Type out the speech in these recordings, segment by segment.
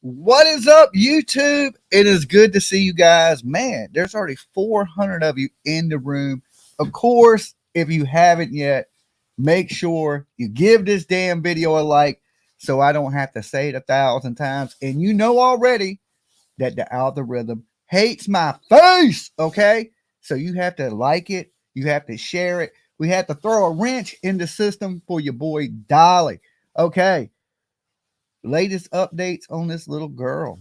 What is up, YouTube? It is good to see you guys. Man, there's already 400 of you in the room. Of course, if you haven't yet, make sure you give this damn video a like so I don't have to say it 1,000 times. And you know already that the algorithm hates my face, okay? So you have to like it. You have to share it. We have to throw a wrench in the system for your boy Dolly, okay? Latest updates on this little girl,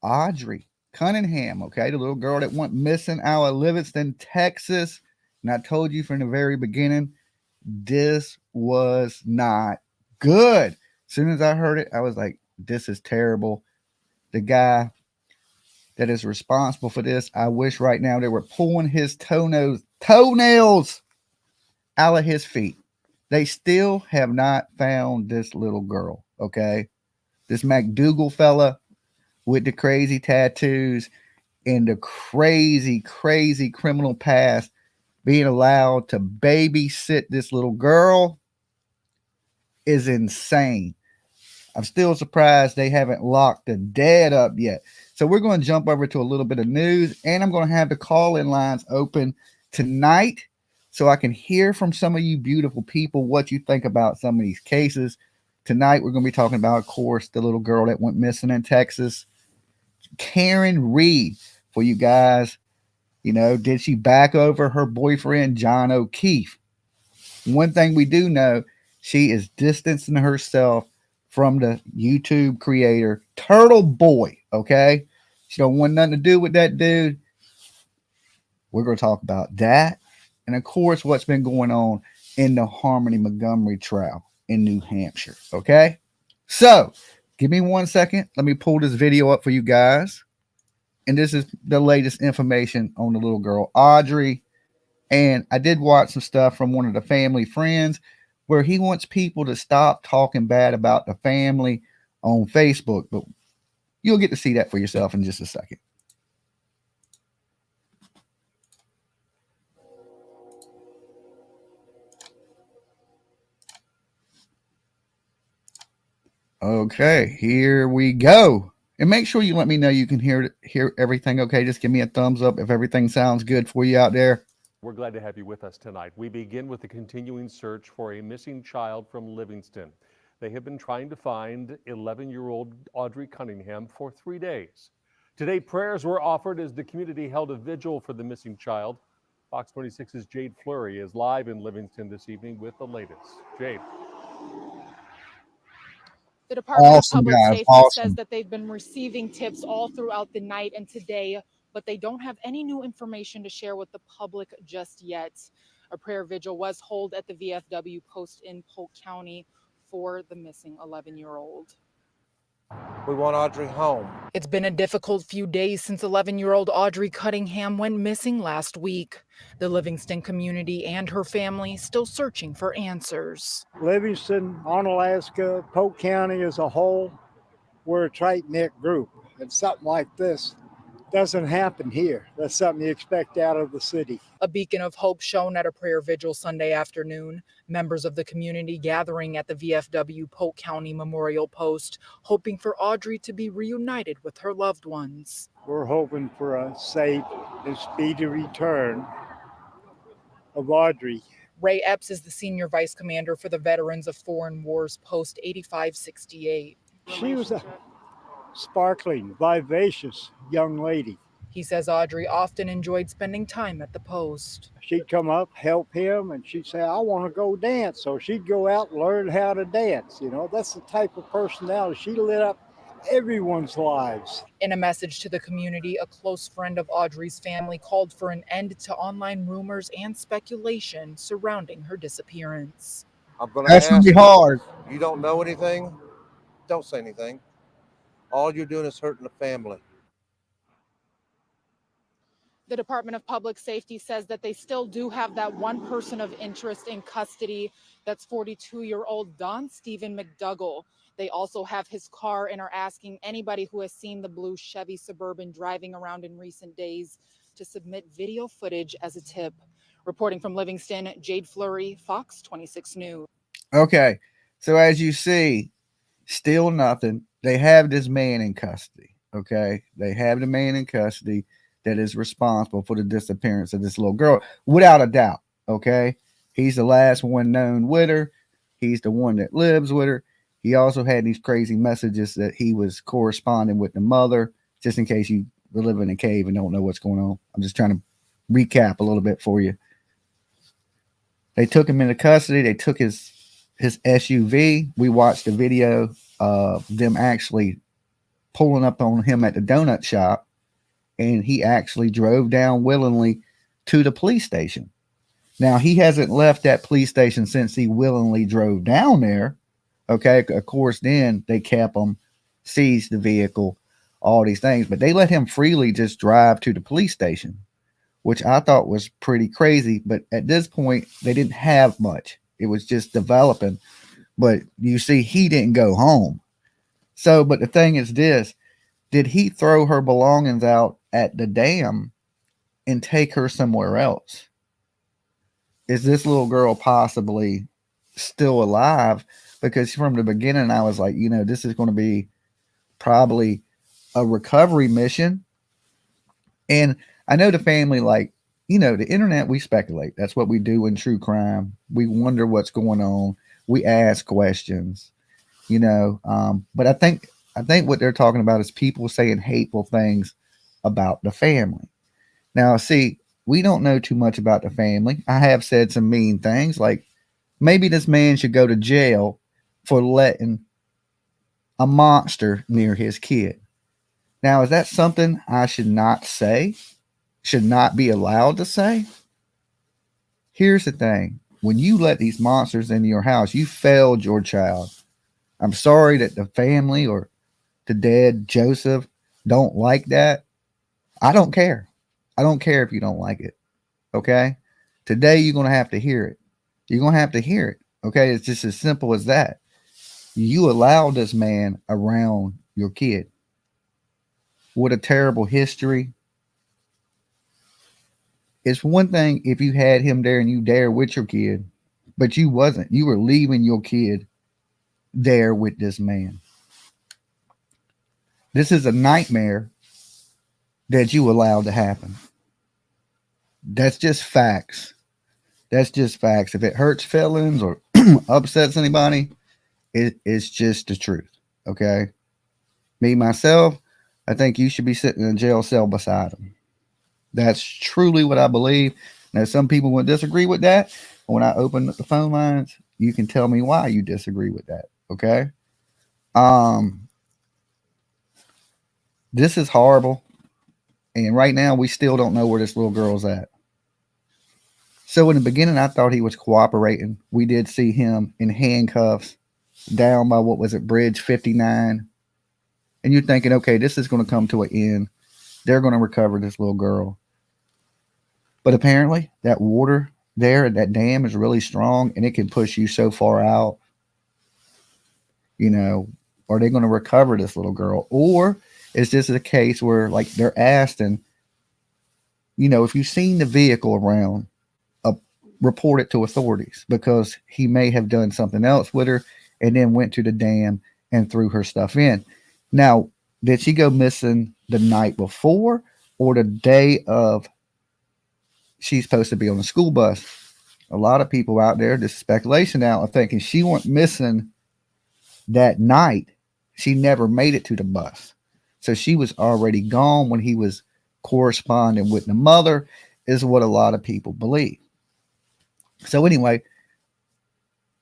Audrii Cunningham, okay? The little girl that went missing out of Livingston, Texas. And I told you from the very beginning, this was not good. As soon as I heard it, I was like, this is terrible. The guy that is responsible for this, I wish right now they were pulling his toenails out of his feet. They still have not found this little girl, okay? This McDougal fella with the crazy tattoos and the crazy criminal past being allowed to babysit this little girl is insane. I'm still surprised they haven't locked the dad up yet. So we're going to jump over to a little bit of news, and I'm going to have the call-in lines open tonight so I can hear from some of you beautiful people what you think about some of these cases. Tonight, we're going to be talking about, of course, the little girl that went missing in Texas, Karen Reed, for you guys. You know, did she back over her boyfriend, John O'Keefe? One thing we do know, she is distancing herself from the YouTube creator, Turtleboy, okay? She don't want nothing to do with that dude. We're going to talk about that. And, of course, what's been going on in the Harmony Montgomery trial in New Hampshire, okay? So, give me 1 second. Let me pull this video up for you guys. And this is the latest information on the little girl, Audrii. And I did watch some stuff from one of the family friends where he wants people to stop talking bad about the family on Facebook. But you'll get to see that for yourself in just a second. Okay, here we go. And make sure you let me know you can hear everything okay. Just give me a thumbs up if everything sounds good for you out there. We're glad to have you with us tonight. We begin with the continuing search for a missing child from Livingston. They have been trying to find 11-year-old Audrii Cunningham for 3 days. Today, prayers were offered as the community held a vigil for the missing child. Fox 26's Jade Fleury is live in Livingston this evening with the latest. Jade. The Department of Public Safety says that they've been receiving tips all throughout the night and today, but they don't have any new information to share with the public just yet. A prayer vigil was held at the VFW post in Polk County for the missing 11-year-old. We want Audrii home. It's been a difficult few days since 11-year-old Audrii Cunningham went missing last week. The Livingston community and her family still searching for answers. Livingston, Onalaska, Polk County as a whole, we're a tight-knit group. And something like this doesn't happen here. That's something you expect out of the city. A beacon of hope shone at a prayer vigil Sunday afternoon. Members of the community gathering at the VFW Polk County Memorial Post, hoping for Audrii to be reunited with her loved ones. We're hoping for a safe and speedy return of Audrii. Ray Epps is the senior vice commander for the Veterans of Foreign Wars Post 8568. She was a sparkling, vivacious young lady. He says Audrii often enjoyed spending time at the post. She'd come up, help him, and she'd say, I want to go dance. So she'd go out and learn how to dance. You know, that's the type of personality. She lit up everyone's lives. In a message to the community, a close friend of Audrii's family called for an end to online rumors and speculation surrounding her disappearance. I'm going to ask That's going to be hard. You don't know anything? Don't say anything. All you're doing is hurting the family. The Department of Public Safety says that they still do have that one person of interest in custody. That's 42-year-old Don Stephen McDougal. They also have his car and are asking anybody who has seen the blue Chevy Suburban driving around in recent days to submit video footage as a tip. Reporting from Livingston, Jade Fleury, Fox 26 News. Okay, so as you see, still nothing. they have this man in custody. Okay, they have the man in custody that is responsible for the disappearance of this little girl, without a doubt. Okay, he's the last one known with her. He's the one that lives with her. He also had these crazy messages that he was corresponding with the mother. Just in case you live in a cave and don't know what's going on, I'm just trying to recap a little bit for you. They took him into custody. They took his SUV. We watched the video of them actually pulling up on him at the donut shop, and he actually drove down willingly to the police station. Now, he hasn't left that police station since he willingly drove down there. Okay, of course, then they kept him, seized the vehicle, all these things, but they let him freely just drive to the police station, which I thought was pretty crazy. But at this point, they didn't have much. It was just developing. But you see, he didn't go home. So, but the thing is this, did he throw her belongings out at the dam and take her somewhere else? Is this little girl possibly still alive? Because from the beginning, I was like, this is going to be probably a recovery mission. And I know the family, the internet, we speculate. That's what we do in true crime. We wonder what's going on. We ask questions, but I think what they're talking about is people saying hateful things about the family. Now, see, we don't know too much about the family. I have said some mean things, like maybe this man should go to jail for letting a monster near his kid. Now, is that something I should not say? Should not be allowed to say? Here's the thing. When you let these monsters into your house, you failed your child. I'm sorry that the family or the dad, Joseph, don't like that. I don't care. I don't care if you don't like it. Okay? Today, you're going to have to hear it. You're going to have to hear it. Okay? It's just as simple as that. You allowed this man around your kid. What a terrible history. It's one thing if you had him there and you there with your kid, but you wasn't. You were leaving your kid there with this man. This is a nightmare that you allowed to happen. That's just facts. That's just facts. If it hurts feelings or upsets anybody, it's just the truth. Okay? Me, myself, I think you should be sitting in a jail cell beside him. That's truly what I believe. Now, some people would disagree with that. When I open up the phone lines, you can tell me why you disagree with that. Okay? This is horrible. And right now, we still don't know where this little girl's at. So in the beginning, I thought he was cooperating. We did see him in handcuffs down by, Bridge 59. And you're thinking, okay, this is going to come to an end. They're going to recover this little girl. But apparently, that water there at that dam is really strong, and it can push you so far out. Are they going to recover this little girl? Or is this a case where, they're asking, if you've seen the vehicle around, report it to authorities, because he may have done something else with her and then went to the dam and threw her stuff in. Now, did she go missing the night before or the day of she's supposed to be on the school bus? A lot of people out there, this speculation out, are thinking she went missing that night. She never made it to the bus. So she was already gone when he was corresponding with the mother, is what a lot of people believe. So anyway,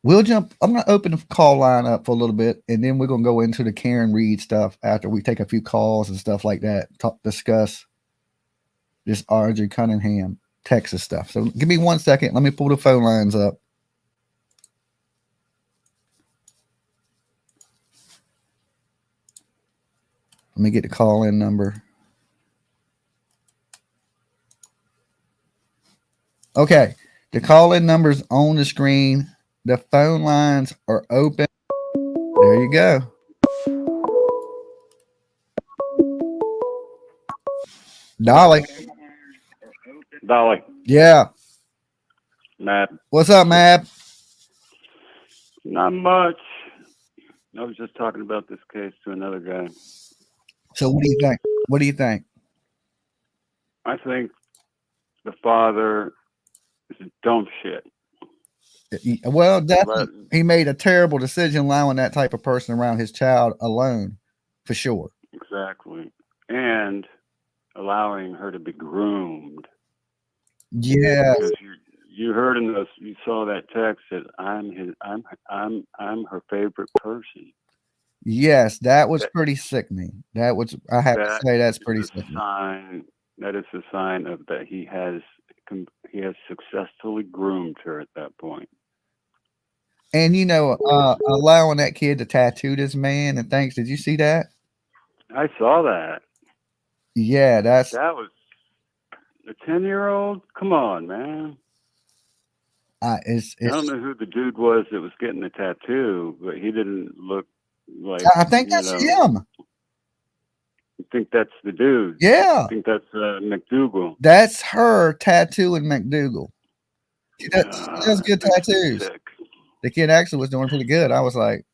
I'm going to open the call line up for a little bit, and then we're going to go into the Karen Reed stuff after we take a few calls and stuff like that, discuss this Audrii Cunningham, Texas stuff. So give me 1 second. Let me pull the phone lines up. Let me get the call-in number. Okay. The call-in number's on the screen. The phone lines are open. There you go. Dolly. Dolly. Yeah. Matt. What's up, Mab? Not much. I was just talking about this case to another guy. So what do you think? What do you think? I think the father is a dumb shit. Well, definitely, he made a terrible decision allowing that type of person around his child alone, for sure. Exactly. And allowing her to be groomed. Yeah, Because you heard in those, you saw that text that I'm her favorite person. yes, that was pretty sickening. That was, I have to say, that's pretty sickening. That is a sign of that he has successfully groomed her at that point. And allowing that kid to tattoo this man and things. Did you see that? I saw that. Yeah, that was a 10-year-old. Come on, man. I don't know who the dude was that was getting the tattoo, but he didn't look like. I think that's him. You think that's the dude? Yeah. I think that's McDougal. That's her tattooing McDougal. She does good tattoos. The kid actually was doing pretty good. I was like,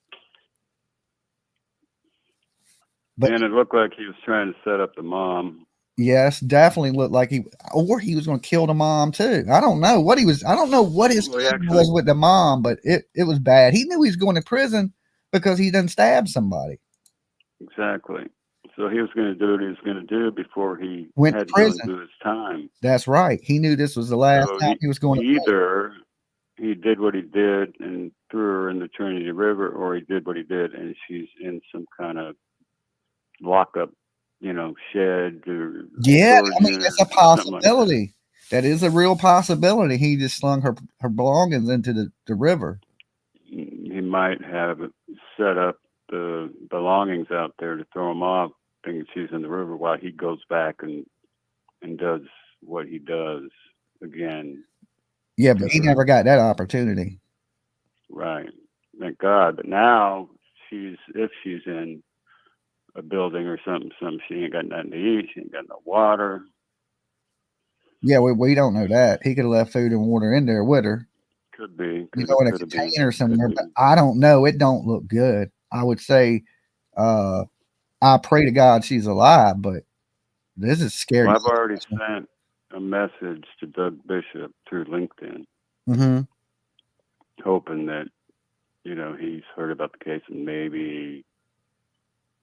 and it looked like he was trying to set up the mom. Yes, definitely looked like he was going to kill the mom too. I don't know what he was. I don't know what his plan was with the mom, but it was bad. He knew he was going to prison because he done stabbed somebody. Exactly. So he was going to do what he was going to do before he went had to prison. To do his time. That's right. He knew this was the last time he was going to either he did what he did and threw her in the Trinity River, or he did what he did and she's in some kind of lockup, shed or that's a possibility. That is a real possibility. He just slung her belongings into the river. He might have set up the belongings out there to throw them off, thinking she's in the river, while he goes back and does what he does again. Yeah, but he never got that opportunity. Right. Thank God. But now if she's in a building or something, she ain't got nothing to eat. She ain't got no water. Yeah, we don't know that. He could have left food and water in there with her. Could be. In a container somewhere, but I don't know. It don't look good. I would say, I pray to God she's alive, but this is scary. Well, I've already sent a message to Doug Bishop through LinkedIn, hoping that, he's heard about the case and maybe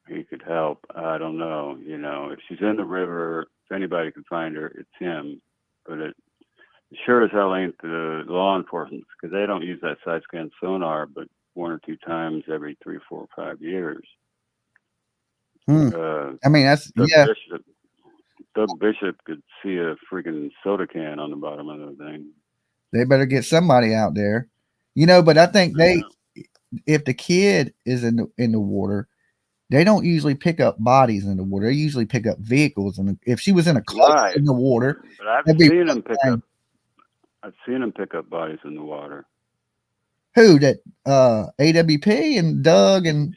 he could help. I don't know. If she's in the river, if anybody can find her, it's him. But it sure as hell ain't the law enforcement, because they don't use that side scan sonar but 1 or 2 times every 3, 4, 5 years. I mean, that's Doug Bishop could see a freaking soda can on the bottom of the thing. They better get somebody out there, but I think if the kid is in the water, they don't usually pick up bodies in the water. They usually pick up vehicles. And if she was in a car in the water, but I've seen them pick up bodies in the water. Who? That AWP and Doug and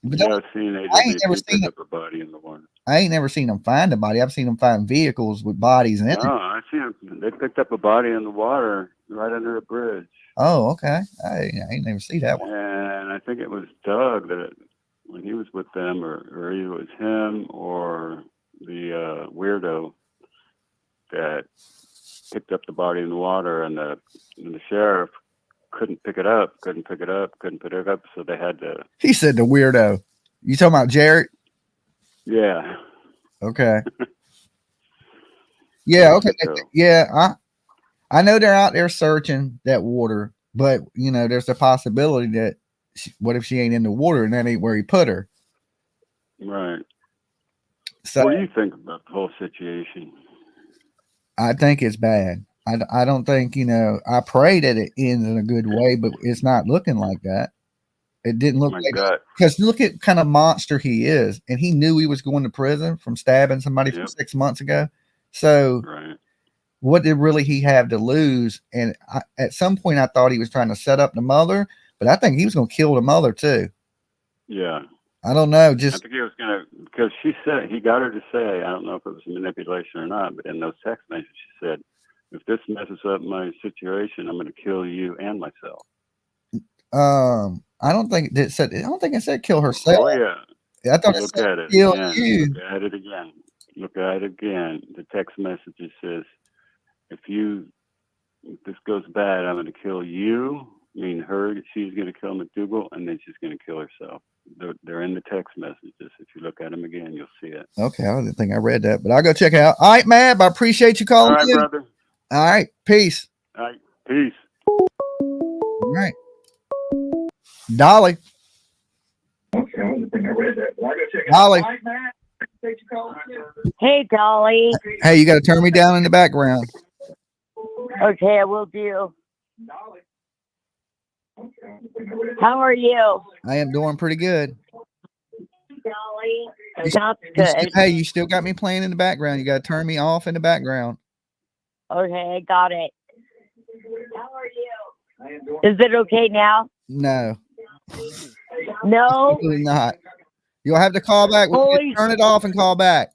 I've seen AWP pick up a body in the water. I ain't never seen them find a body. I've seen them find vehicles with bodies in it. No, I seen them. They picked up a body in the water right under a bridge. Oh, okay. I ain't never seen that one. And I think it was Doug that when he was with them, or either it was him or the weirdo that picked up the body in the water, and the sheriff couldn't pick it up, so they had to. He said the weirdo. You talking about Jarrett? Yeah. Okay. Yeah. Okay. Yeah. I know they're out there searching that water, but there's a possibility that what if she ain't in the water and that ain't where he put her? Right. So what do you think about the whole situation? I think it's bad. I don't think, I pray that it ends in a good way, but it's not looking like that. It didn't look like that. Because look at kind of monster he is. And he knew he was going to prison from stabbing somebody from 6 months ago. So what did really he have to lose? And at some point I thought he was trying to set up the mother, but I think he was going to kill the mother too. Yeah. I don't know. I think he was going to, because she said, he got her to say, I don't know if it was manipulation or not, but in those text messages she said, if this messes up my situation, I'm going to kill you and myself. I don't think it said kill herself. Oh yeah. I thought it Look said at it kill again. you. Look at it again. Look at it again. The text message says, if this goes bad, I'm going to kill you. I mean, her. She's going to kill McDougal, and then she's going to kill herself. They're in the text messages. If you look at them again, you'll see it. Okay, I didn't think I read that, but I'll go check it out. All right, Mab, I appreciate you calling All right, in. brother. All right, peace. All right, peace. All right. Dolly. Okay, I don't think I read that. Well, I gotta check it Dolly. out. Hey, Dolly. Hey, you got to turn me down in the background. Okay, I will do. How are you? I am doing pretty good. Dolly. That's Hey, good. you still got me playing in the background. You got to turn me off in the background. Okay, I got it. How are you? Is it okay now? No, No? really not. You'll have to call back. Turn it off and call back.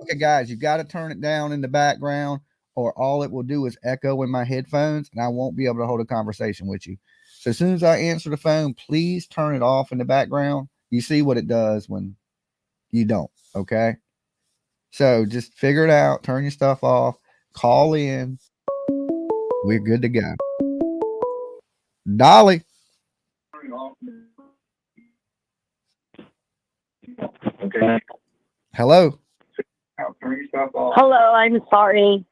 Okay, guys, you got to turn it down in the background, or all it will do is echo in my headphones, and I won't be able to hold a conversation with you. So as soon as I answer the phone, please turn it off in the background. You see what it does when you don't, okay? So just figure it out. Turn your stuff off. Call in. We're good to go. Dolly. Okay. Hello. Hello, I'm sorry.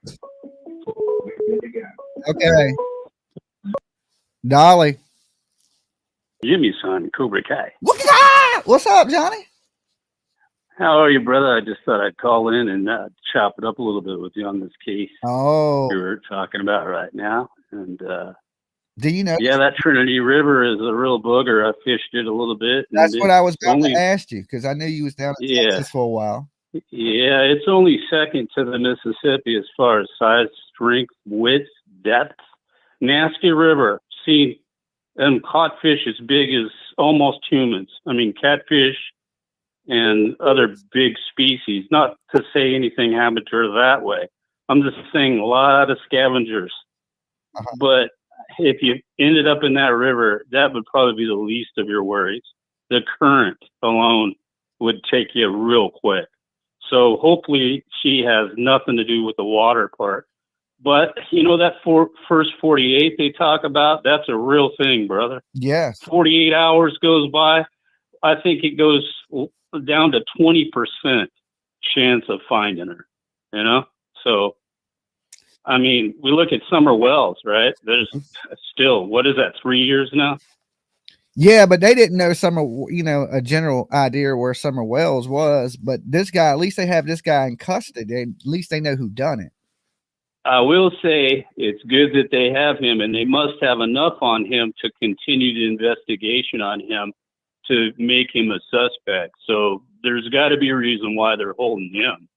Okay. Dolly. Jimmy's son, Cobra Kai. What's up, Johnny? How are you, brother? I just thought I'd call in and chop it up a little bit with you on this case Oh, we were talking about right now. And do you know? yeah, that Trinity River is a real booger. I fished it a little bit. And That's what I was going only, to ask you, because I knew you was down in Texas for a while. Yeah, it's only second to the Mississippi as far as size, strength, width, depth. Nasty river. Seen and caught fish as big as almost humans. I mean, catfish and other big species. Not to say anything happened to her that way. I'm just saying a lot of scavengers. But if you ended up in that river, that would probably be the least of your worries. The current alone would take you real quick. So hopefully she has nothing to do with the water part. But, you know, that first 48 they talk about, that's a real thing, brother. Yes. 48 hours goes by. I think it goes down to 20% chance of finding her, you know? So, I mean, we look at Summer Wells, right? There's still, what is that, 3 years now? Yeah, but they didn't know a general idea where Summer Wells was. But this guy, at least they have this guy in custody. At least they know who done it. I will say it's good that they have him, and they must have enough on him to continue the investigation on him to make him a suspect. So there's got to be a reason why they're holding him.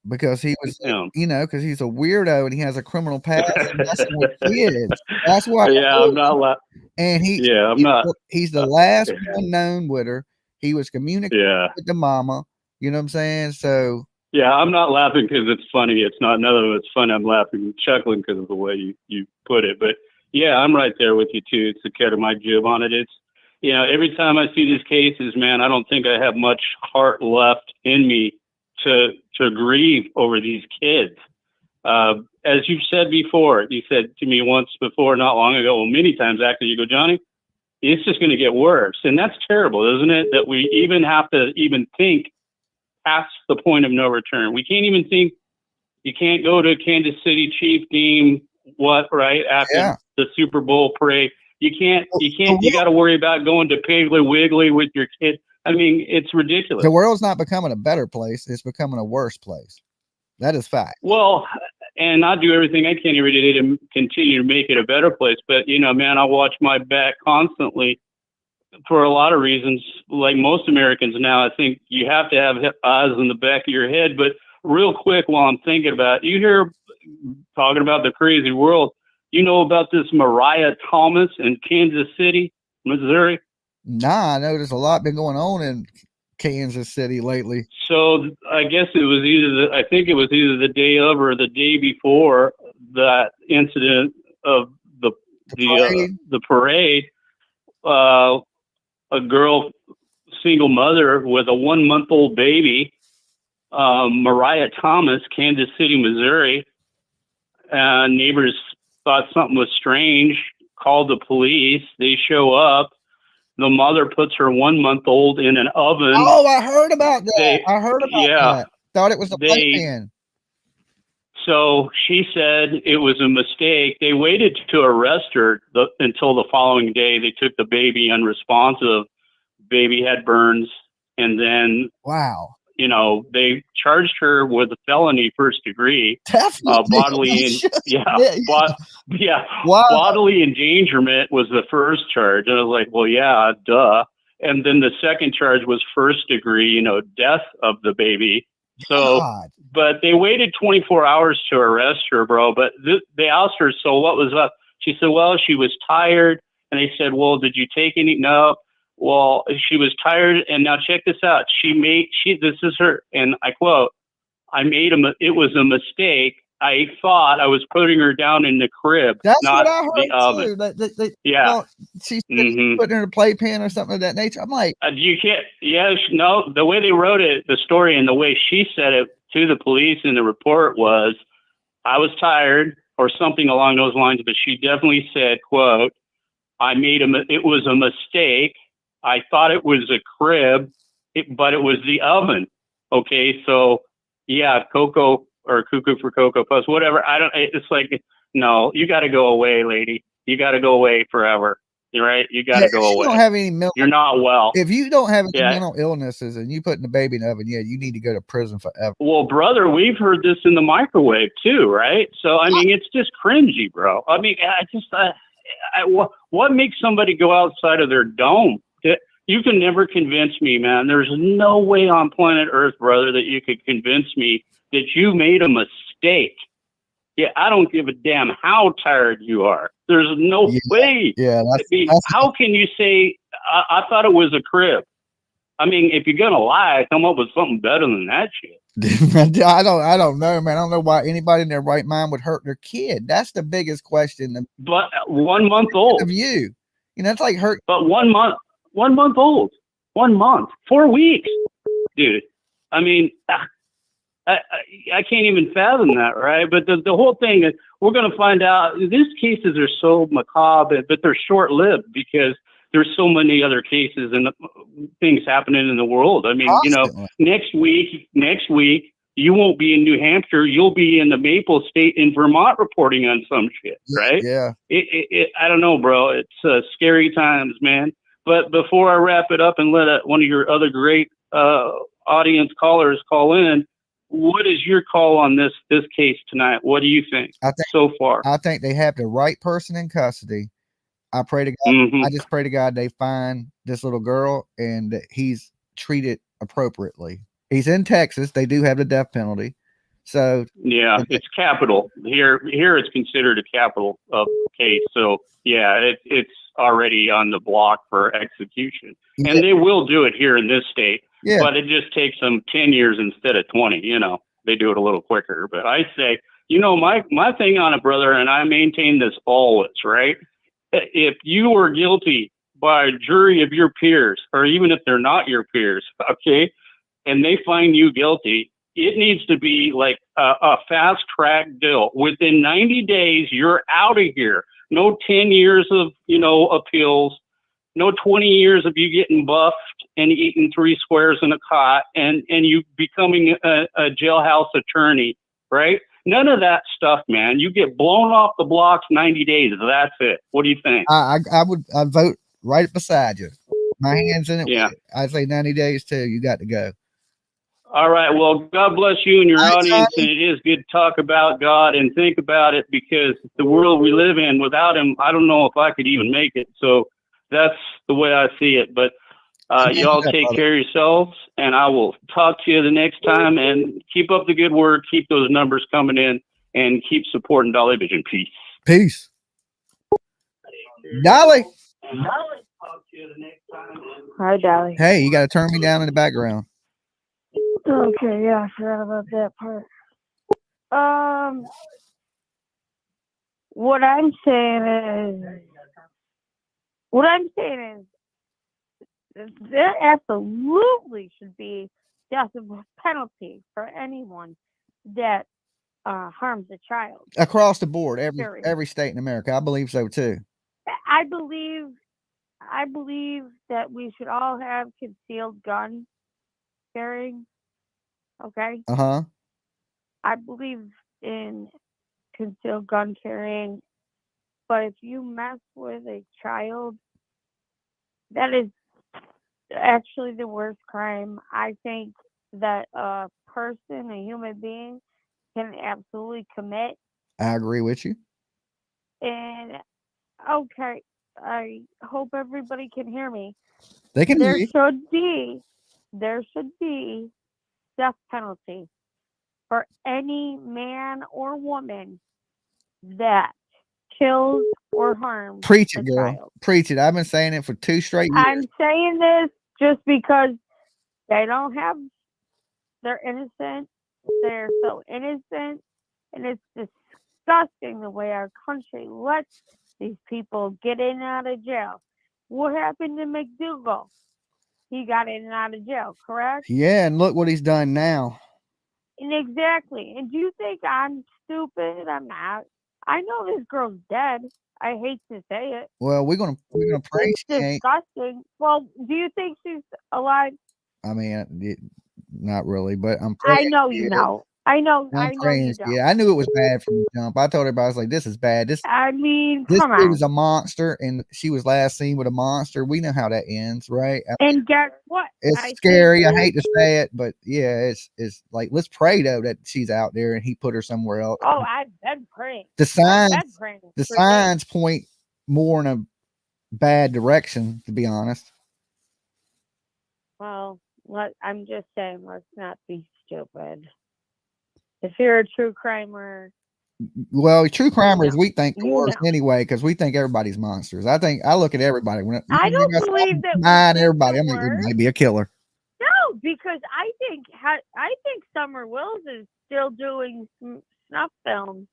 Because he was, because he's a weirdo and he has a criminal past and messing with kids. That's why. Yeah, I'm not. And I'm not. He's the last one known with her. He was communicating with the mama. You know what I'm saying? So. Yeah, I'm not laughing because it's funny. It's not. None of it's funny. I'm laughing, chuckling because of the way you put it. But yeah, I'm right there with you too. It's the cat of my jib on it. It's, every time I see these cases, man, I don't think I have much heart left in me to grieve over these kids. As you've said before, you said to me once before, not long ago, well, many times actually, you go, Johnny, it's just going to get worse. And that's terrible, isn't it? That we even have to even think past the point of no return. We can't even think. You can't go to Kansas City Chief game, after the Super Bowl parade. You can't, you got to worry about going to Piggly Wiggly with your kid. I mean, it's ridiculous. The world's not becoming a better place. It's becoming a worse place. That is fact. Well, and I do everything I can every day to continue to make it a better place. But, man, I watch my back constantly for a lot of reasons. Like most Americans now, I think you have to have eyes in the back of your head. But real quick, while I'm thinking about it, you hear talking about the crazy world. You know about this Mariah Thomas in Kansas City, Missouri? Nah, I know there's a lot been going on in Kansas City lately. So I guess it was either the day of or the day before that incident of the parade. a girl, single mother with a 1-month-old baby, Mariah Thomas, Kansas City, Missouri. Neighbors thought something was strange, called the police. They show up. The mother puts her 1-month-old in an oven. Oh, I heard about that. I heard about that. Thought it was a playpen. So she said it was a mistake. They waited to arrest her until the following day. They took the baby unresponsive. Baby had burns. And then, wow, you know, they charged her with a felony first degree. Bodily bodily endangerment was the first charge. And I was like, well, yeah, duh. And then the second charge was first degree, you know, death of the baby. So, but they waited 24 hours to arrest her, bro. But they asked her, so what was up? She said, well, she was tired. And they said, well, did you take any? No. Well, she was tired. And now check this out. This is her. And I quote, it was a mistake. I thought I was putting her down in the crib. That's not what I heard the oven. too. Yeah. She said putting her in a playpen or something of that nature. I'm like, you can't. Yes, no. The way they wrote it, the story, and the way she said it to the police in the report was, I was tired or something along those lines. But she definitely said, "quote it was a mistake. I thought it was a crib, but it was the oven." Okay, so yeah, Cocoa or Cuckoo for Cocoa Puffs, whatever. It's like, no, you got to go away, lady. You got to go away forever. You're right. You got to go away. You don't have any You're not well. If you don't have any mental illnesses and you putting the baby in the oven, you need to go to prison forever. Well, brother, we've heard this in the microwave too, right? So I mean, it's just cringy, bro. I mean, what makes somebody go outside of their dome? You can never convince me, man. There's no way on planet Earth, brother, that you could convince me that you made a mistake. Yeah, I don't give a damn how tired you are. There's no way. Yeah, how can you say, I thought it was a crib? I mean, if you're going to lie, come up with something better than that shit. I don't know, man. I don't know why anybody in their right mind would hurt their kid. That's the biggest question. But 1 month old. Of you know, it's like hurt. But 1 month old. 1 month. 4 weeks. Dude, I mean, I can't even fathom that, right? But the whole thing is, we're going to find out. These cases are so macabre, but they're short-lived because there's so many other cases and things happening in the world. I mean, you know, next week, you won't be in New Hampshire. You'll be in the Maple State in Vermont reporting on some shit, right? Yeah. I don't know, bro. It's scary times, man. But before I wrap it up and let one of your other great audience callers call in, what is your call on this case tonight? What do you think so far? I think they have the right person in custody. I pray to God. I just pray to God they find this little girl and that he's treated appropriately. He's in Texas. They do have the death penalty. So yeah, it's capital. Here it's considered a capital case. So yeah, it's already on the block for execution. Yeah. And they will do it here in this state. Yeah. But it just takes them 10 years instead of 20. You know, they do it a little quicker. But I say, you know, my thing on it, brother, and I maintain this always, right? If you are guilty by a jury of your peers, or even if they're not your peers, okay, and they find you guilty, it needs to be like a fast track deal. Within 90 days, you're out of here. No 10 years of, you know, appeals. No 20 years of you getting buffed and eating 3 squares in a cot and you becoming a jailhouse attorney, right? None of that stuff, man. You get blown off the blocks 90 days. That's it. What do you think? I'd vote right beside you. My hands in it. Yeah. I'd say 90 days too. You got to go. All right. Well, God bless you and your audience. And it is good to talk about God and think about it, because the world we live in, without him, I don't know if I could even make it. So that's the way I see it. But y'all take care of yourselves, and I will talk to you the next time. And keep up the good work. Keep those numbers coming in, and keep supporting Dolly Vision. Peace. Peace. Dolly. Talk to you the next time. Hi, Dolly. Hey, you got to turn me down in the background. Okay, yeah, I forgot about that part. What I'm saying is, What I'm saying is there absolutely should be death penalty for anyone that harms a child. Across the board, Period. every state in America. I believe so too. I believe that we should all have concealed gun carrying. Okay. Uh-huh. I believe in concealed gun carrying, but if you mess with a child, that is actually the worst crime. I think that a person, a human being, can absolutely commit. I agree with you. And okay, I hope everybody can hear me. They can hear you. There should be death penalty for any man or woman that kills or harms Preach a it, girl. child. Preach it. I've been saying it for 2 straight years. I'm saying this just because they don't have, they're innocent. They're so innocent. And it's disgusting the way our country lets these people get in and out of jail. What happened to McDougal? He got in and out of jail, correct? Yeah, and look what he's done now. And exactly. And do you think I'm stupid? I'm not. I know this girl's dead. I hate to say it. Well, we're gonna pray It's she ain't. disgusting. Well, do you think she's alive? I mean, not really, but I'm I praying. know you know. I know praying. you don't. Yeah, I knew it was bad from the jump. I told everybody, I was like, "This is bad. This This come dude on. was a monster, and she was last seen with a monster. We know how that ends, right? And guess what? It's scary. I hate to say it, but yeah, it's like, let's pray though that she's out there and he put her somewhere else. Oh, I've been praying. The signs point more in a bad direction, to be honest. Well, I'm just saying, let's not be stupid. If you're a true crimer, well, true crimers, we think the worst anyway, because we think everybody's monsters. I look at everybody when I don't believe that mine, everybody. I'm like, you might be a killer. No, because I think Summer Wills is still doing snuff films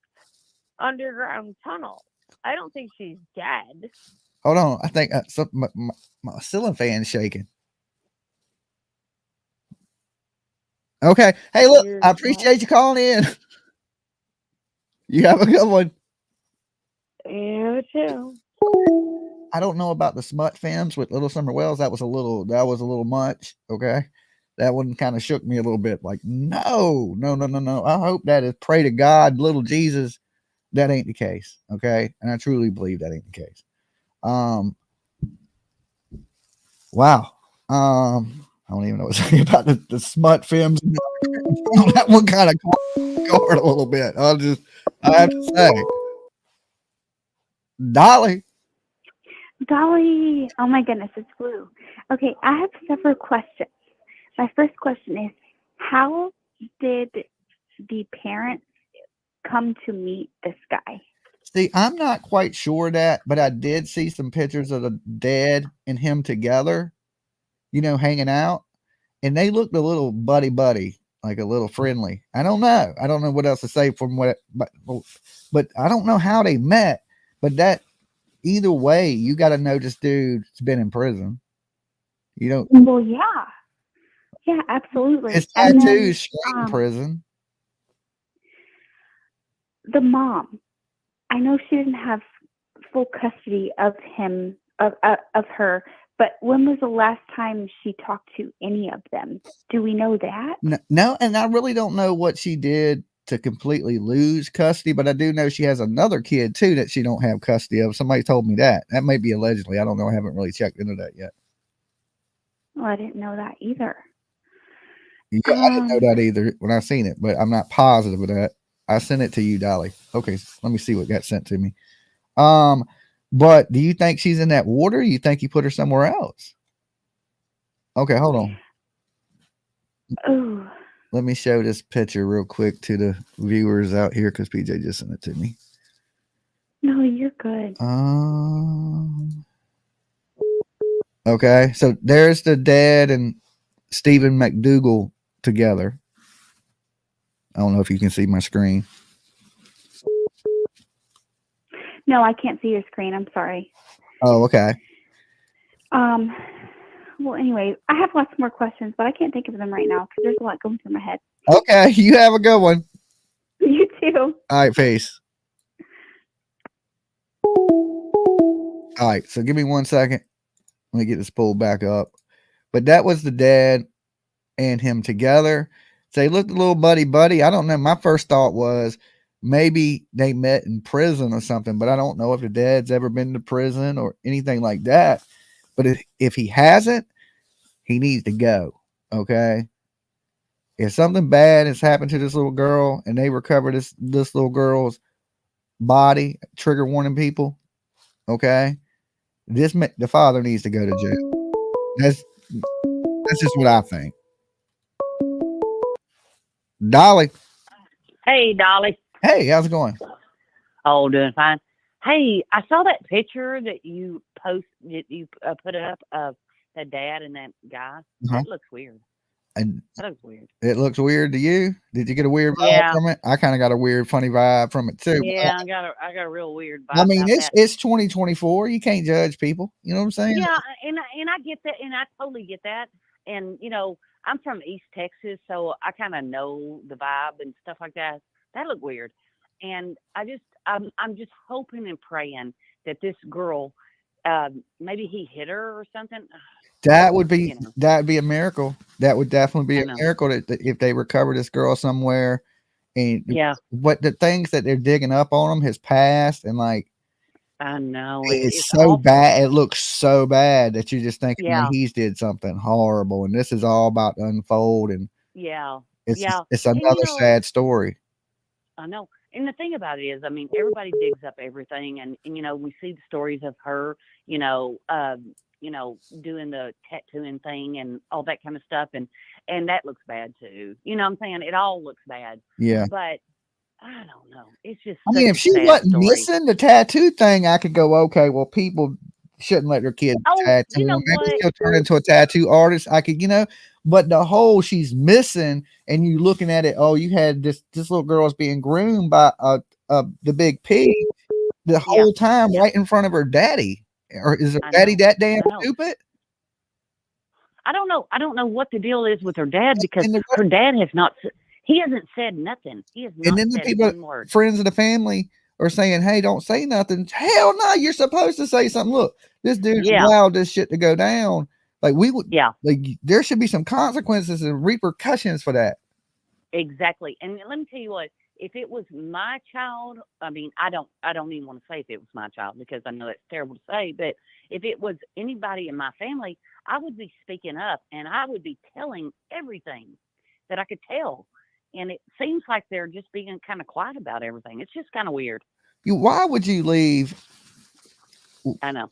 underground tunnels. I don't think she's dead. Hold on, I think my ceiling fan's shaking. Okay, hey, look, I appreciate you calling in. You have a good one. You too. I don't know about the smut films with Little Summer Wells. That was a little much. Okay. That one kind of shook me a little bit. Like, no. I hope that is, pray to God, little Jesus, that ain't the case. Okay. And I truly believe that ain't the case. Wow. I don't even know what to say about the smut films. That one kind of caught a little bit. I have to say. Dolly. Oh my goodness, it's Blue. Okay, I have several questions. My first question is, how did the parents come to meet this guy? See, I'm not quite sure that, but I did see some pictures of the dad and him together, hanging out, and they looked a little buddy, like a little friendly. I don't know what else to say from what, but I don't know how they met, but that either way, you got to know this dude's been in prison. You don't. Well, yeah, absolutely. His tattoos straight in prison. The mom, I know she didn't have full custody of him, of her, but when was the last time she talked to any of them? Do we know that? No, and I really don't know what she did to completely lose custody, but I do know she has another kid too that she don't have custody of. Somebody told me that. That may be allegedly. I don't know. I haven't really checked into that yet. Well, I didn't know that either. Yeah, I didn't know that either when I seen it, but I'm not positive of that. I sent it to you, Dolly. Okay, let me see what got sent to me. But do you think she's in that water? Or you think you put her somewhere else? Okay, hold on. Oh. Let me show this picture real quick to the viewers out here because PJ just sent it to me. No, you're good. Okay, so there's the dad and Stephen McDougal together. I don't know if you can see my screen. No, I can't see your screen. I'm sorry. Oh, okay. Well, anyway, I have lots more questions, but I can't think of them right now because there's a lot going through my head. Okay, you have a good one. You too. All right, peace. All right, so give me 1 second. Let me get this pulled back up. But that was the dad and him together. So they looked a little buddy. I don't know. My first thought was maybe they met in prison or something, but I don't know if the dad's ever been to prison or anything like that. But if he hasn't, he needs to go. Okay. If something bad has happened to this little girl and they recover this little girl's body, trigger warning people. Okay. The father needs to go to jail. That's just what I think. Dolly. Hey, Dolly. Hey, how's it going? Oh, doing fine. Hey, I saw that picture that you put up of the dad and that guy. That looks weird. That looks weird. It looks weird to you? Did you get a weird vibe from it? I kind of got a weird, funny vibe from it too. Yeah, I got a real weird vibe. I mean, it's 2024. You can't judge people. You know what I'm saying? Yeah, and I get that, and I totally get that. And I'm from East Texas, so I kind of know the vibe and stuff like that. That looked weird, and I'm just hoping and praying that this girl, maybe he hit her or something. That would be a miracle. That would definitely be a miracle that if they recover this girl somewhere, and what the things that they're digging up on them has passed, and like I know it's so awful. Bad. It looks so bad that you just think he's did something horrible, and this is all about to unfold. And it's another sad story. I know. And the thing about it is, I mean, everybody digs up everything, and we see the stories of her, doing the tattooing thing and all that kind of stuff, and that looks bad too. You know what I'm saying? It all looks bad. Yeah. But I don't know. It's just. I mean, if she wasn't missing the tattoo thing, I could go, okay, well, people shouldn't let their kids tattoo. Maybe she'll turn into a tattoo artist. I could, but the whole she's missing, and you looking at it, oh, you had this little girl is being groomed by the big pig the whole time right in front of her daddy. Or is her daddy that damn stupid? I don't know. I don't know what the deal is with her dad, because her dad has not. He hasn't said nothing. He has not. And then the people, friends of the family, are saying, "Hey, don't say nothing." Hell no, you're supposed to say something. Look, this dude's allowed this shit to go down. Like we would. Yeah. Like there should be some consequences and repercussions for that. Exactly. And let me tell you what. If it was my child, I mean, I don't even want to say if it was my child, because I know that's terrible to say, but if it was anybody in my family, I would be speaking up, and I would be telling everything that I could tell. And it seems like they're just being kind of quiet about everything. It's just kind of weird. Why would you leave? I know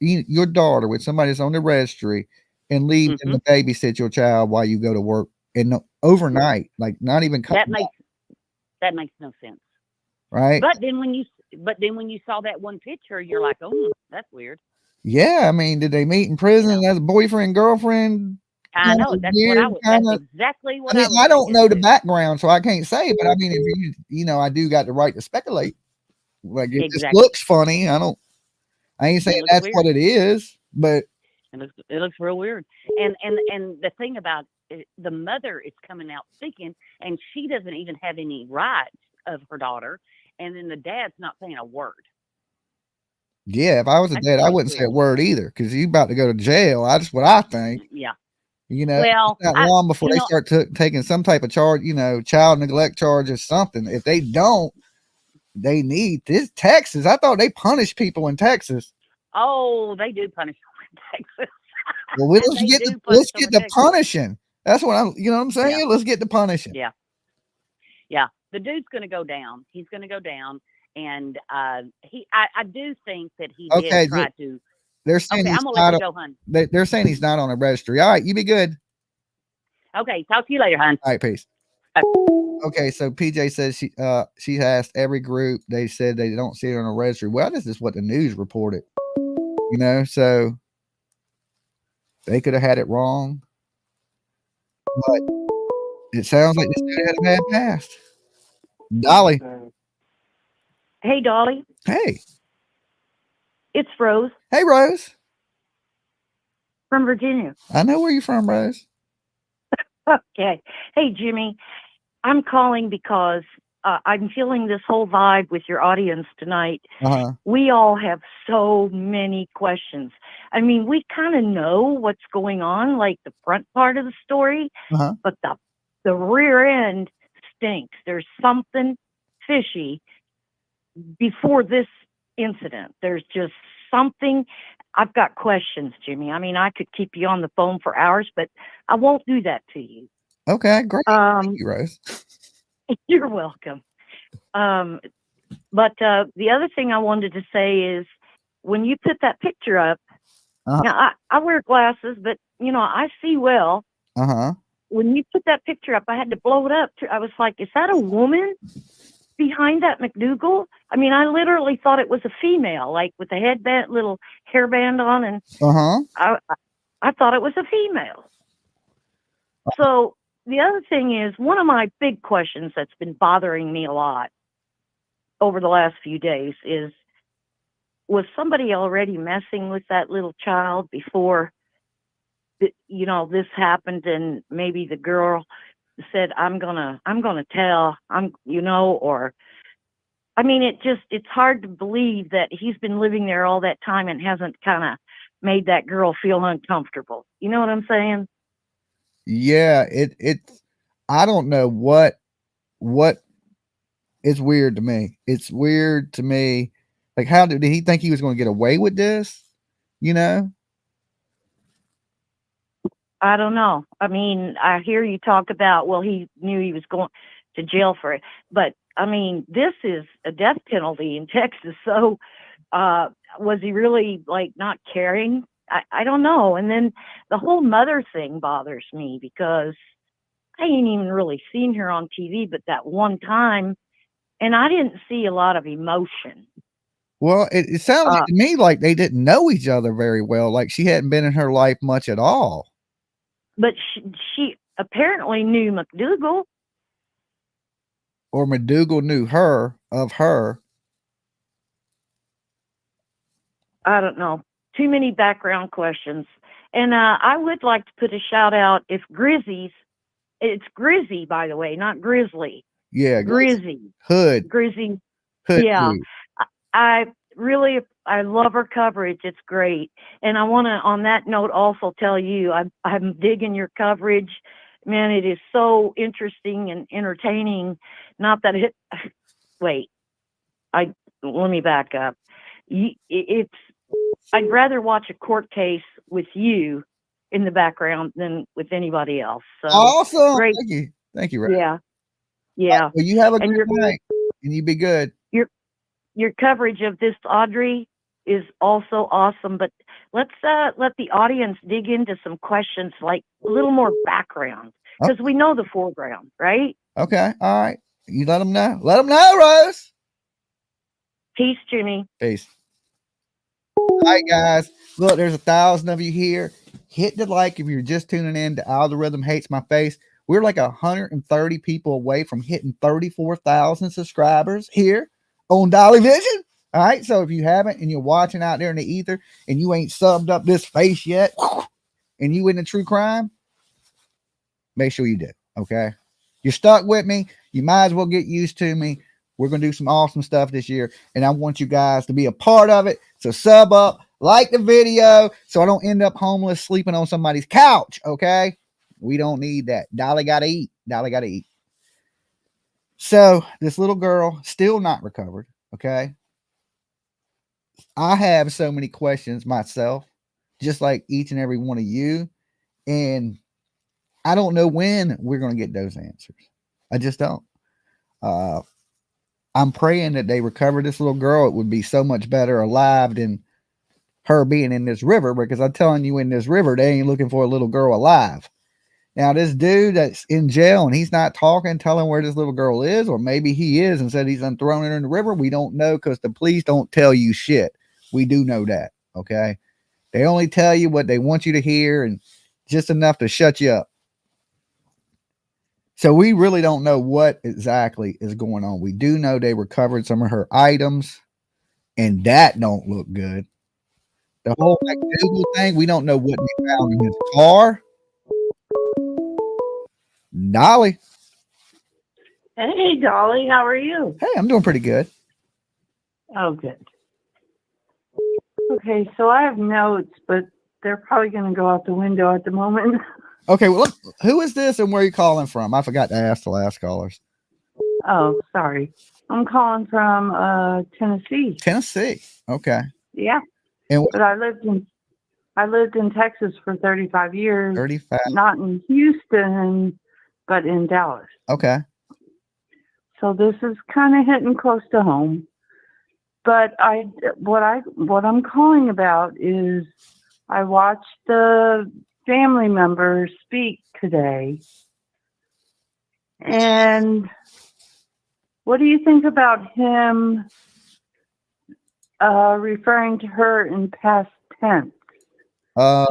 your daughter with somebody that's on the registry and leave them to babysit your child while you go to work and overnight, like not even that makes no sense, right? But then when you saw that one picture, you're like, oh, that's weird. Yeah, I mean, did they meet in prison as a boyfriend, girlfriend? I know that's exactly what I was. I don't know the background, so I can't say. But I mean, if I do got the right to speculate. Like it just looks funny. I ain't saying that's what it is, but it looks real weird. And the thing about the mother is coming out speaking, and she doesn't even have any rights of her daughter, and then the dad's not saying a word. Yeah, if I was a dad, I wouldn't say a word either, because you about to go to jail. That's what I think. Yeah. Well, it's not long before they start taking some type of charge, child neglect charge or something. If they don't, they need this. Texas, I thought they punish people in Texas. Oh, they do punish people in Texas. Well, let's get the punishing. That's what I'm, you know what I'm saying? Yeah. Let's get the punishing. Yeah. Yeah. The dude's going to go down. He's going to go down. And I do think that he did try to. They're saying I'm going to let you go, hun. They're saying he's not on a registry. All right. You be good. Okay. Talk to you later, hun. All right. Peace. Okay. So PJ says she asked every group. They said they don't see it on a registry. Well, this is what the news reported, so they could have had it wrong. But it sounds like this dude had a bad past. Dolly. Hey, Dolly. Hey. It's Rose. Hey, Rose. From Virginia. I know where you're from, Rose. Okay. Hey, Jimmy, I'm calling because I'm feeling this whole vibe with your audience tonight. We all have so many questions. I mean, we kind of know what's going on, like the front part of the story, but the rear end stinks. There's something fishy before this incident. There's just something. I've got questions, Jimmy. I mean, I could keep you on the phone for hours, but I won't do that to you. Okay, great. Thank you, Rose. You're welcome. But the other thing I wanted to say is when you put that picture up, now I wear glasses, but I see well. When you put that picture up, I had to blow it up. I was like, is that a woman behind that McDougal? I mean, I literally thought it was a female, like with a headband, little hairband on, and I thought it was a female. So the other thing is, one of my big questions that's been bothering me a lot over the last few days is, was somebody already messing with that little child before this happened, and maybe the girl said, I'm gonna tell, or I mean, it's hard to believe that he's been living there all that time and hasn't kind of made that girl feel uncomfortable. You know what I'm saying? Yeah, it's I don't know what it's weird to me. It's weird to me. Like, how did he think he was going to get away with this? I don't know. I mean, I hear you talk about, well, he knew he was going to jail for it. But, I mean, this is a death penalty in Texas. So was he really, like, not caring? I don't know. And then the whole mother thing bothers me because I ain't even really seen her on TV but that one time, and I didn't see a lot of emotion. Well, it sounds to me like they didn't know each other very well. Like she hadn't been in her life much at all. But she apparently knew McDougal. Or McDougal knew of her. I don't know. Too many background questions. And I would like to put a shout out if Grizzy's, it's Grizzy, by the way, not Grizzly. Yeah. Grizzy. Hood. Grizzy. Hood. Yeah. I love her coverage. It's great. And I want to, on that note, also tell you, I'm digging your coverage. Man, it is so interesting and entertaining. Not that it, wait, let me back up. I'd rather watch a court case with you in the background than with anybody else. So awesome. Great. Thank you, Ray. Yeah. Yeah. Well, you have a good night and you be good. Your coverage of this, Audrey, is also awesome, but let's let the audience dig into some questions, like a little more background, because we know the foreground, right? Okay. All right. You let them know. Let them know, Rose. Peace, Jimmy. Peace. All right, guys. Look, there's 1,000 of you here. Hit the like if you're just tuning in to Algorithm Hates My Face. We're like 130 people away from hitting 34,000 subscribers here on Dolly Vision. All right. So if you haven't and you're watching out there in the ether and you ain't subbed up this face yet and you into true crime, make sure you do. Okay. You're stuck with me. You might as well get used to me. We're going to do some awesome stuff this year, and I want you guys to be a part of it. So sub up, like the video, so I don't end up homeless sleeping on somebody's couch, okay? We don't need that. Dolly got to eat. Dolly got to eat. So this little girl still not recovered, okay? I have so many questions myself, just like each and every one of you, and I don't know when we're going to get those answers. I just don't. I'm praying that they recover this little girl. It would be so much better alive than her being in this river, because I'm telling you, in this river, they ain't looking for a little girl alive. Now, this dude that's in jail and he's not talking, telling where this little girl is, or maybe he is and said he's thrown her in the river. We don't know, because the police don't tell you shit. We do know that, okay? They only tell you what they want you to hear, and just enough to shut you up. So we really don't know what exactly is going on. We do know they recovered some of her items, and that don't look good. The whole McDougal thing, we don't know what they found in his car. Dolly. Hey, Dolly, how are you? Hey, I'm doing pretty good. Oh, good. Okay, so I have notes, but they're probably going to go out the window at the moment. Okay, well, look, who is this and where are you calling from? I forgot to ask the last callers. Oh, sorry. I'm calling from Tennessee. Tennessee. Okay. Yeah. And but I lived in Texas for 35 years. 35. Not in Houston, but in Dallas. Okay. So this is kind of hitting close to home. But what I'm calling about is I watched the family member speak today. And what do you think about him referring to her in past tense? Do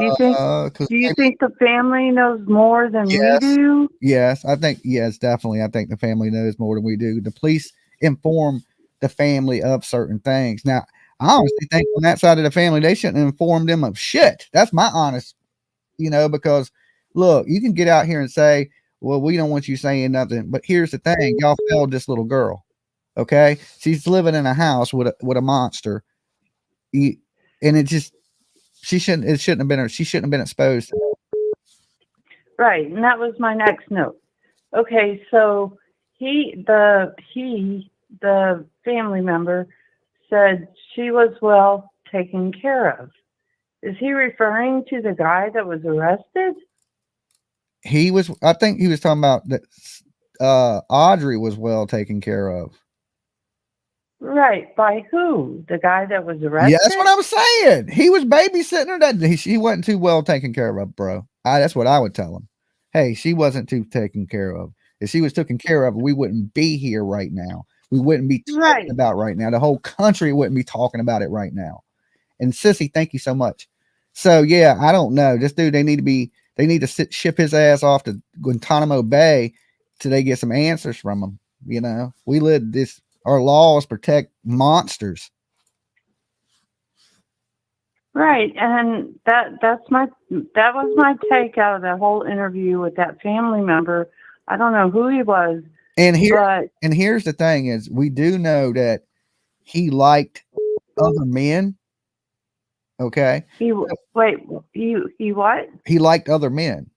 you think the family knows more than we do? Yes, definitely. I think the family knows more than we do. The police inform the family of certain things. Now, I honestly think on that side of the family, they shouldn't inform them of shit. That's my honest, because look, you can get out here and say, well, we don't want you saying nothing. But here's the thing. Y'all failed this little girl. Okay. She's living in a house with a monster. And she shouldn't have been exposed to that. Right. And that was my next note. Okay. So the family member said she was well taken care of. Is he referring to the guy that was arrested? I think he was talking about that Audrey was well taken care of. Right. By who? The guy that was arrested? Yeah, that's what I'm saying. He was babysitting her that day. She wasn't too well taken care of, bro. That's what I would tell him. Hey, she wasn't too taken care of. If she was taken care of, we wouldn't be here right now. We wouldn't be talking about right now. The whole country wouldn't be talking about it right now. And Sissy, thank you so much. So yeah, I don't know. This dude, they need to ship his ass off to Guantanamo Bay till they get some answers from him. Our laws protect monsters. Right. And that was my take out of that whole interview with that family member. I don't know who he was. And here's the thing is we do know that he liked other men. Okay. He what? He liked other men.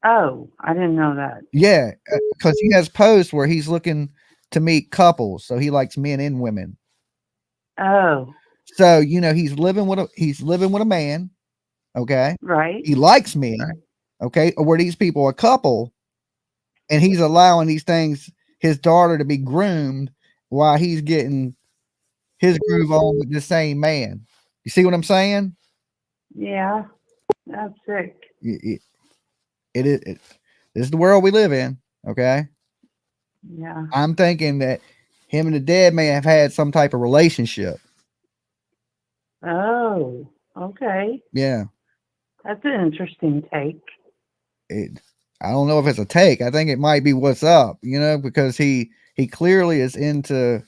Oh, I didn't know that. Yeah, because he has posts where he's looking to meet couples, so he likes men and women. Oh. So he's living with a man. Okay. Right. He likes men. Okay. Or were these people a couple? And he's allowing these things, his daughter, to be groomed while he's getting his groove on with the same man. You see what I'm saying? Yeah, that's sick. It is. This is the world we live in. Okay. Yeah. I'm thinking that him and the dad may have had some type of relationship. Oh, okay. Yeah. That's an interesting take. I don't know if it's a take. I think it might be what's up, because he clearly is into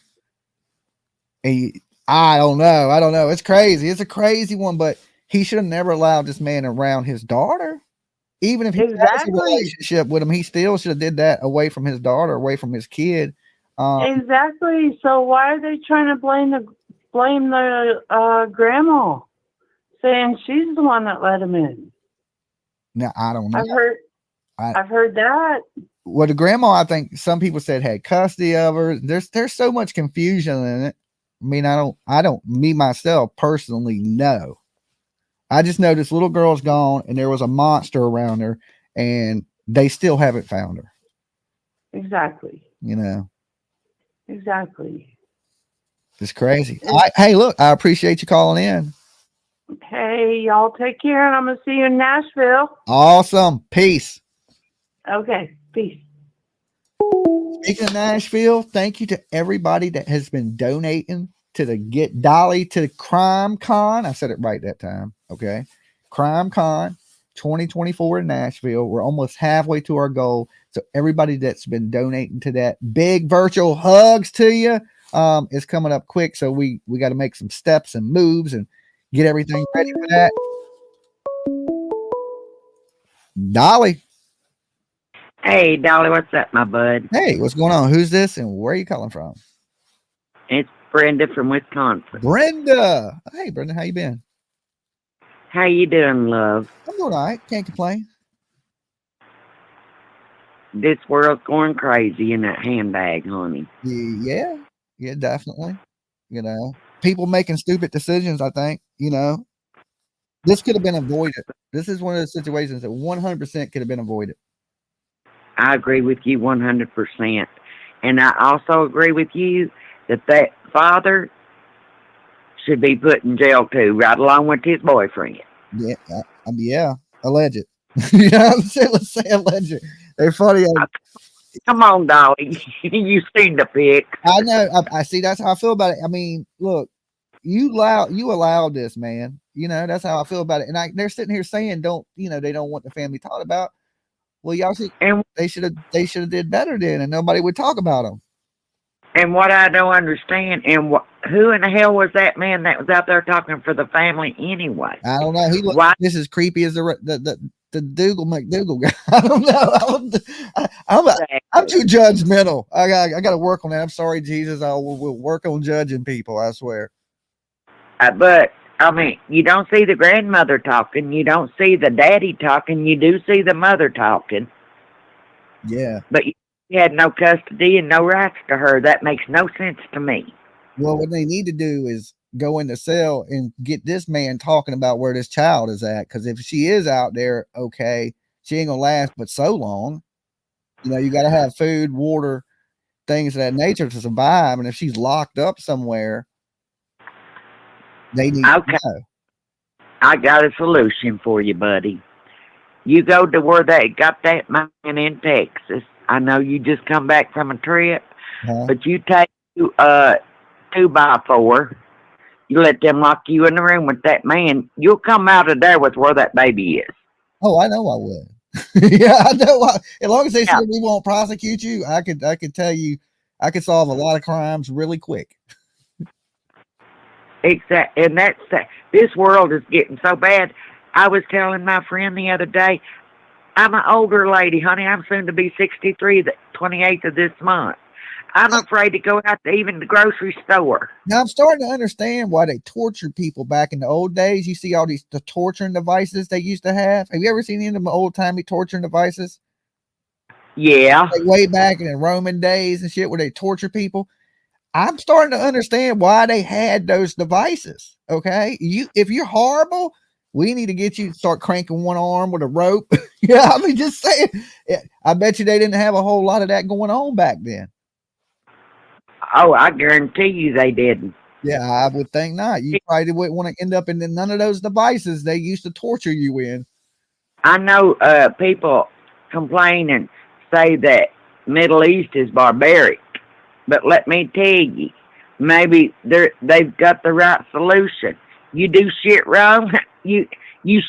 I don't know. It's crazy. It's a crazy one, but he should have never allowed this man around his daughter. Even if he has a relationship with him, he still should have did that away from his daughter, away from his kid. Exactly. So why are they trying to blame the grandma, saying she's the one that let him in? Now I don't know. I've heard that. Well, the grandma, I think some people said had custody of her. There's so much confusion in it. I mean, I don't me myself personally know. I just know this little girl's gone and there was a monster around her and they still haven't found her. Exactly. Exactly. It's crazy. Hey, look, I appreciate you calling in. Hey, y'all take care and I'm going to see you in Nashville. Awesome. Peace. Okay. Peace. Speaking of Nashville, thank you to everybody that has been donating to the Get Dolly to the Crime Con. I said it right that time. Okay. Crime Con 2024 in Nashville. We're almost halfway to our goal. So everybody that's been donating to that, big virtual hugs to you. It's coming up quick. So we got to make some steps and moves and get everything ready for that. Dolly. Hey, Dolly, what's up, my bud? Hey, what's going on? Who's this and where are you calling from? It's Brenda from Wisconsin. Brenda. Hey, Brenda, how you been? How you doing, love? I'm doing all right. Can't complain. This world's going crazy in that handbag, honey. Yeah, definitely. You know, people making stupid decisions, I think, you know. This could have been avoided. This is one of those situations that 100% could have been avoided. I agree with you 100%. And I also agree with you that father should be put in jail too, right along with his boyfriend. Yeah, yeah, alleged. You know what I'm saying? Let's say alleged. They're funny. Come on, Dolly. You seen the pic. I know. I see. That's how I feel about it. I mean, look, you allowed this, man. You know, that's how I feel about it. And they're sitting here saying, they don't want the family taught about. Well, y'all see, they should have did better then, and nobody would talk about them. And what I don't understand, and who in the hell was that man that was out there talking for the family anyway? I don't know. He looked just as creepy as the McDougal guy. I don't know. I'm too judgmental. I got to work on that. I'm sorry, Jesus. We'll work on judging people. I swear. But I mean, you don't see the grandmother talking. You don't see the daddy talking. You do see the mother talking. Yeah. But you had no custody and no rights to her. That makes no sense to me. Well, what they need to do is go in the cell and get this man talking about where this child is at. Because if she is out there, okay, she ain't gonna last but so long. You know, you got to have food, water, things of that nature to survive. And if she's locked up somewhere, they need to know. I got a solution for you, buddy. You go to where they got that man in Texas. I know you just come back from a trip, but you take 2x4. You let them lock you in the room with that man. You'll come out of there with where that baby is. Oh, I know I would. Yeah, I know. As long as they say we won't prosecute you, I could tell you, I could solve a lot of crimes really quick. Exactly, and this world is getting so bad. I was telling my friend the other day, I'm an older lady, honey. I'm soon to be 63, the 28th of this month. I'm afraid to go out to even the grocery store. Now I'm starting to understand why they tortured people back in the old days. You see all the torturing devices they used to have. Have you ever seen any of them old-timey torturing devices? Yeah. Like way back in the Roman days and shit where they torture people. I'm starting to understand why they had those devices. Okay. If you're horrible, we need to get you to start cranking one arm with a rope. Yeah. I mean, just saying, I bet you they didn't have a whole lot of that going on back then. Oh, I guarantee you they didn't. Yeah, I would think not. You probably wouldn't want to end up in none of those devices they used to torture you in. I know people complain and say that Middle East is barbaric, but let me tell you, maybe they've got the right solution. You do shit wrong, you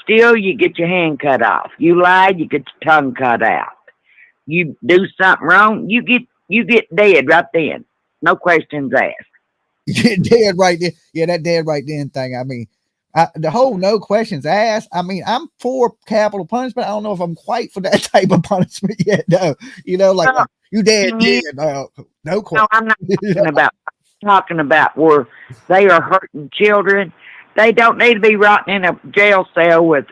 steal, you get your hand cut off. You lie, you get your tongue cut out. You do something wrong, you get dead right then. No questions asked. You get dead right there. Yeah, that dead right then thing. I mean, the whole no questions asked. I mean, I'm for capital punishment. I don't know if I'm quite for that type of punishment yet. No, you know, like you dead. No question. No, I'm not talking about where they are hurting children. They don't need to be rotting in a jail cell with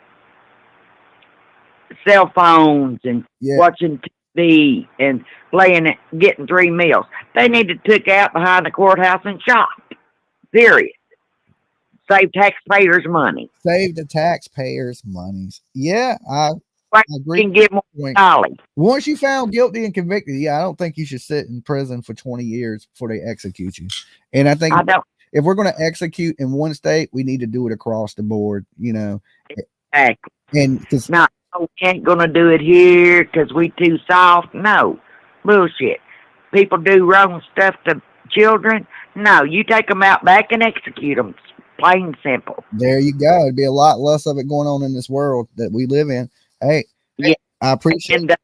cell phones and watching TV and getting 3 meals. They need to take out behind the courthouse and shop. Period. Save taxpayers money. Save the taxpayers' monies. Yeah, I agree. Can get more knowledge. Once you found guilty and convicted, I don't think you should sit in prison for 20 years before they execute you. And I think if we're going to execute in one state, we need to do it across the board, you know. Exactly. And because we ain't going to do it here because we too soft. No. Bullshit. People do wrong stuff to children. No, you take them out back and execute them. Plain and simple. There you go. It'd be a lot less of it going on in this world that we live in. Hey, I appreciate it.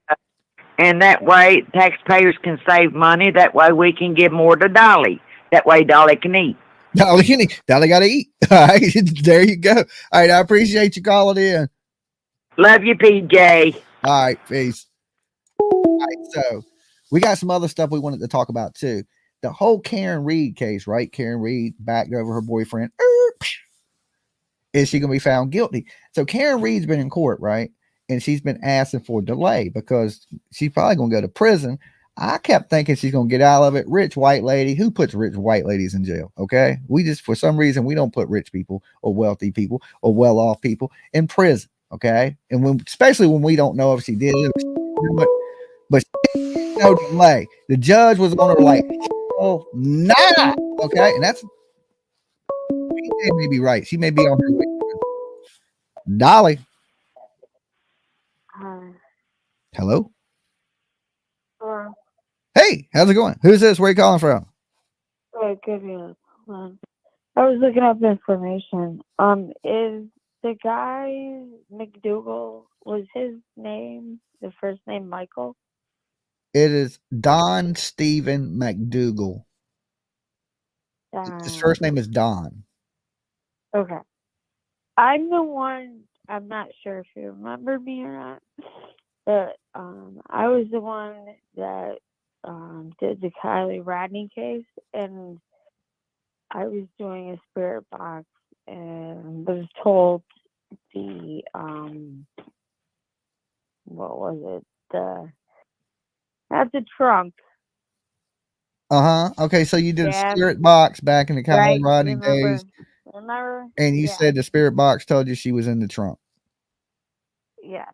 And that way taxpayers can save money. That way we can give more to Dolly. That way Dolly can eat. Dolly got to eat. All right, there you go. All right, I appreciate you calling in. Love you, PJ. All right, peace. All right, so we got some other stuff we wanted to talk about too. The whole Karen Reed case, right? Karen Reed backed over her boyfriend. Is she going to be found guilty? So Karen Reed's been in court, right? And she's been asking for a delay because she's probably going to go to prison. I kept thinking she's going to get out of it. Rich white lady. Who puts rich white ladies in jail? Okay. We just, for some reason, we don't put rich people or wealthy people or well-off people in prison. Okay. And when, especially when we don't know if she did it, but no delay. The judge was on her like, oh, nah. Okay. And that's, she may be right. She may be on her way. Dolly. Hello. Hey, how's it going? Who's this? Where are you calling from? Oh, good. I was looking up information. Is the guy McDougal, was his name, the first name Michael? It is Don Stephen McDougal. His first name is Don. Okay. I'm the one, I'm not sure if you remember me or not, but I was the one that did the Kylie Rodney case, and I was doing a spirit box and was told the what was it? Not the trunk. Okay, so you did a spirit box back in the Kylie Rodney days. Remember? And you said the spirit box told you she was in the trunk. Yeah.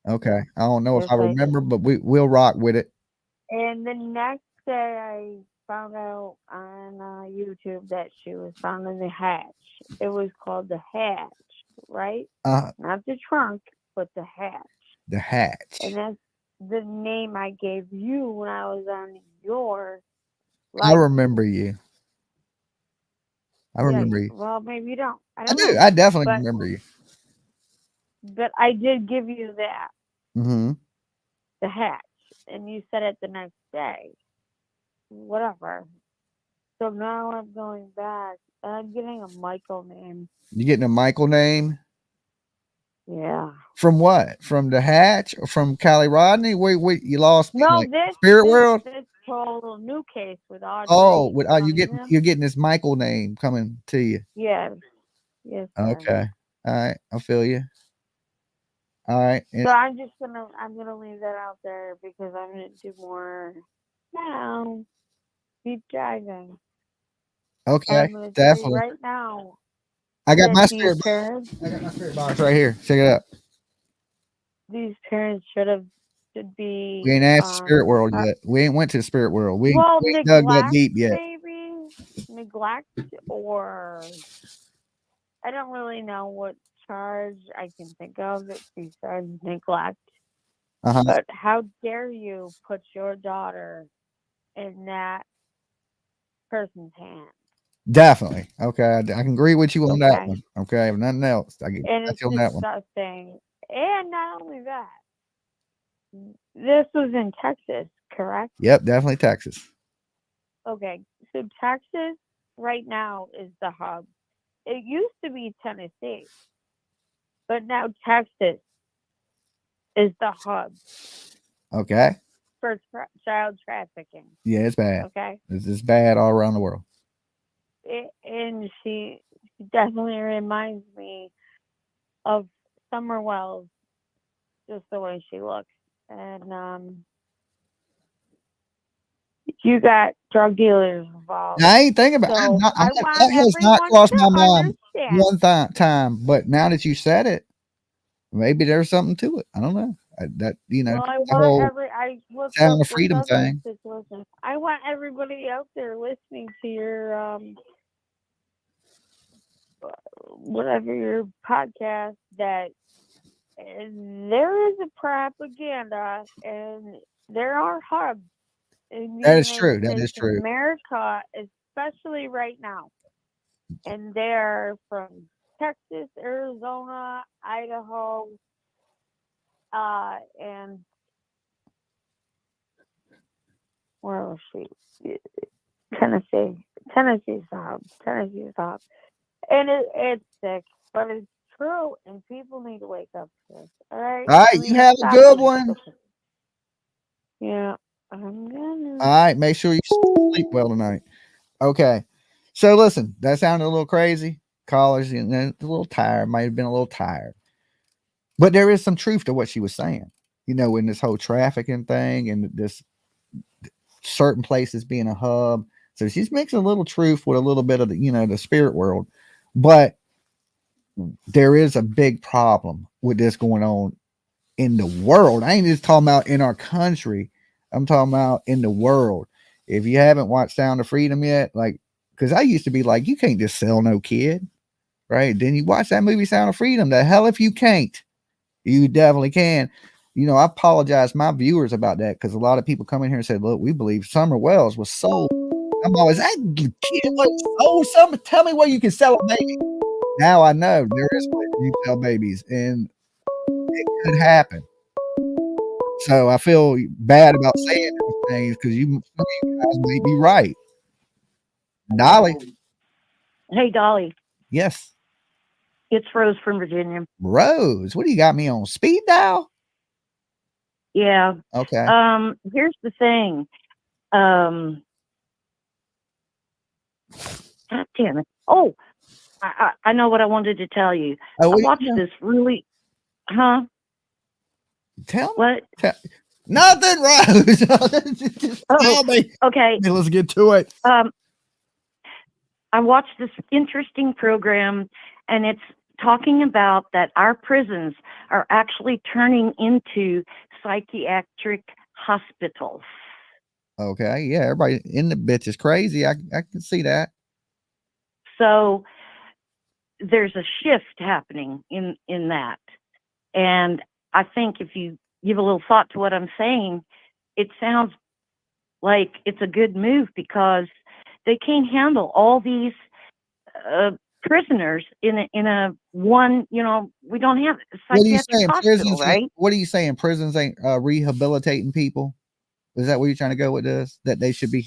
Okay. I don't know Yes, if I remember, but we'll rock with it. And the next day I found out on YouTube that she was found in the hatch. It was called the hatch, right? Not the trunk, but the hatch. The hatch. And that's the name I gave you when I was on your live. I remember you. I remember you. Well, maybe you don't. I do. know. I definitely remember you. But I did give you that. Mm-hmm. The hatch. And you said it the next day. Whatever. So now I'm going back. And I'm getting a Michael name. You getting a Michael name? Yeah. From what? From the hatch or from Kylie Rodney? Wait, you lost me. No, like, this Spirit World. This whole new case with Audrii. Oh, Cunningham. you're getting this Michael name coming to you. Yes. Yes. Okay. All right. I feel you. All right. So I'm gonna leave that out there because I'm gonna do more now. Deep diving. Okay. I'm gonna Definitely. tell you right now. I got my spirit box. I got my spirit box right here. Check it out. These parents should be. We ain't asked the spirit world yet. We ain't went to the spirit world. We ain't dug that deep yet. Maybe neglect, or I don't really know what charge I can think of besides neglect. But how dare you put your daughter in that person's hands? Definitely. Okay. I can agree with you on that one. Okay. If nothing else, I get and it's on that one. disgusting. And not only that, this was in Texas, correct? Yep, definitely Texas. Okay, so Texas right now is the hub. It used to be Tennessee, but now Texas is the hub. Okay. For child trafficking. Yeah, it's bad. Okay. It's bad all around the world. And she definitely reminds me of Summer Wells, just the way she looks. And you got drug dealers involved. I ain't thinking about so that has not crossed my mind one time. But now that you said it, maybe there's something to it. I don't know. That Well, I the whole sound of freedom thing. I want everybody out there listening to your whatever your podcast that there is a propaganda and there are hubs in the That is United true. That States is true. of America, especially right now. And they're from Texas, Arizona, Idaho, and where was she? Tennessee. Tennessee stop. And it's sick, but it's true, and people need to wake up to this. All right. All right, you have a stop good being one. stupid. Yeah, I'm gonna. All right, make sure you sleep well tonight. Okay. So listen, that sounded a little crazy. Callers, you know, a little tired, might have been a little tired. But there is some truth to what she was saying. You know, in this whole trafficking thing and this certain places being a hub. So she's mixing a little truth with a little bit of the, you know, the spirit world. But there is a big problem with this going on in the world. I ain't just talking about in our country. I'm talking about in the world. If you haven't watched Sound of Freedom yet, like, because I used to be like, you can't just sell no kid, right? Then you watch that movie Sound of Freedom. The hell if you can't, you definitely can. You know, I apologize to my viewers about that because a lot of people come in here and said, look, we believe Summer Wells was sold. I'm always, that kid was sold. Something, tell me where you can sell a baby. Now I know there is ways you sell babies and it could happen. So I feel bad about saying those things because you guys may be right. Dolly. Hey, Dolly. Yes. It's Rose from Virginia. Rose, what do you got me on speed dial? Yeah. Okay. Here's the thing. God damn it. Oh, I know what I wanted to tell you. Oh, I watched this really, huh? Tell what? Nothing, Rose. Just tell me. Okay. Let's get to it. I watched this interesting program, and it's talking about that our prisons are actually turning into psychiatric hospitals. Okay. Yeah. Everybody in the bitch is crazy. I can see that. So there's a shift happening in that. And I think if you give a little thought to what I'm saying, it sounds like it's a good move because they can't handle all these prisoners in a one, you know, we don't have a psychiatric hospital, right? What are you saying? Prisons ain't rehabilitating people? Is that where you're trying to go with this? That they should be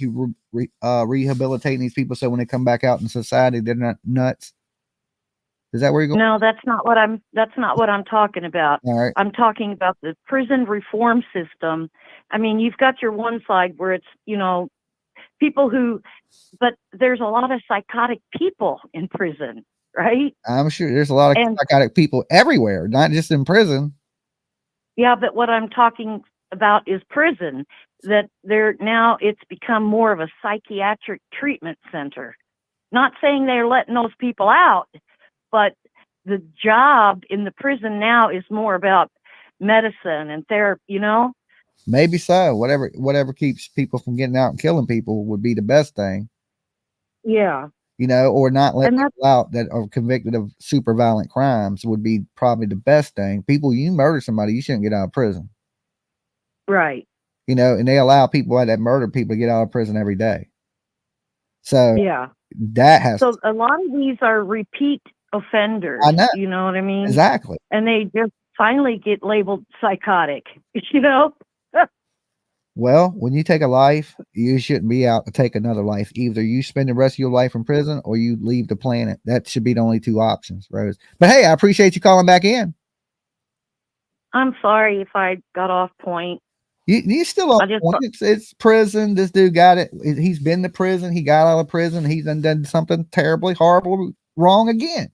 rehabilitating these people so when they come back out in society, they're not nuts? Is that where you're going? No, that's not what I'm talking about. All right. I'm talking about the prison reform system. I mean, you've got your one side where it's, you know, people who, but there's a lot of psychotic people in prison, right? I'm sure there's a lot of psychotic people everywhere, not just in prison. Yeah, but what I'm talking about is prison, that it's become more of a psychiatric treatment center. Not saying they're letting those people out, but the job in the prison now is more about medicine and therapy, you know? Maybe so. Whatever keeps people from getting out and killing people would be the best thing. Yeah. You know, or not let people out that are convicted of super violent crimes would be probably the best thing. People, you murder somebody, you shouldn't get out of prison. Right. You know, and they allow people that murder people to get out of prison every day. So yeah, that has. So a lot of these are repeat offenders. I know. You know what I mean? Exactly. And they just finally get labeled psychotic. You know. Well, when you take a life, you shouldn't be out to take another life. Either you spend the rest of your life in prison or you leave the planet. That should be the only two options, Rose. But hey, I appreciate you calling back in. I'm sorry if I got off point. You still on point. It's prison. This dude got it. He's been to prison. He got out of prison. He's done something terribly horrible wrong again.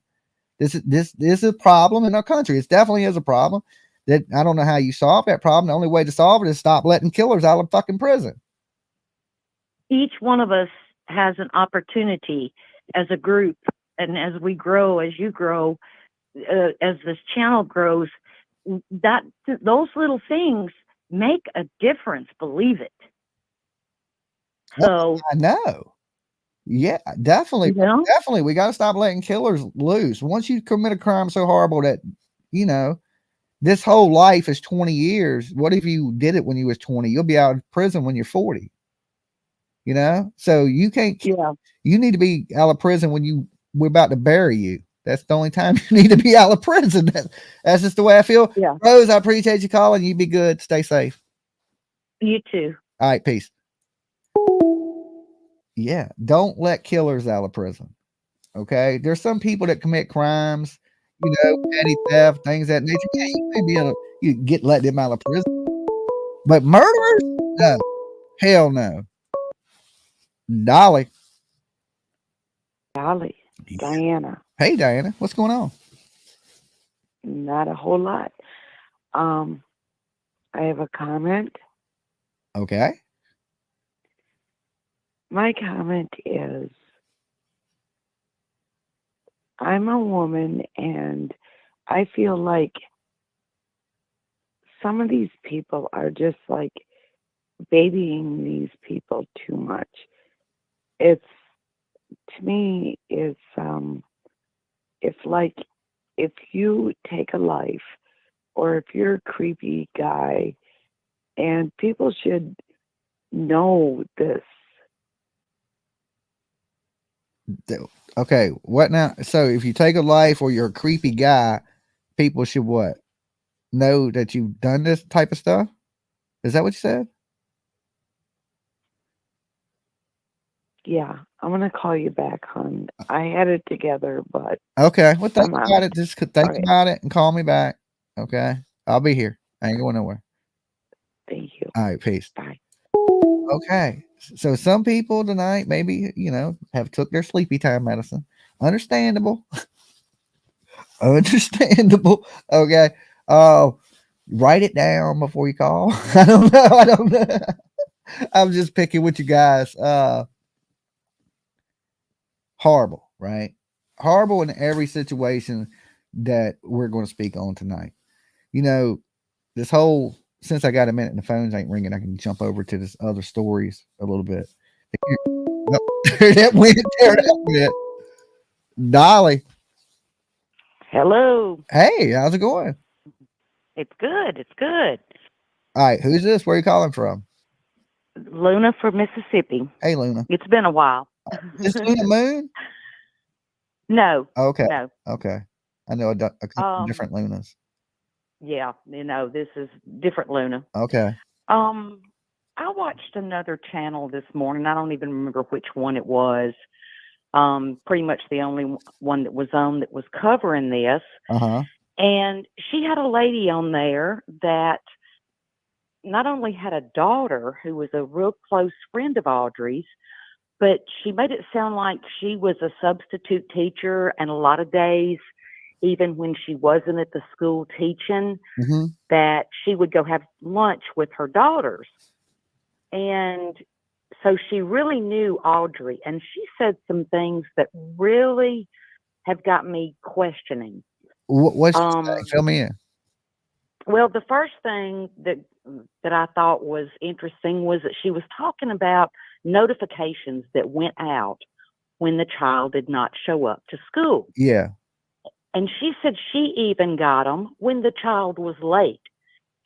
This is a problem in our country. It definitely is a problem. That I don't know how you solve that problem. The only way to solve it is stop letting killers out of fucking prison. Each one of us has an opportunity as a group, and as we grow, as you grow, as this channel grows, that those little things make a difference. Believe it. So I know. Yeah, definitely. You know? Definitely. We got to stop letting killers loose. Once you commit a crime so horrible that, you know, this whole life is 20 years. What if you did it when you was 20? You'll be out of prison when you're 40. You know? So you can't, you need to be out of prison when we're about to bury you. That's the only time you need to be out of prison. That's just the way I feel. Yeah. Rose, I appreciate you calling. You be good. Stay safe. You too. All right. Peace. Yeah, don't let killers out of prison. Okay, there's some people that commit crimes, petty theft, things of that nature. Yeah, you may be able to let them out of prison, but murderers, no, hell no. Dolly, Diana. Hey, Diana, what's going on? Not a whole lot. I have a comment. Okay. My comment is, I'm a woman and I feel like some of these people are just like babying these people too much. To me, it's like if you take a life or if you're a creepy guy, and people should know this. Okay, what now? So if you take a life or you're a creepy guy, people should what? Know that you've done this type of stuff? Is that what you said? Yeah, I'm going to call you back, hon. I had it together, but... Okay, well, think about it. Just think about it and call me back. Okay, I'll be here. I ain't going nowhere. Thank you. All right, peace. Bye. Okay, so some people tonight maybe, have took their sleepy time medicine. Understandable. Understandable. Okay. Write it down before you call. I don't know. I'm just picking with you guys. Horrible, right? Horrible in every situation that we're going to speak on tonight. This whole, since I got a minute and the phones ain't ringing, I can jump over to this other stories a little bit. That went. Dolly. Hello. Hey, how's it going? It's good. It's good. All right, who's this? Where are you calling from? Luna from Mississippi. Hey, Luna. It's been a while. Is Luna Moon? No. Okay. No. Okay. I know a couple of different Lunas. Yeah, this is different Luna. Okay. I watched another channel this morning. I don't even remember which one it was. Pretty much the only one that was on that was covering this. Uh-huh. And she had a lady on there that not only had a daughter who was a real close friend of Audrey's, but she made it sound like she was a substitute teacher, and a lot of days, even when she wasn't at the school teaching, that she would go have lunch with her daughters. And so she really knew Audrey, and she said some things that really have got me questioning. What's fill me in? Well, the first thing that I thought was interesting was that she was talking about notifications that went out when the child did not show up to school. Yeah. And she said she even got them when the child was late.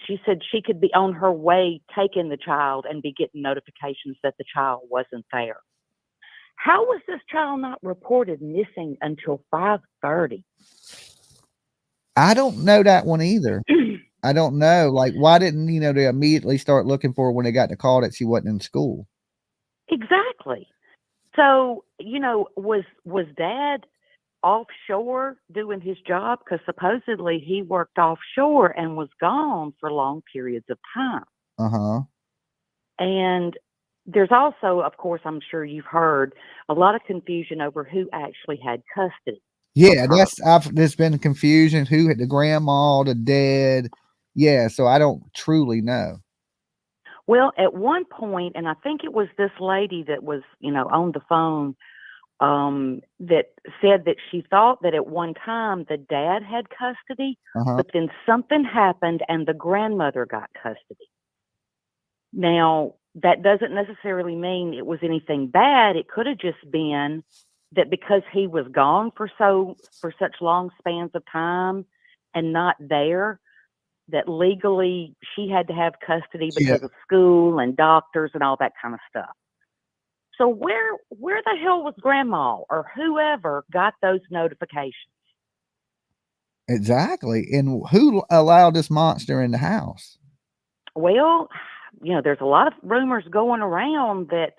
She said she could be on her way taking the child and be getting notifications that the child wasn't there. How was this child not reported missing until 5:30? I don't know that one either. I don't know. Like, why didn't, they immediately start looking for her when they got the call that she wasn't in school? Exactly. So, was Dad offshore doing his job? Because supposedly he worked offshore and was gone for long periods of time. Uh-huh. And there's also, of course, I'm sure you've heard, a lot of confusion over who actually had custody. Yeah, there's been confusion. Who had the grandma, the dad? Yeah, so I don't truly know. Well, at one point, and I think it was this lady that was, on the phone, that said that she thought that at one time the dad had custody, but then something happened and the grandmother got custody. Now, that doesn't necessarily mean it was anything bad. It could have just been that because he was gone for such long spans of time and not there, that legally she had to have custody because of school and doctors and all that kind of stuff. So where the hell was grandma or whoever got those notifications? Exactly. And who allowed this monster in the house? Well, there's a lot of rumors going around that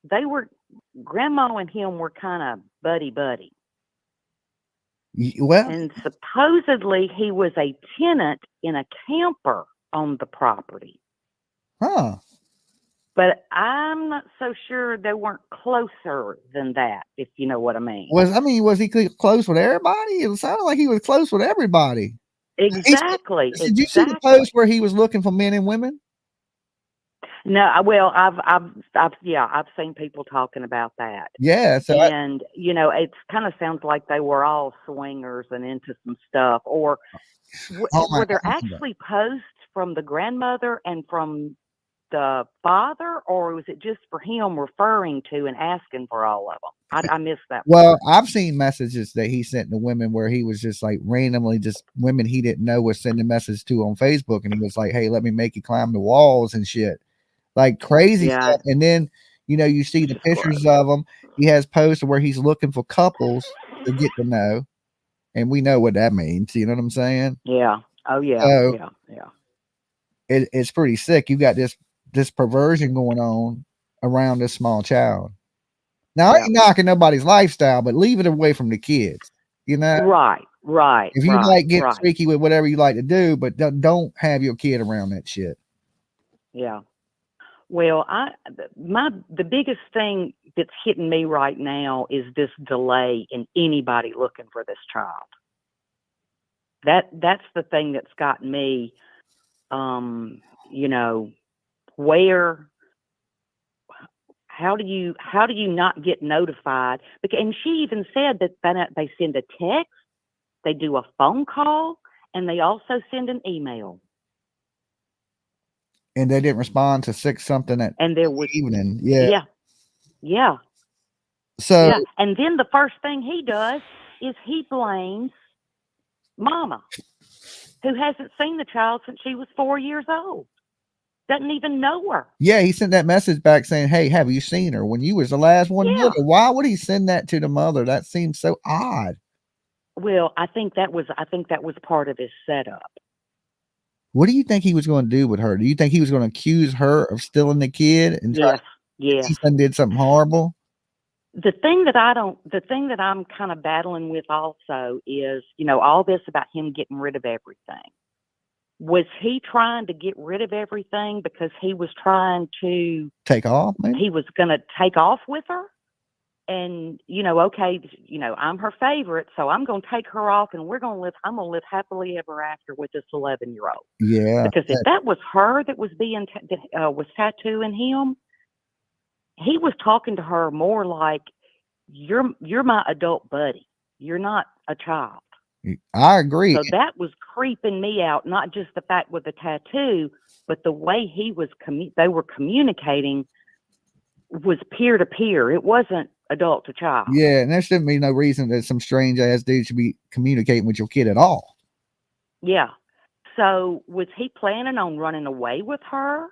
they were Grandma and him were kind of buddy. Well, And supposedly he was a tenant in a camper on the property. huh? But I'm not so sure they weren't closer than that, if you know what I mean. Was he close with everybody? It sounded like he was close with everybody. Exactly. Did you see the post where he was looking for men and women? No, well, I've seen people talking about that. Yeah, so and it kind of sounds like they were all swingers and into some stuff, or were there actually posts from the grandmother and from the father, or was it just for him referring to and asking for all of them? I missed that. Well, I've seen messages that he sent to women where he was just like randomly just women he didn't know was sending messages to on Facebook, and he was like, "Hey, let me make you climb the walls and shit." Like crazy stuff. And then, you see the pictures of him. He has posts where he's looking for couples to get to know. And we know what that means. You know what I'm saying? Yeah. Oh, yeah. So, yeah. It's pretty sick. You got this perversion going on around this small child. Now, I ain't knocking nobody's lifestyle, but leave it away from the kids. Right. If you like get freaky with whatever you like to do, but don't have your kid around that shit. Yeah. Well, the biggest thing that's hitting me right now is this delay in anybody looking for this child. That's the thing that's got me. Where? How do you not get notified? And she even said that they send a text, they do a phone call, and they also send an email. And they didn't respond to 6 something at evening. Yeah. So and then the first thing he does is he blames Mama, who hasn't seen the child since she was 4 years old. Doesn't even know her. Yeah, he sent that message back saying, "Hey, have you seen her?" When you was the last one. Yeah. Why would he send that to the mother? That seems so odd. Well, I think that was part of his setup. What do you think he was going to do with her? Do you think he was going to accuse her of stealing the kid and he did something horrible? The thing that I'm kind of battling with also is, all this about him getting rid of everything. Was he trying to get rid of everything because he was trying to take off? Maybe? He was going to take off with her? And, I'm her favorite, so I'm going to take her off and I'm going to live happily ever after with this 11-year-old. Yeah. Because if that was her that was was tattooing him, he was talking to her more like, you're my adult buddy. You're not a child. I agree. So that was creeping me out, not just the fact with the tattoo, but the way they were communicating was peer to peer. It wasn't adult to child. Yeah, and there shouldn't be no reason that some strange ass dude should be communicating with your kid at all. Yeah. So was he planning on running away with her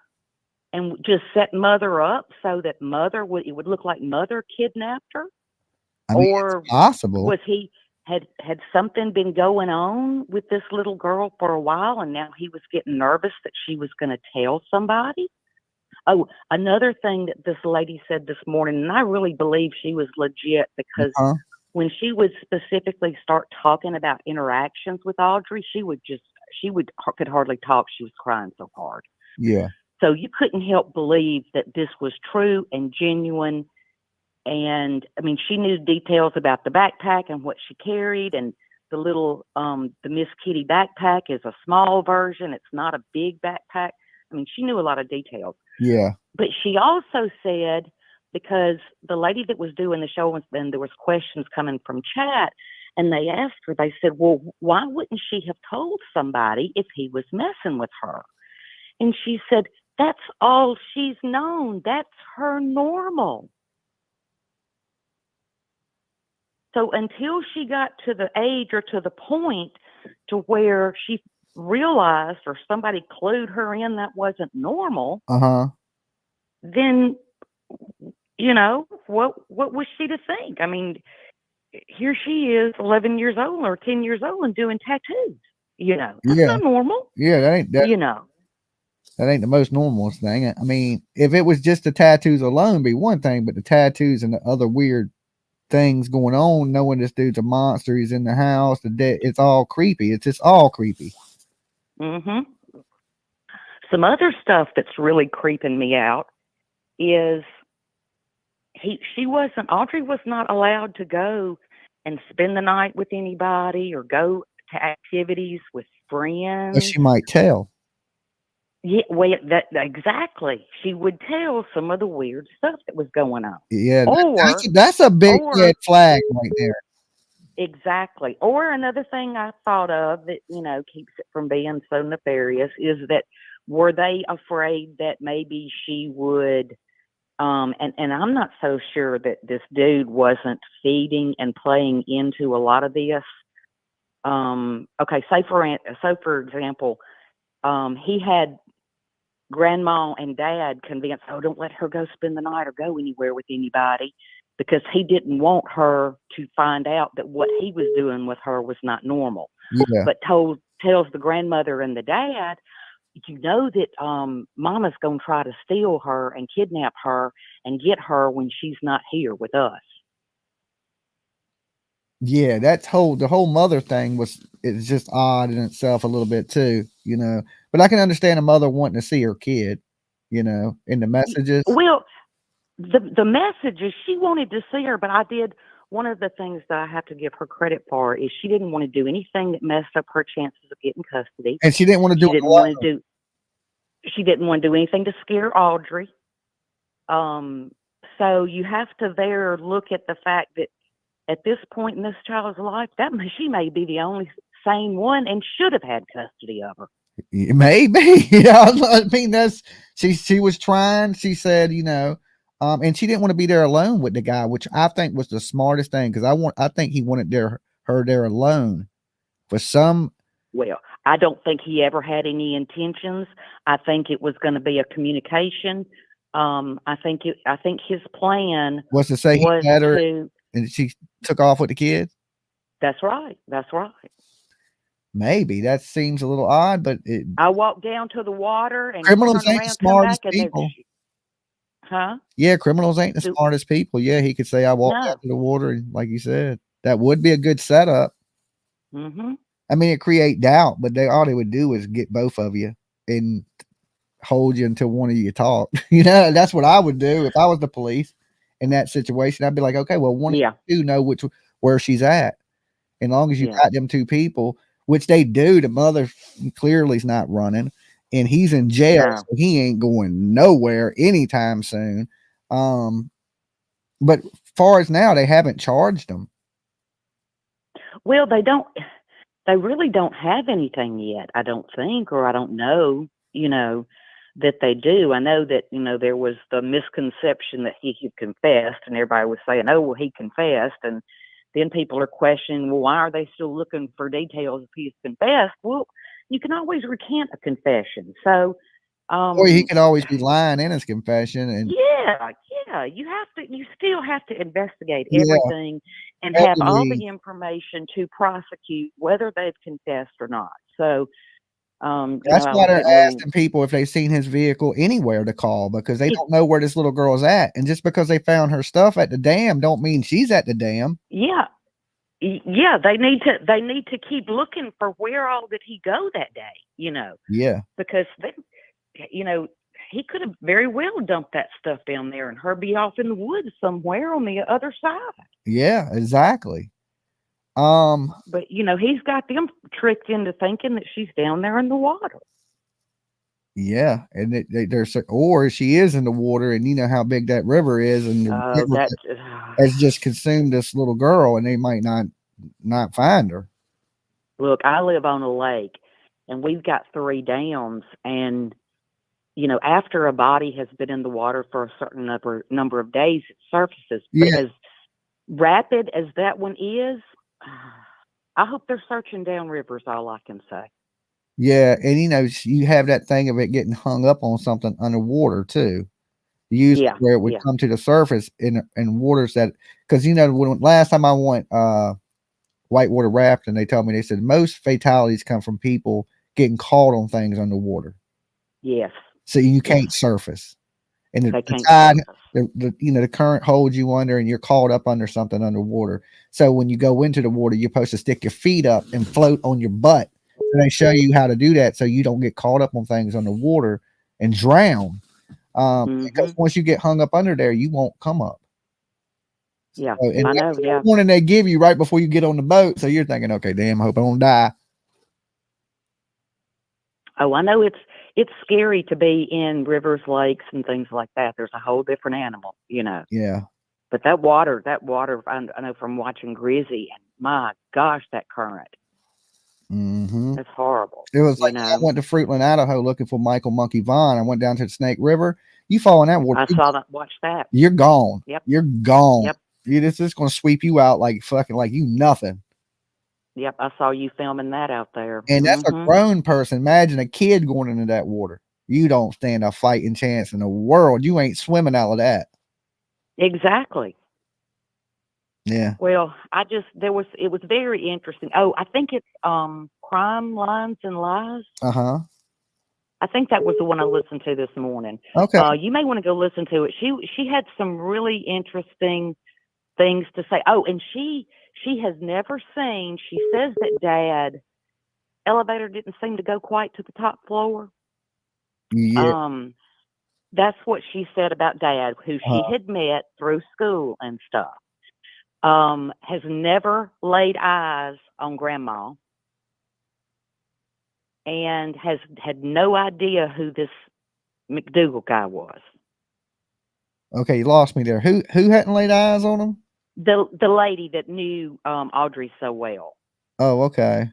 and just setting Mother up so that it would look like Mother kidnapped her? Or it's possible. Was he had something been going on with this little girl for a while, and now he was getting nervous that she was going to tell somebody? Oh, another thing that this lady said this morning, and I really believe she was legit, because when she would specifically start talking about interactions with Audrii, could hardly talk. She was crying so hard. Yeah. So you couldn't help believe that this was true and genuine. And I mean, she knew details about the backpack and what she carried, and the little, the Miss Kitty backpack is a small version. It's not a big backpack. I mean, she knew a lot of details. Yeah. But she also said, because the lady that was doing the show, and there was questions coming from chat, and they asked her, they said, well, why wouldn't she have told somebody if he was messing with her? And she said, that's all she's known. That's her normal. So until she got to the age or to the point to where she realized, or somebody clued her in, that wasn't normal, then, what was she to think? I mean, here she is, 11 years old or 10 years old and doing tattoos. That's not normal. Yeah, that ain't that. That ain't the most normalest thing. I mean, if it was just the tattoos alone, be one thing, but the tattoos and the other weird things going on, knowing this dude's a monster, he's in the house, it's all creepy. It's just all creepy. Mm-hmm. Some other stuff that's really creeping me out is Audrey was not allowed to go and spend the night with anybody or go to activities with friends. But she might tell. Yeah, well, exactly. She would tell some of the weird stuff that was going on. Yeah, that's a big red flag right there. Exactly. Or another thing I thought of that, keeps it from being so nefarious is that were they afraid that maybe she would, and I'm not so sure that this dude wasn't feeding and playing into a lot of this. Okay, for example, he had grandma and dad convinced, don't let her go spend the night or go anywhere with anybody, because he didn't want her to find out that what he was doing with her was not normal. Yeah. But tells the grandmother and the dad, that Mama's going to try to steal her and kidnap her and get her when she's not here with us. Yeah, the whole mother thing is just odd in itself a little bit too, But I can understand a mother wanting to see her kid, in the messages. Well, the messages, she wanted to see her, but one of the things that I have to give her credit for is she didn't want to do anything that messed up her chances of getting custody. And she didn't want to do She didn't want to do anything to scare Audrey. So you have to look at the fact that at this point in this child's life, she may be the only sane one and should have had custody of her. Maybe. Yeah, I mean, she was trying. She said, and she didn't want to be there alone with the guy, which I think was the smartest thing, because I think he wanted her there alone for some. Well, I don't think he ever had any intentions. I think it was going to be a communication. I think his plan was to say he had her and she took off with the kids. That's right. That's right. Maybe that seems a little odd, but I walked down to the water and criminals ain't the smartest people. Huh? Yeah, criminals ain't the smartest people. Yeah, he could say I walked down to the water, and like you said, that would be a good setup. Mm-hmm. I mean, it create doubt, but all they would do is get both of you and hold you until one of you talk. That's what I would do if I was the police in that situation. I'd be like, okay, well, one of you know where she's at. And long as you got them two people, which they do, the mother clearly is not running, and he's in jail, so he ain't going nowhere anytime soon. But far as now, they haven't charged him. Well, they really don't have anything yet, I don't think, or I don't know, that they do. I know that, there was the misconception that he had confessed, and everybody was saying, oh, well, he confessed. And then people are questioning, well, why are they still looking for details if he's confessed? Well, you can always recant a confession. So, or he could always be lying in his confession. And you still have to investigate everything and have all the information to prosecute whether they've confessed or not. So, that's why they're asking people if they've seen his vehicle anywhere to call, because they don't know where this little girl's at. And just because they found her stuff at the dam don't mean she's at the dam. Yeah. They need to keep looking for where all did he go that day, Yeah. Because he could have very well dumped that stuff down there and her be off in the woods somewhere on the other side. Yeah, exactly. But he's got them tricked into thinking that she's down there in the water. Yeah, and or she is in the water, and you know how big that river is, and the river has just consumed this little girl, and they might not find her. Look, I live on a lake, and we've got 3 dams, and after a body has been in the water for a certain number of days, it surfaces. But as rapid as that one is, I hope they're searching down rivers, all I can say. Yeah, and you have that thing of it getting hung up on something underwater too. Usually where it would come to the surface in waters that, because when last time I went whitewater rafting, they told me, they said most fatalities come from people getting caught on things underwater. Yes. So you can't surface. And They the can't tide, surface. the current holds you under, and you're caught up under something underwater. So when you go into the water, you're supposed to stick your feet up and float on your butt. And they show you how to do that so you don't get caught up on things underwater and drown. Because once you get hung up under there, you won't come up. Yeah, So, and I that's know. the Yeah. warning they give you right before you get on the boat. So you're thinking, okay, damn, I hope I don't die. Oh, I know it's scary to be in rivers, lakes, and things like that. There's a whole different animal, you know. Yeah. But that water, I know from watching Grizzly, and my gosh, that current. That's horrible. It was like I went to Fruitland, Idaho, looking for Michael Monkey Vaughn. I went down to the Snake River. You fall in that water, I saw that. Watch that. you're gone. Yep. You're gone. Yep. It's just going to sweep you out like fucking like you nothing. Yep, I saw you filming that out there. And that's a grown person. Imagine a kid going into that water. You don't stand a fighting chance in the world. You ain't swimming out of that. Exactly. Yeah. Well, it was very interesting. Oh, I think it's Crime Lines and Lies. Uh-huh. I think that was the one I listened to this morning. Okay. You may want to go listen to it. She had some really interesting things to say. Oh, and she has never seen, she says that Dad elevator didn't seem to go quite to the top floor. Yeah. That's what she said about Dad, who she had met through school and stuff. Has never laid eyes on Grandma and has had no idea who this McDougal guy was. Okay, you lost me there. Who hadn't laid eyes on him? The lady that knew Audrii so well. Oh, okay.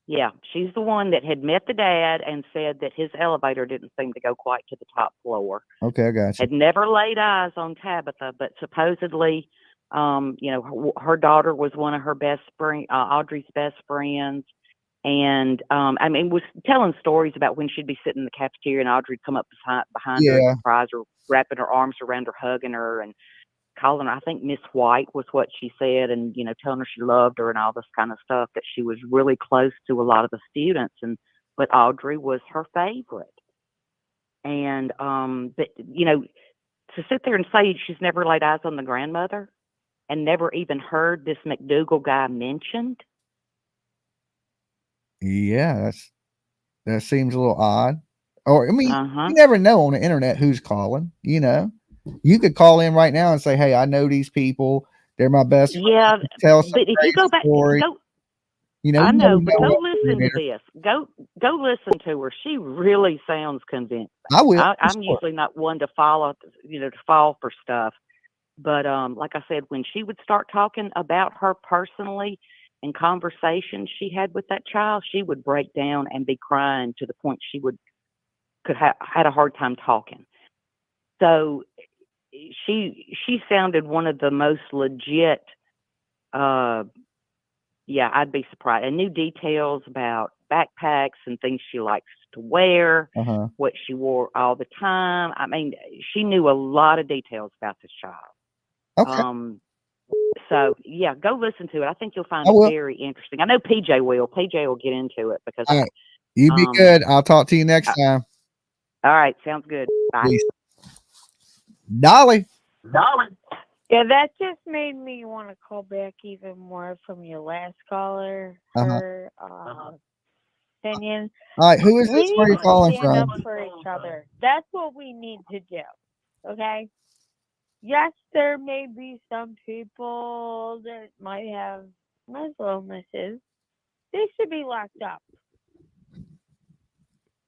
Yeah, she's the one that had met the dad and said that his elevator didn't seem to go quite to the top floor. Okay, I got you. Had never laid eyes on Tabitha, but supposedly, her daughter was one of her best friend, Audrey's best friends. And, was telling stories about when she'd be sitting in the cafeteria and Audrey'd come up behind her and surprise her, wrapping her arms around her, hugging her, and calling her, I think Miss White was what she said, and, telling her she loved her and all this kind of stuff, that she was really close to a lot of the students, but Audrey was her favorite. And, but, to sit there and say she's never laid eyes on the grandmother and never even heard this McDougal guy mentioned. Yeah, that seems a little odd. Or, you never know on the internet who's calling, You could call in right now and say, hey, I know these people. They're my best friends. Yeah, Tell some but if you go back, story. I know, but go listen to this. Go listen to her. She really sounds convincing. I will. I'm usually not one to follow, to fall for stuff. But like I said, when she would start talking about her personally and conversations she had with that child, she would break down and be crying to the point she had a hard time talking. So she sounded one of the most legit. I'd be surprised. And new details about backpacks and things she likes to wear, what she wore all the time. She knew a lot of details about this child. Okay. So yeah, go listen to it. I think you'll find it very interesting. I know PJ will. PJ will get into it because. All right. You be good. I'll talk to you next time. All right, sounds good. Bye. Peace. Dolly. Yeah, that just made me want to call back even more from your last caller. Her opinion. All right, who is this? Where are you calling stand from? up for each other. That's what we need to do. Okay. Yes, there may be some people that might have mental illnesses. They should be locked up.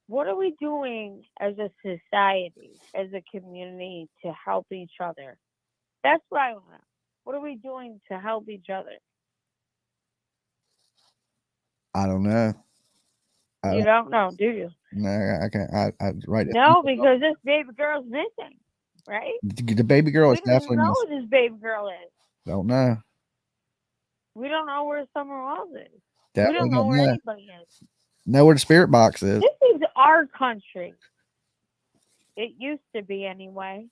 What are we doing as a society, as a community, to help each other? That's what I want to know. What are we doing to help each other? I don't know. You don't know, do you? No, I can't. I right. No, because this baby girl's missing, right? The baby girl is We don't definitely know missing. who this baby girl is. Don't know. We don't know where Summer Walls is. Definitely we don't know where anybody is. Know where the spirit box is. This is our country. It used to be anyway.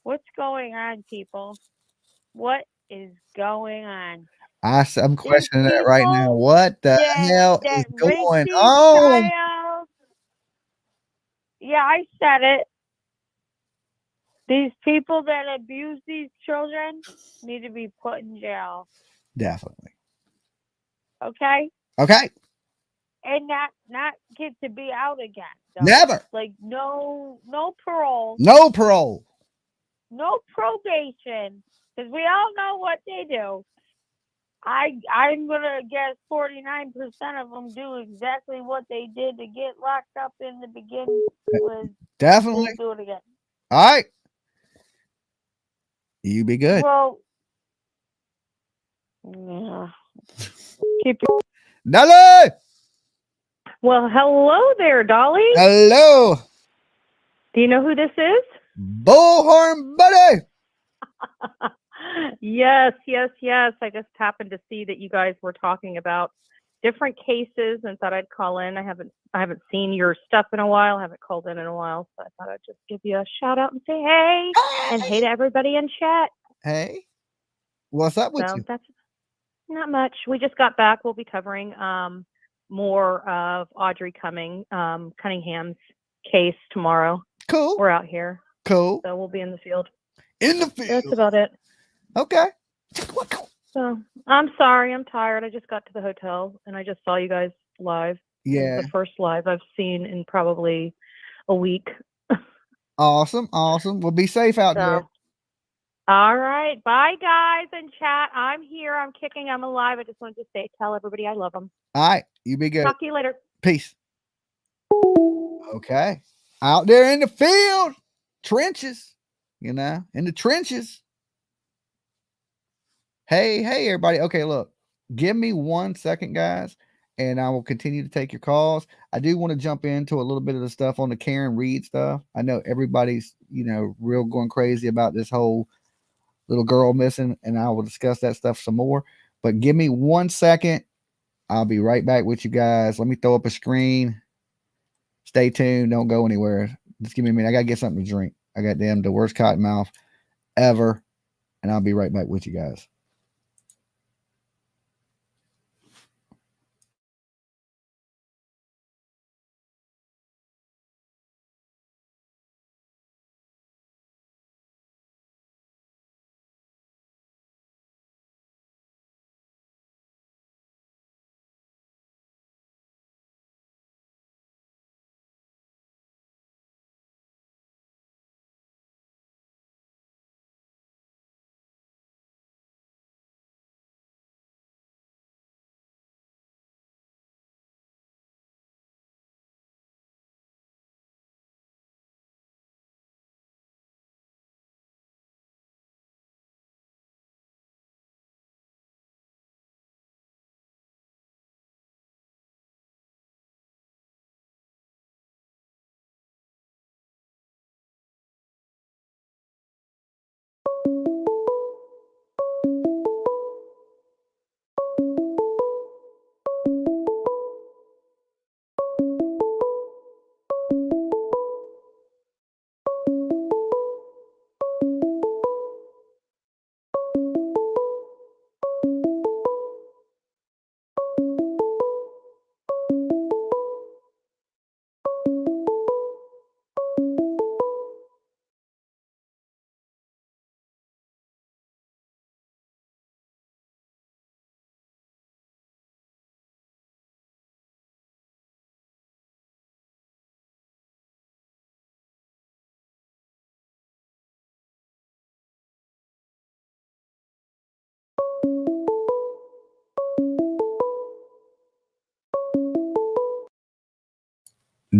What's going on, people? What is going on? I'm questioning that right now. What the hell is going on? Child Yeah, I said it. These people that abuse these children need to be put in jail. Definitely. Okay? Okay. And not get to be out again. Though. Never. Like no parole. No parole. No probation. Because we all know what they do. I'm gonna guess 49% of them do exactly what they did to get locked up in the beginning. Definitely. Do it again. All right. You be good. Well, yeah. Keep it. Dolly. Well, hello there, Dolly. Hello. Do you know who this is? Bullhorn Buddy. Yes. I just happened to see that you guys were talking about different cases and thought I'd call in. I haven't seen your stuff in a while. I haven't called in a while, so I thought I'd just give you a shout out and say hey, and hey to everybody in chat. Hey, what's up with you? That's not much. We just got back. We'll be covering more of Audrii Cunningham's case tomorrow. Cool. We're out here. Cool. So we'll be in the field. In the field. That's about it. Okay. So I'm sorry. I'm tired. I just got to the hotel and I just saw you guys live. Yeah. The first live I've seen in probably a week. Awesome. We'll be safe out there. All right. Bye, guys in chat. I'm here. I'm kicking. I'm alive. I just wanted to tell everybody I love them. All right. You be good. Talk to you later. Peace. Okay. Out there in the field. Trenches. In the trenches. Hey, everybody. Okay, look. Give me 1 second, guys, and I will continue to take your calls. I do want to jump into a little bit of the stuff on the Karen Reed stuff. I know everybody's, real going crazy about this whole little girl missing, and I will discuss that stuff some more. But give me 1 second. I'll be right back with you guys. Let me throw up a screen. Stay tuned. Don't go anywhere. Just give me a minute. I got to get something to drink. I got the worst cotton mouth ever, and I'll be right back with you guys.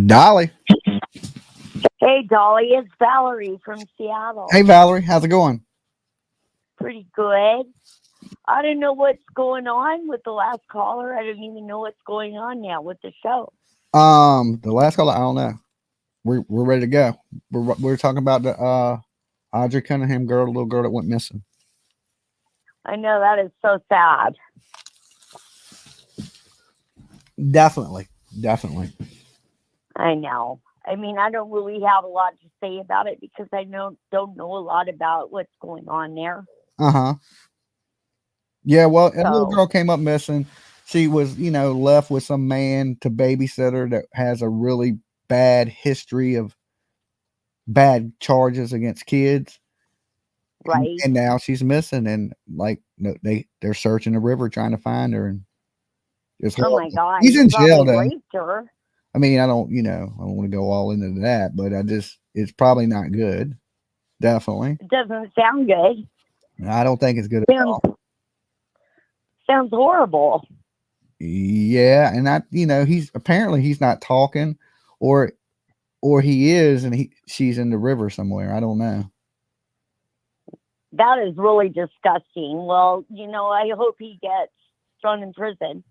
Dolly. Hey, Dolly, it's Valerie from Seattle. Hey, Valerie. How's it going? Pretty good. I don't know what's going on with the last caller. I don't even know what's going on now with the show. The last caller, I don't know. We're ready to go. We're talking about the Audrii Cunningham girl, the little girl that went missing. I know, that is so sad. Definitely. I know. I mean, I don't really have a lot to say about it because I don't know a lot about what's going on there. Yeah, well, a little girl came up missing. She was, left with some man to babysit her that has a really bad history of bad charges against kids. Right. And now she's missing, and like they're searching the river trying to find her, and it's Oh my horrible. God. He's He in jail probably though. raped her. I mean, I don't want to go all into that, but it's probably not good. Definitely. It doesn't sound good. I don't think it's good at all. Sounds horrible. Yeah, and he's not talking, or he is, and she's in the river somewhere. I don't know. That is really disgusting. Well, I hope he gets thrown in prison.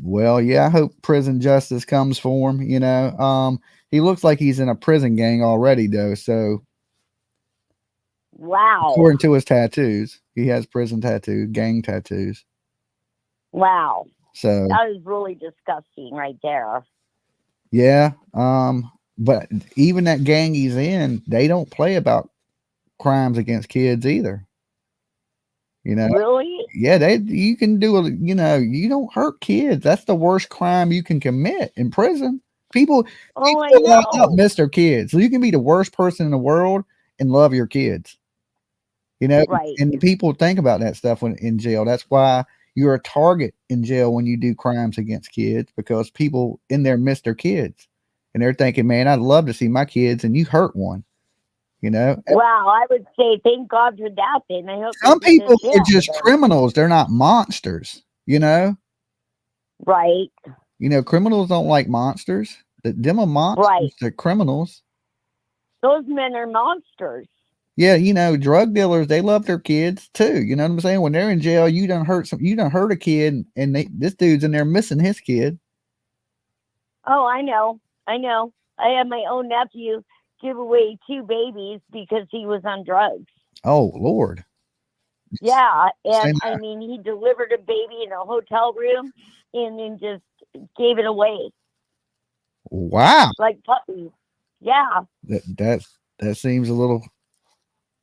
Well, yeah, I hope prison justice comes for him. He looks like he's in a prison gang already, though. So, wow. According to his tattoos, he has prison tattoos, gang tattoos. Wow. So that is really disgusting, right there. Yeah. But even that gang he's in, they don't play about crimes against kids either. Really? Yeah, you can do you don't hurt kids. That's the worst crime you can commit in prison. People lock up miss their kids. So you can be the worst person in the world and love your kids. Right. And the people think about that stuff when in jail. That's why you're a target in jail when you do crimes against kids, because people in there miss their kids. And they're thinking, man, I'd love to see my kids, and you hurt one. Wow, I would say thank God for that. Then I hope some people are just criminals. They're not monsters. Right. Criminals don't like monsters. Them are monsters. Right. They're criminals. Those men are monsters. Yeah, drug dealers, they love their kids too. You know what I'm saying? When they're in jail, you done hurt a kid, and this dude's in there missing his kid. Oh, I know. I had my own nephew give away 2 babies because he was on drugs. Oh, Lord. Yeah, and I mean, he delivered a baby in a hotel room and then just gave it away. Wow. Like puppies. Yeah. That seems a little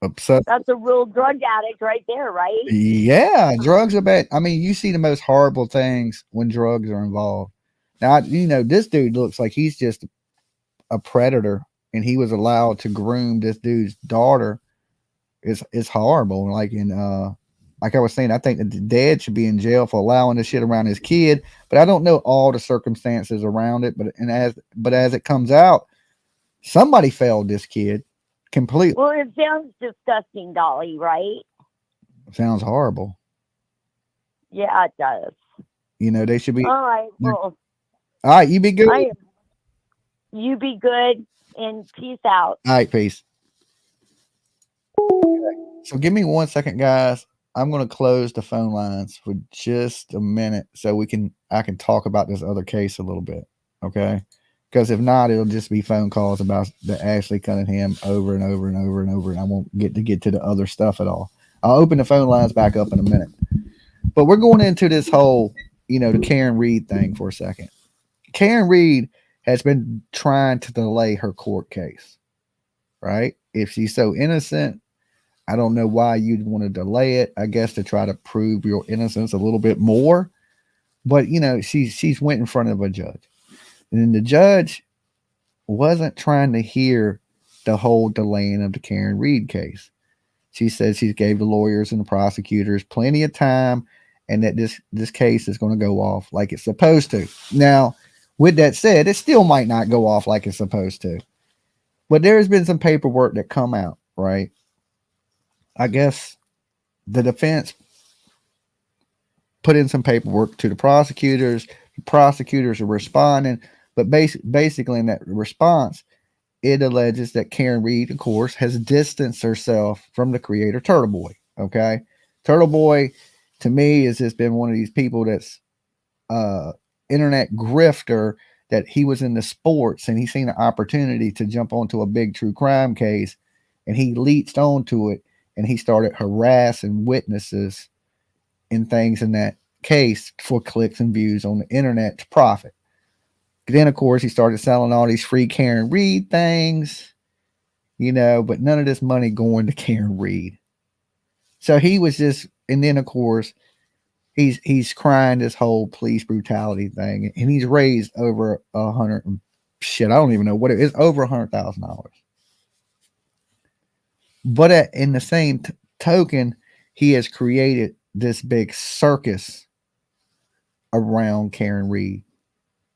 upset. That's a real drug addict right there, right? Yeah, drugs are bad. I mean, you see the most horrible things when drugs are involved. Now, this dude looks like he's just a predator, and he was allowed to groom this dude's daughter. It's horrible. Like I was saying, I think the dad should be in jail for allowing this shit around his kid, but I don't know all the circumstances around it. But as it comes out, somebody failed this kid completely. Well, it sounds disgusting, Dolly, right? Sounds horrible. Yeah, it does. They should be. All right. Well, all right. You be good. You be good, and peace out. All right. Peace. Okay. So give me 1 second, guys. I'm going to close the phone lines for just a minute so I can talk about this other case a little bit. Okay. Because if not, it'll just be phone calls about the Audrii Cunningham over and over and over and over. And I won't get to the other stuff at all. I'll open the phone lines back up in a minute. But we're going into this whole, the Karen Reed thing for a second. Karen Reed has been trying to delay her court case, right? If she's so innocent, I don't know why you'd want to delay it. I guess to try to prove your innocence a little bit more. But, she's went in front of a judge. And then the judge wasn't trying to hear the whole delaying of the Karen Reed case. She said she gave the lawyers and the prosecutors plenty of time, and that this case is going to go off like it's supposed to. Now, with that said, it still might not go off like it's supposed to. But there has been some paperwork that come out, right? I guess the defense put in some paperwork to the prosecutors. The prosecutors are responding. But basically in that response, it alleges that Karen Reed, of course, has distanced herself from the creator Turtleboy. Okay. Turtleboy, to me, has just been one of these people that's internet grifter, that he was in the sports and he seen an opportunity to jump onto a big true crime case, and he leached onto it, and he started harassing witnesses and things in that case for clicks and views on the internet to profit. Then, of course, he started selling all these free Karen Reed things, but none of this money going to Karen Reed. So he was just, and then, of course, he's crying this whole police brutality thing, and he's raised over $150 shit, I don't even know what it is, over $100,000. But in the same token, he has created this big circus around Karen Reed.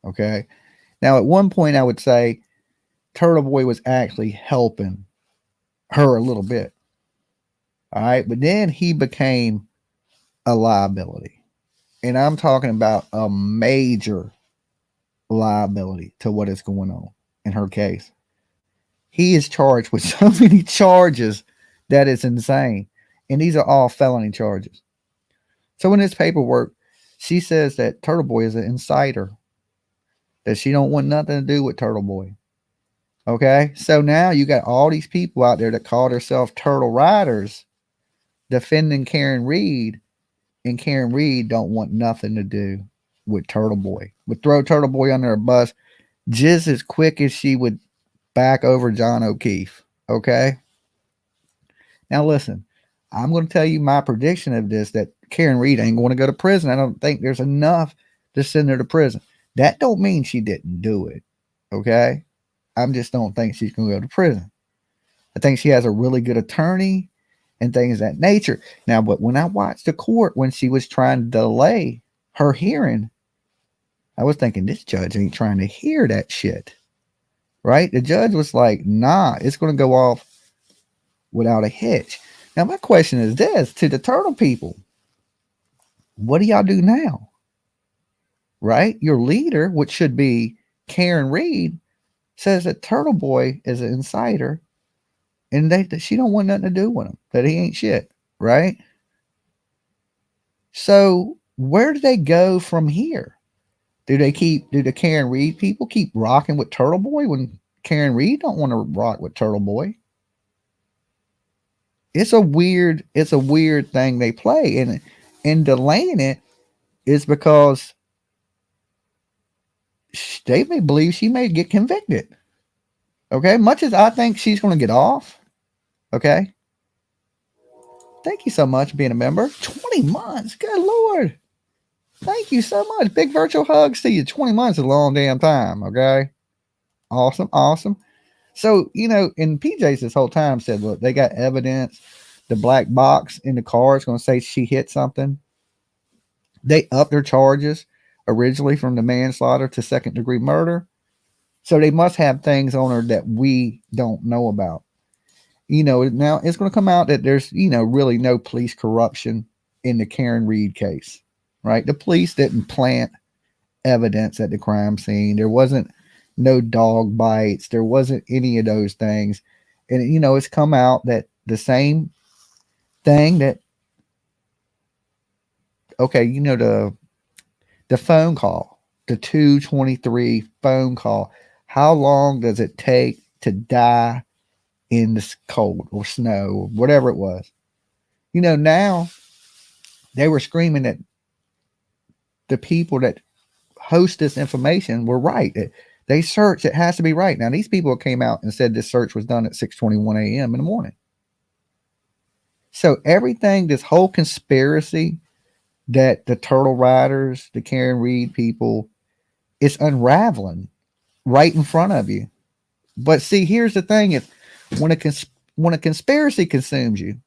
Okay. Now, at one point, I would say Turtleboy was actually helping her a little bit. All right. But then he became a liability. And I'm talking about a major liability to what is going on in her case. He is charged with so many charges that it's insane. And these are all felony charges. So in this paperwork, she says that Turtleboy is an insider, that she don't want nothing to do with Turtleboy. Okay, so now you got all these people out there that call themselves Turtle Riders defending Karen Reed, and Karen Reed don't want nothing to do with Turtleboy. Would throw Turtleboy under a bus just as quick as she would back over John O'Keefe. Okay, now listen, I'm going to tell you my prediction of this, that Karen Reed ain't going to go to prison. I don't think there's enough to send her to prison. That don't mean she didn't do it. Okay, I just don't think she's going to go to prison. I think she has a really good attorney and things of that nature. Now, but when I watched the court, when she was trying to delay her hearing, I was thinking, this judge ain't trying to hear that shit. Right? The judge was like, nah, it's going to go off without a hitch. Now, my question is this to the turtle people. What do y'all do now? Right? Your leader, which should be Karen Reed, says that Turtleboy is an insider and that she don't want nothing to do with him, that he ain't shit. Right? So where do they go from here? Do the Karen Reed people keep rocking with Turtleboy when Karen Reed don't want to rock with Turtleboy? It's a weird thing they play, and delaying it is because they may believe she may get convicted. Okay, much as I think she's going to get off. Okay, thank you so much for being a member. 20 months, good Lord. Thank you so much. Big virtual hugs to you. 20 months is a long damn time. Okay, awesome. So, and PJ's this whole time said, look, they got evidence. The black box in the car is going to say she hit something. They upped their charges originally from the manslaughter to second-degree murder. So they must have things on her that we don't know about. Now it's going to come out that there's, really no police corruption in the Karen Reed case, right? The police didn't plant evidence at the crime scene. There wasn't no dog bites. There wasn't any of those things. And, it's come out that the same thing that, okay, the phone call, the 2:23 phone call, how long does it take to die in the cold or snow or whatever it was? Now they were screaming that the people that host this information were right. They searched, it has to be right. Now, these people came out and said this search was done at 6:21 a.m. in the morning. So everything, this whole conspiracy that the Turtle Riders, the Karen Reed people, is unraveling right in front of you. But see, here's the thing: is when a conspiracy consumes you,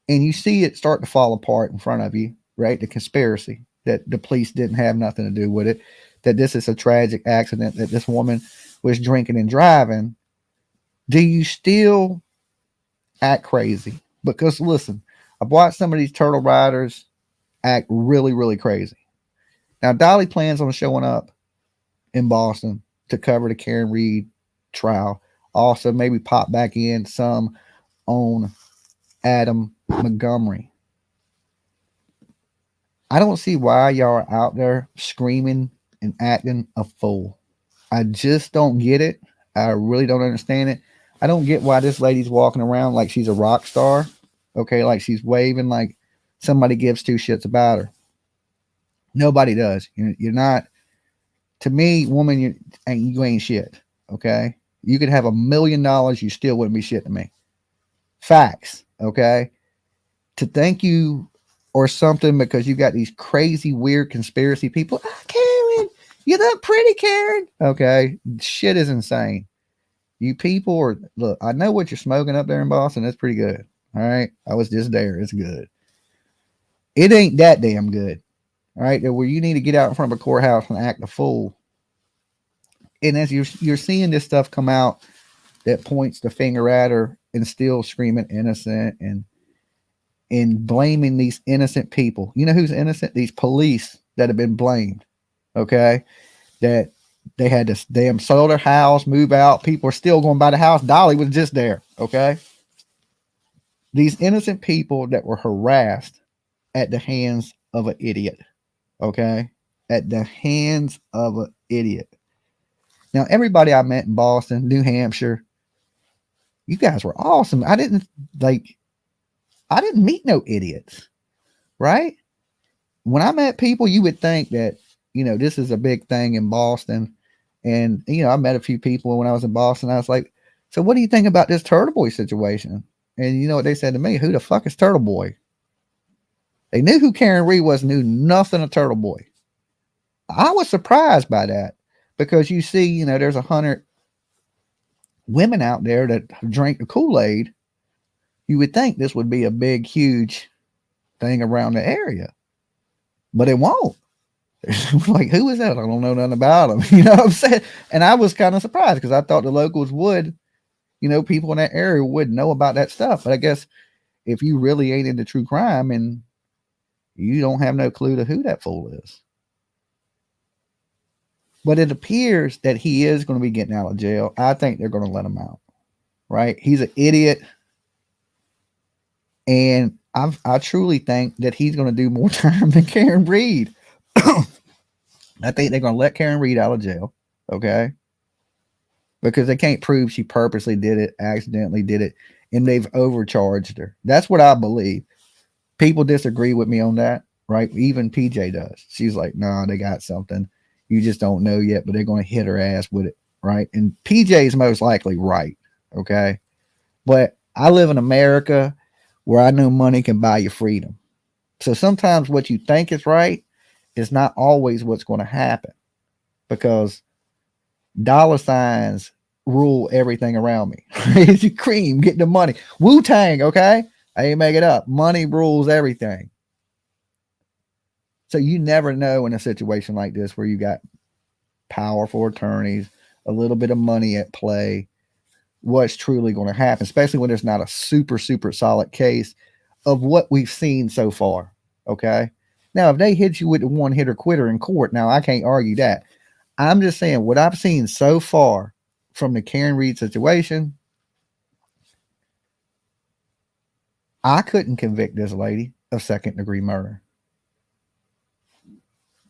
and you see it start to fall apart in front of you, right? The conspiracy that the police didn't have nothing to do with it, that this is a tragic accident, that this woman was drinking and driving. Do you still act crazy? Because listen, I've watched some of these Turtle Riders act really, really crazy. Now, Dolly plans on showing up in Boston to cover the Karen Reed trial. Also, maybe pop back in some on Adam Montgomery. I don't see why y'all are out there screaming and acting a fool. I just don't get it. I really don't understand it. I don't get why this lady's walking around like she's a rock star. Okay, like she's waving like somebody gives two shits about her. Nobody does. You're not. To me, woman, you ain't shit. Okay, you could have $1 million, you still wouldn't be shit to me. Facts. Okay, to thank you or something because you got these crazy, weird conspiracy people. Oh, Karen, You look pretty, Karen. Okay. Shit is insane. You people are, look, I know what you're smoking up there in Boston. It's pretty good. All right. I was just there. It's good. It ain't that damn good. All right. Where you need to get out in front of a courthouse and act a fool. And as you're seeing this stuff come out that points the finger at her and still screaming innocent and blaming these innocent people. You know who's innocent? These police that have been blamed. Okay. That they had to damn sell their house, move out. People are still going by the house. Dolly was just there. Okay. These innocent people that were harassed at the hands of an idiot. Okay. At the hands of an idiot. Now, everybody I met in Boston, New Hampshire, you guys were awesome. I didn't meet no idiots, right? When I met people, you would think that, this is a big thing in Boston. And, I met a few people when I was in Boston. I was like, so what do you think about this Turtleboy situation? And you know what they said to me? Who the fuck is Turtleboy? They knew who Karen Reed was, knew nothing of Turtleboy. I was surprised by that because you see, there's 100 women out there that drink the Kool-Aid. You would think this would be a big, huge thing around the area, but it won't. Like, who is that? I don't know nothing about them. You know what I'm saying? And I was kind of surprised because I thought the locals would, people in that area would know about that stuff. But I guess if you really ain't into true crime and you don't have no clue to who that fool is. But it appears that he is going to be getting out of jail. I think they're going to let him out. Right? He's an idiot. And I truly think that he's going to do more time than Karen Reed. I think they're going to let Karen Reed out of jail. Okay. Because they can't prove she purposely did it, accidentally did it, and they've overcharged her. That's what I believe. People disagree with me on that, right? Even PJ does. She's like, nah, they got something. You just don't know yet, but they're going to hit her ass with it, right? And PJ is most likely right. Okay. But I live in America where I know money can buy you freedom. So sometimes what you think is right is not always what's going to happen because dollar signs rule everything around me. It's your cream, get the money. Wu-Tang, okay? I ain't make it up. Money rules everything. So you never know in a situation like this where you got powerful attorneys, a little bit of money at play, what's truly going to happen, especially when there's not a super, super solid case of what we've seen so far. Okay. Now, if they hit you with the one hitter quitter in court, now I can't argue that. I'm just saying what I've seen so far from the Karen Reed situation, I couldn't convict this lady of second-degree murder.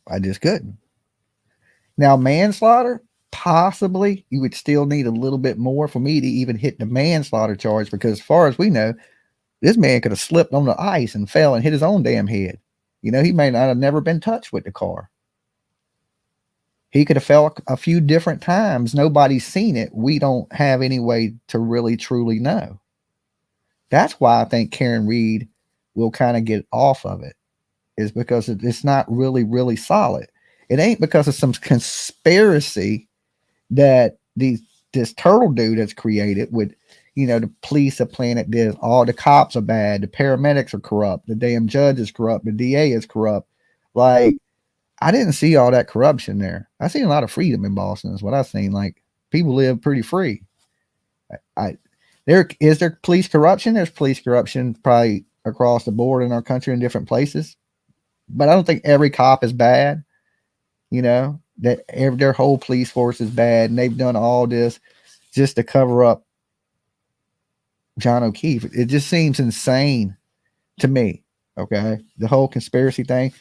I just couldn't. Now, manslaughter, possibly you would still need a little bit more for me to even hit the manslaughter charge because as far as we know, this man could have slipped on the ice and fell and hit his own damn head. He may not have never been touched with the car. He could have fell a few different times. Nobody's seen it. We don't have any way to really, truly know. That's why I think Karen Reed will kind of get off of it, is because it's not really, really solid. It ain't because of some conspiracy that this turtle dude has created with, the police have planted this, all the cops are bad, the paramedics are corrupt, the damn judge is corrupt, the DA is corrupt. Like, I didn't see all that corruption there. I seen a lot of freedom in Boston is what I've seen. Like, people live pretty free. Is there police corruption? There's police corruption probably across the board in our country in different places. But I don't think every cop is bad. That their whole police force is bad and they've done all this just to cover up John O'Keefe. It just seems insane to me. Okay. The whole conspiracy thing.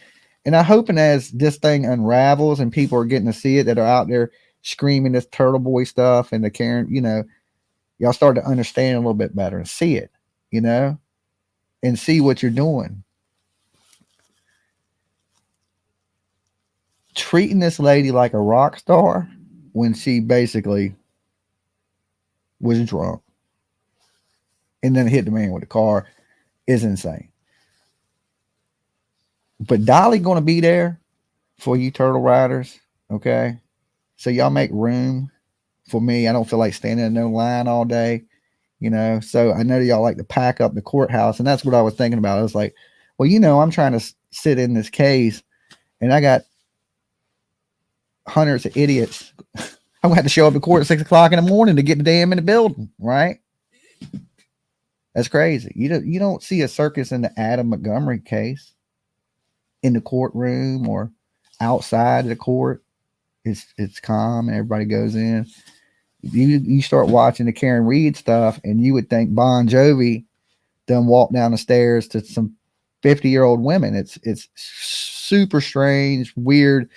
And I'm hoping as this thing unravels and people are getting to see it that are out there screaming this Turtleboy stuff and the Karen, y'all start to understand a little bit better and see it, and see what you're doing. Treating this lady like a rock star when she basically was drunk and then hit the man with a car is insane. But Dolly going to be there for you turtle riders. Okay. So y'all make room for me. I don't feel like standing in no line all day, you know. So I know y'all like to pack up the courthouse, and that's what I was thinking about. I was like, well, you know, I'm trying to sit in this case, and I got hundreds of idiots. I'm gonna have to show up to court at 6 o'clock in the morning to get the damn in the building, right? That's crazy. You don't see a circus in the Adam Montgomery case in the courtroom or outside of the court. It's calm and everybody goes in. You start watching the Karen Reed stuff, and you would think Bon Jovi done walk down the stairs to some 50-year-old women. It's super strange, weird.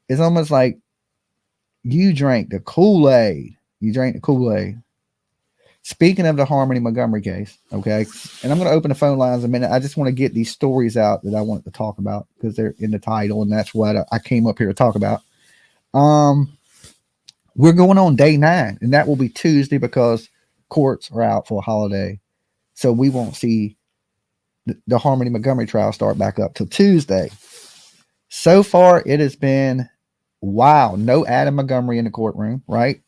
It's almost like you drank the Kool-Aid. You drank the Kool-Aid. Speaking of the Harmony Montgomery case, okay, and I'm going to open the phone lines in a minute. I just want to get these stories out that I wanted to talk about because they're in the title, and that's what I came up here to talk about. We're going on day 9, and that will be Tuesday because courts are out for a holiday. So we won't see the Harmony Montgomery trial start back up till Tuesday. So far, it has been, wow, no Adam Montgomery in the courtroom, right?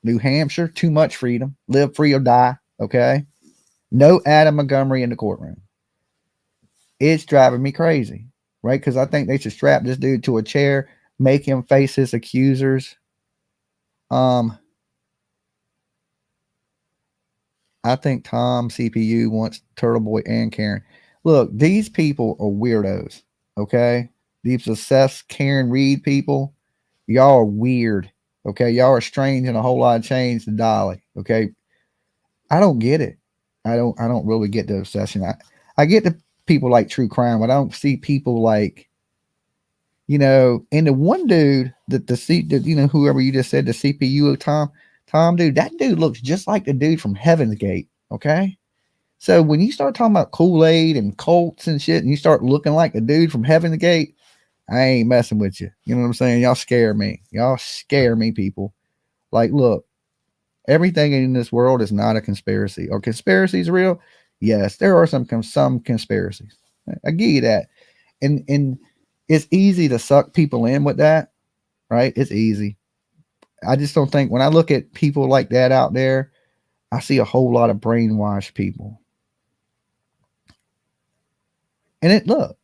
New Hampshire, too much freedom. Live free or die, okay? No Adam Montgomery in the courtroom. It's driving me crazy, right? Because I think they should strap this dude to a chair, make him face his accusers. I think Tom CPU wants Turtleboy and Karen. Look, these people are weirdos, okay? These obsessed Karen Reed people, y'all are weird, okay? Y'all are strange and a whole lot of change to Dolly, okay? I don't get it. I don't really get the obsession. I get the people like true crime, but I don't see people like, you know, and the one dude whoever you just said, the CPU Tom dude, that dude looks just like the dude from Heaven's Gate. Okay. So when you start talking about Kool-Aid and Colts and shit, and you start looking like the dude from Heaven's Gate, I ain't messing with you. You know what I'm saying? Y'all scare me. Y'all scare me, people. Like, look, everything in this world is not a conspiracy. Are conspiracies real? Yes, there are some conspiracies. I give you that. And it's easy to suck people in with that, right? It's easy. I just don't think when I look at people like that out there, I see a whole lot of brainwashed people. And look,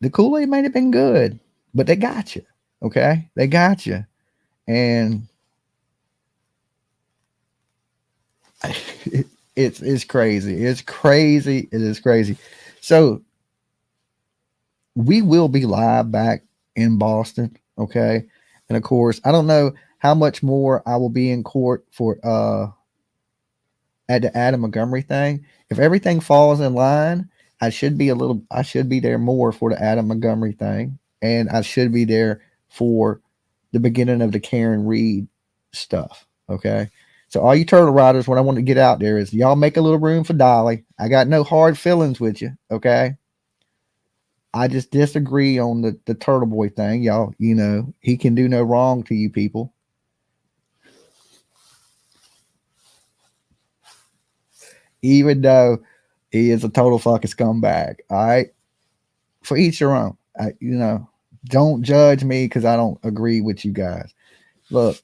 the Kool-Aid might have been good, but they got you. Okay. They got you. And it's crazy. It's crazy. It is crazy. So we will be live back in Boston. Okay. And of course, I don't know how much more I will be in court for, at the Adam Montgomery thing. If everything falls in line, I should be there more for the Adam Montgomery thing. And I should be there for the beginning of the Karen Reed stuff. Okay. So all you turtle riders, what I want to get out there is y'all make a little room for Dolly. I got no hard feelings with you. Okay. I just disagree on the Turtleboy thing. Y'all, you know, he can do no wrong to you people. Even though he is a total fucking scumbag. All right. For each your own. Don't judge me because I don't agree with you guys. Look,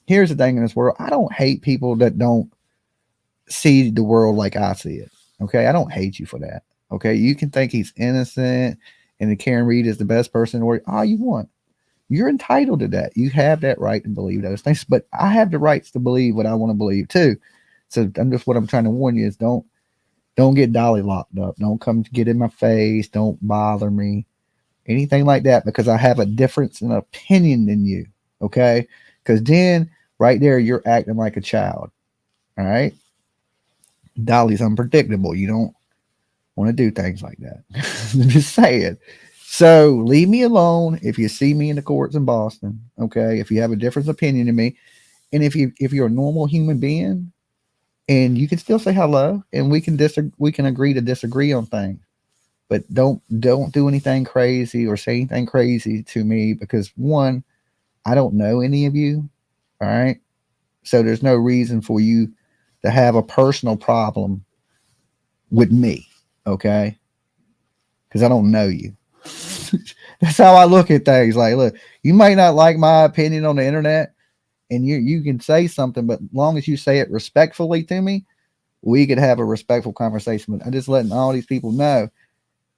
here's the thing in this world. I don't hate people that don't see the world like I see it. Okay. I don't hate you for that. Okay. You can think he's innocent and that Karen Reed is the best person in the world. All you want. You're entitled to that. You have that right to believe those things. But I have the rights to believe what I want to believe too. So what I'm trying to warn you is don't get Dolly locked up. Don't come get in my face. Don't bother me. Anything like that, because I have a difference in opinion than you. Okay. Because then right there, you're acting like a child. All right. Dolly's unpredictable. You don't want to do things like that. I'm just saying. So leave me alone if you see me in the courts in Boston. Okay. If you have a different opinion than me. And if you're a normal human being, and you can still say hello, and we can agree to disagree on things, but don't do anything crazy or say anything crazy to me because one, I don't know any of you. All right. So there's no reason for you to have a personal problem with me. Okay. Because I don't know you. That's how I look at things. Like, look, you might not like my opinion on the internet, and you can say something, but as long as you say it respectfully to me, we could have a respectful conversation. But I'm just letting all these people know,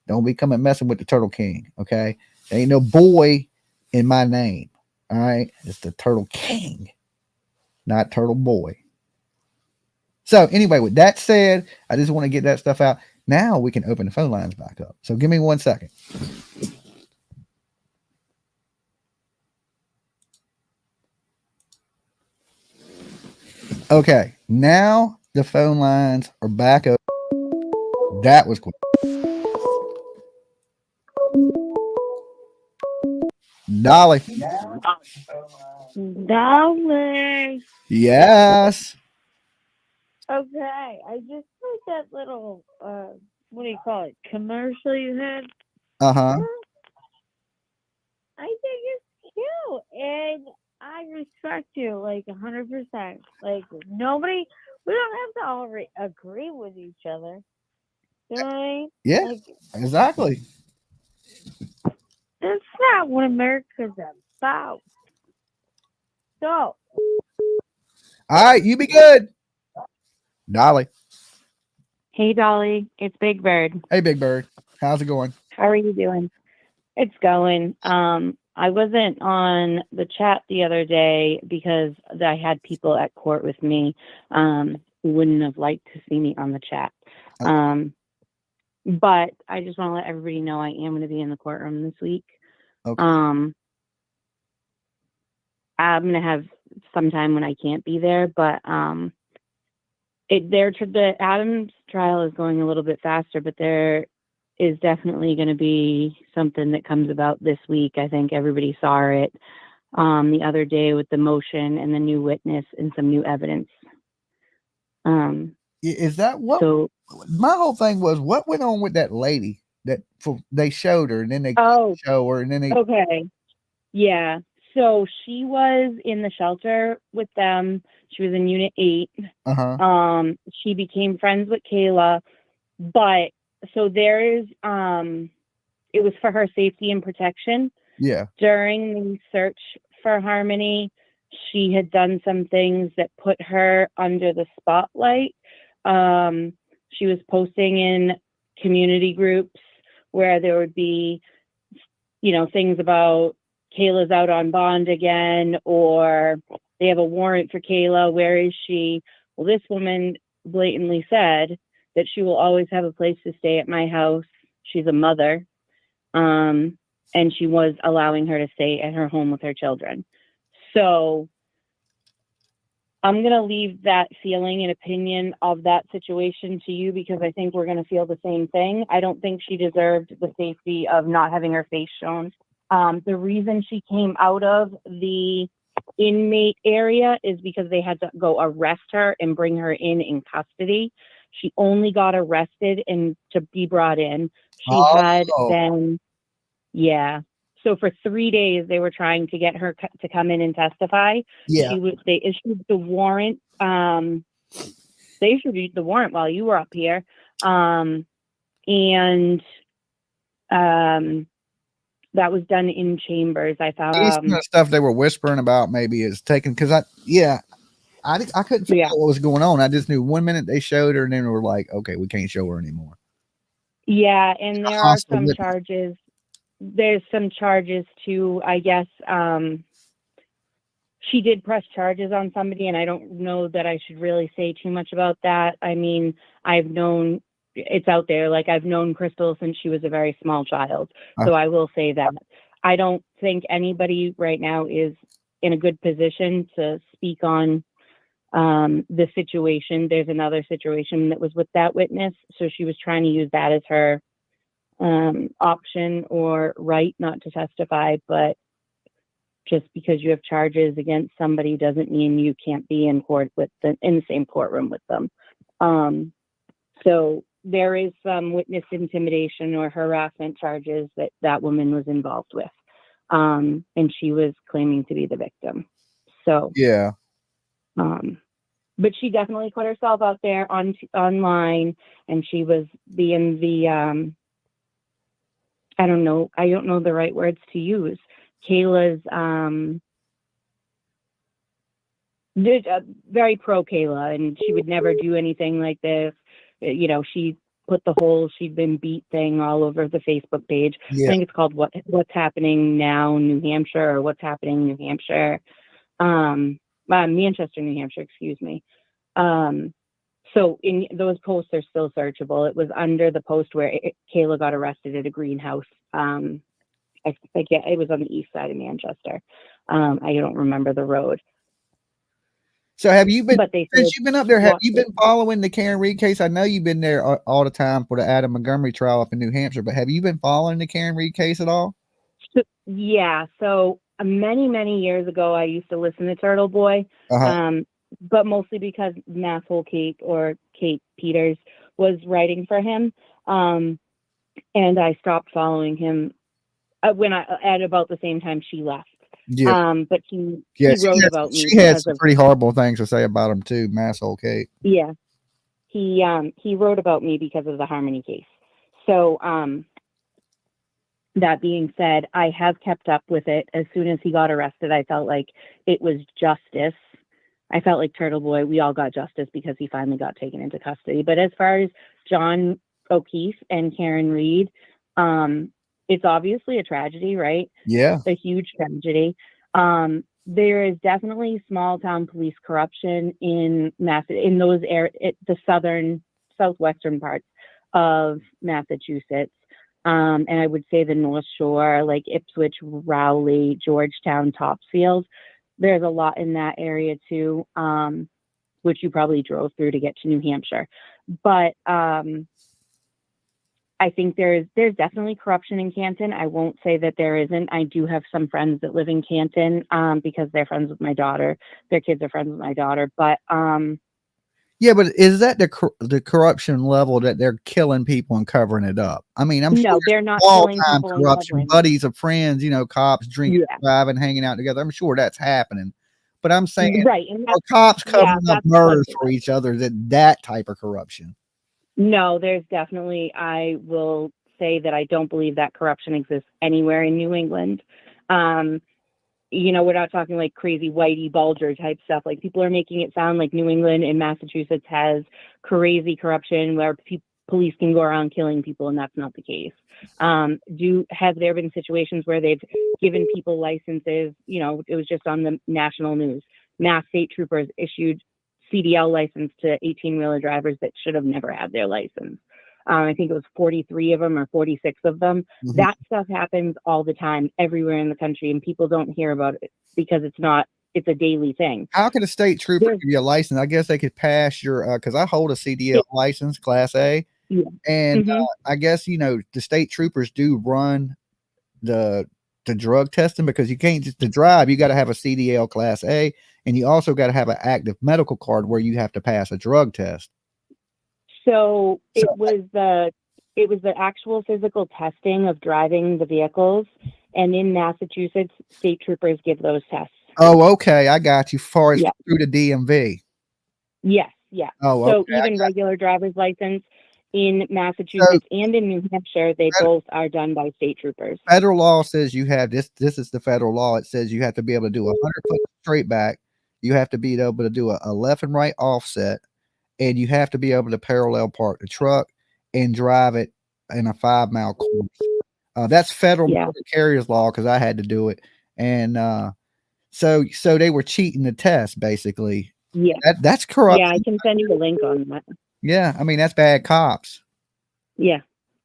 don't be coming messing with the Turtle King, okay? There ain't no boy in my name, all right? It's the Turtle King, not Turtle Boy. So anyway, with that said, I just want to get that stuff out. Now we can open the phone lines back up. So give me 1 second. Okay, now the phone lines are back up. That was quick. Dolly. Dolly. Yes. Okay, I just heard that little what do you call it? Commercial you had. Uh-huh. I think it's cute, and I respect you like 100%. Like nobody, we don't have to all agree with each other. You know what I mean? Yeah, like, exactly. that's not what America's about. So, all right, you be good. Dolly. Hey, Dolly. It's Big Bird. Hey, Big Bird. How's it going? How are you doing? It's going. I wasn't on the chat the other day because I had people at court with me who wouldn't have liked to see me on the chat. But I just want to let everybody know I am going to be in the courtroom this week. Okay. I'm going to have some time when I can't be there, but the Adams trial is going a little bit faster, but there is definitely going to be something that comes about this week. I think everybody saw it the other day with the motion and the new witness and some new evidence. Is that what? So my whole thing was, what went on with that lady that they showed her and then they show her and then they. Okay. Yeah. So she was in the shelter with them. She was in Unit 8. She became friends with Kayla, but so there is it was for her safety and protection. Yeah. During the search for Harmony, she had done some things that put her under the spotlight. She was posting in community groups where there would be, things about Kayla's out on bond again, or they have a warrant for Kayla. Where is she? Well, this woman blatantly said that she will always have a place to stay at my house. She's a mother. And she was allowing her to stay at her home with her children. So I'm going to leave that feeling and opinion of that situation to you, because I think we're going to feel the same thing. I don't think she deserved the safety of not having her face shown. The reason she came out of the inmate area is because they had to go arrest her and bring her in custody. She only got arrested and to be brought in. She had been, So for 3 days, they were trying to get her to come in and testify. Yeah. They issued the warrant. They issued the warrant while you were up here. That was done in chambers. I found stuff they were whispering about maybe is taken because I couldn't figure out what was going on. I just knew 1 minute they showed her and then they were like, okay, we can't show her anymore. Yeah, and there are some charges. There's some charges too, I guess. She did press charges on somebody, and I don't know that I should really say too much about that. I mean, it's out there. Like, I've known Crystal since she was a very small child. So I will say that. I don't think anybody right now is in a good position to speak on the situation. There's another situation that was with that witness. So she was trying to use that as her option or right not to testify. But just because you have charges against somebody doesn't mean you can't be in court with them, in the same courtroom with them. So there is some witness intimidation or harassment charges that woman was involved with. And she was claiming to be the victim. So, yeah. But she definitely put herself out there online, and she was being I don't know the right words to use. Kayla's very pro Kayla, and she would never do anything like this. You know, she put the whole "she'd been beat" thing all over the Facebook page. Yeah. I think it's called What's Happening Now, New Hampshire, or What's Happening, New Hampshire. Manchester, New Hampshire, excuse me. So in those posts are still searchable. It was under the post where Kayla got arrested at a greenhouse. I forget, it was on the east side of Manchester. I don't remember the road. So have you been, since you've been up there, have you been following the Karen Reed case? I know you've been there all the time for the Adam Montgomery trial up in New Hampshire, but have you been following the Karen Reed case at all? Yeah. So many years ago, I used to listen to Turtleboy, but mostly because Masshole Kate, or Kate Peters, was writing for him. And I stopped following him at about the same time she left. Yeah. But he wrote about me. She had some pretty horrible things to say about him too, Masshole Kate. Yeah. He wrote about me because of the Harmony case. So that being said, I have kept up with it. As soon as he got arrested, I felt like it was justice. I felt like Turtleboy, we all got justice because he finally got taken into custody. But as far as John O'Keefe and Karen Reed, it's obviously a tragedy, right? Yeah. A huge tragedy. There is definitely small town police corruption in those the southwestern parts of Massachusetts. And I would say the North Shore, like Ipswich, Rowley, Georgetown, Topsfield. There's a lot in that area too, which you probably drove through to get to New Hampshire. But I think there's definitely corruption in Canton. I won't say that there isn't. I do have some friends that live in Canton because they're friends with my daughter. Their kids are friends with my daughter. But yeah, but is that the corruption level that they're killing people and covering it up? I mean, I'm sure they're not all-time killing people corruption, buddies of friends, you know, cops drinking, driving, hanging out together. I'm sure that's happening. But I'm saying, right, are cops covering up murders for each other? That type of corruption? No, there's definitely, I will say that I don't believe that corruption exists anywhere in New England. You know, we're not talking like crazy Whitey Bulger type stuff. Like, people are making it sound like New England and Massachusetts has crazy corruption where police can go around killing people, and that's not the case. Have there been situations where they've given people licenses? You know, it was just on the national news. Mass state troopers issued CDL license to 18-wheeler drivers that should have never had their license. I think it was 43 of them or 46 of them. Mm-hmm. That stuff happens all the time everywhere in the country, and people don't hear about it because it's a daily thing. How can a state trooper give you a license? I guess they could pass your, because I hold a CDL license, Class A. Yeah. And I guess, you know, the state troopers do run the drug testing, because you can't just to drive, you got to have a CDL Class A, and you also got to have an active medical card where you have to pass a drug test. So it was the actual physical testing of driving the vehicles, and in Massachusetts, state troopers give those tests. Oh, okay, I got you. Far as through the DMV. Yes, yeah. Oh, so okay, even regular driver's license in Massachusetts and in New Hampshire, they both are done by state troopers. Federal law says you have this. This is the federal law. It says you have to be able to do 100-foot straight back. You have to be able to do a left and right offset. And you have to be able to parallel park the truck and drive it in a 5-mile course. That's federal motor carriers law, because I had to do it. And so they were cheating the test, basically. Yeah. That's corrupt. Yeah, I can send you a link on that. Yeah, I mean, that's bad cops. Yeah.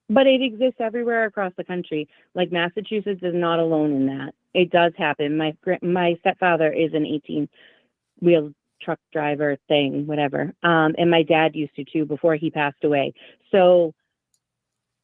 But it exists everywhere across the country. Like, Massachusetts is not alone in that. It does happen. My stepfather is an 18-wheel truck driver thing, whatever. And my dad used to too before he passed away. So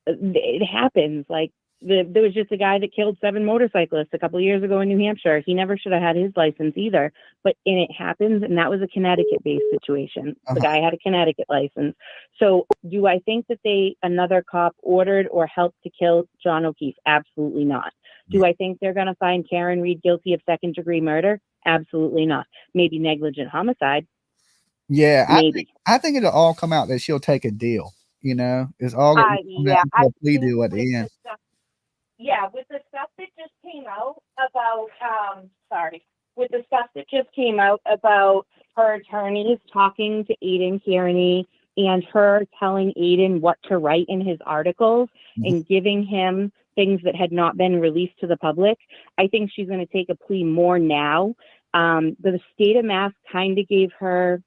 it happens. Like, there was just a guy that killed 7 motorcyclists a couple of years ago in New Hampshire. He never should have had his license either, and it happens. And that was a Connecticut-based situation. The guy had a Connecticut license. So do I think that another cop ordered or helped to kill John O'Keefe? Absolutely not. Do I think they're going to find Karen Reed guilty of second-degree murder? Absolutely not. Maybe negligent homicide. Yeah, maybe. I think it'll all come out that she'll take a deal. You know, it's all going to come down to a plea deal at the end. Yeah, with the stuff that just came out about, with the stuff that just came out about her attorneys talking to Aiden Kearney and her telling Aiden what to write in his articles and giving him things that had not been released to the public, I think she's going to take a plea more now. The state of Mass kind of gave her,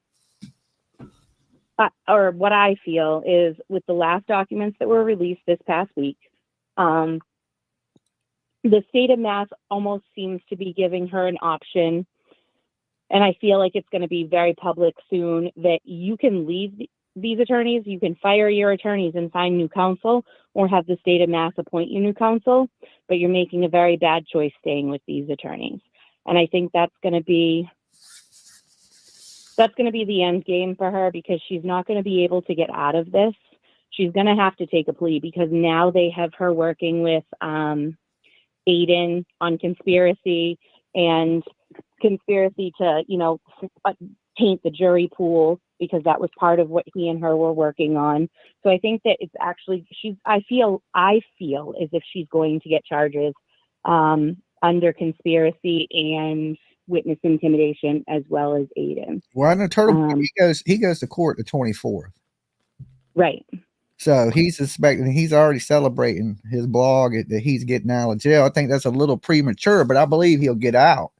or what I feel is with the last documents that were released this past week, the state of Mass almost seems to be giving her an option, and I feel like it's going to be very public soon, that you can leave these attorneys, you can fire your attorneys and find new counsel, or have the state of Mass appoint you new counsel, but you're making a very bad choice staying with these attorneys. And I think that's going to be the end game for her, because she's not going to be able to get out of this. She's going to have to take a plea, because now they have her working with Aiden on conspiracy and conspiracy to, taint the jury pool, because that was part of what he and her were working on. So I think that it's actually, I feel as if she's going to get charges under conspiracy and witness intimidation, as well as Aiden. Well, I know Turtleboy, he goes to court the 24th. Right. So he's suspecting, he's already celebrating his blog that he's getting out of jail. I think that's a little premature, but I believe he'll get out.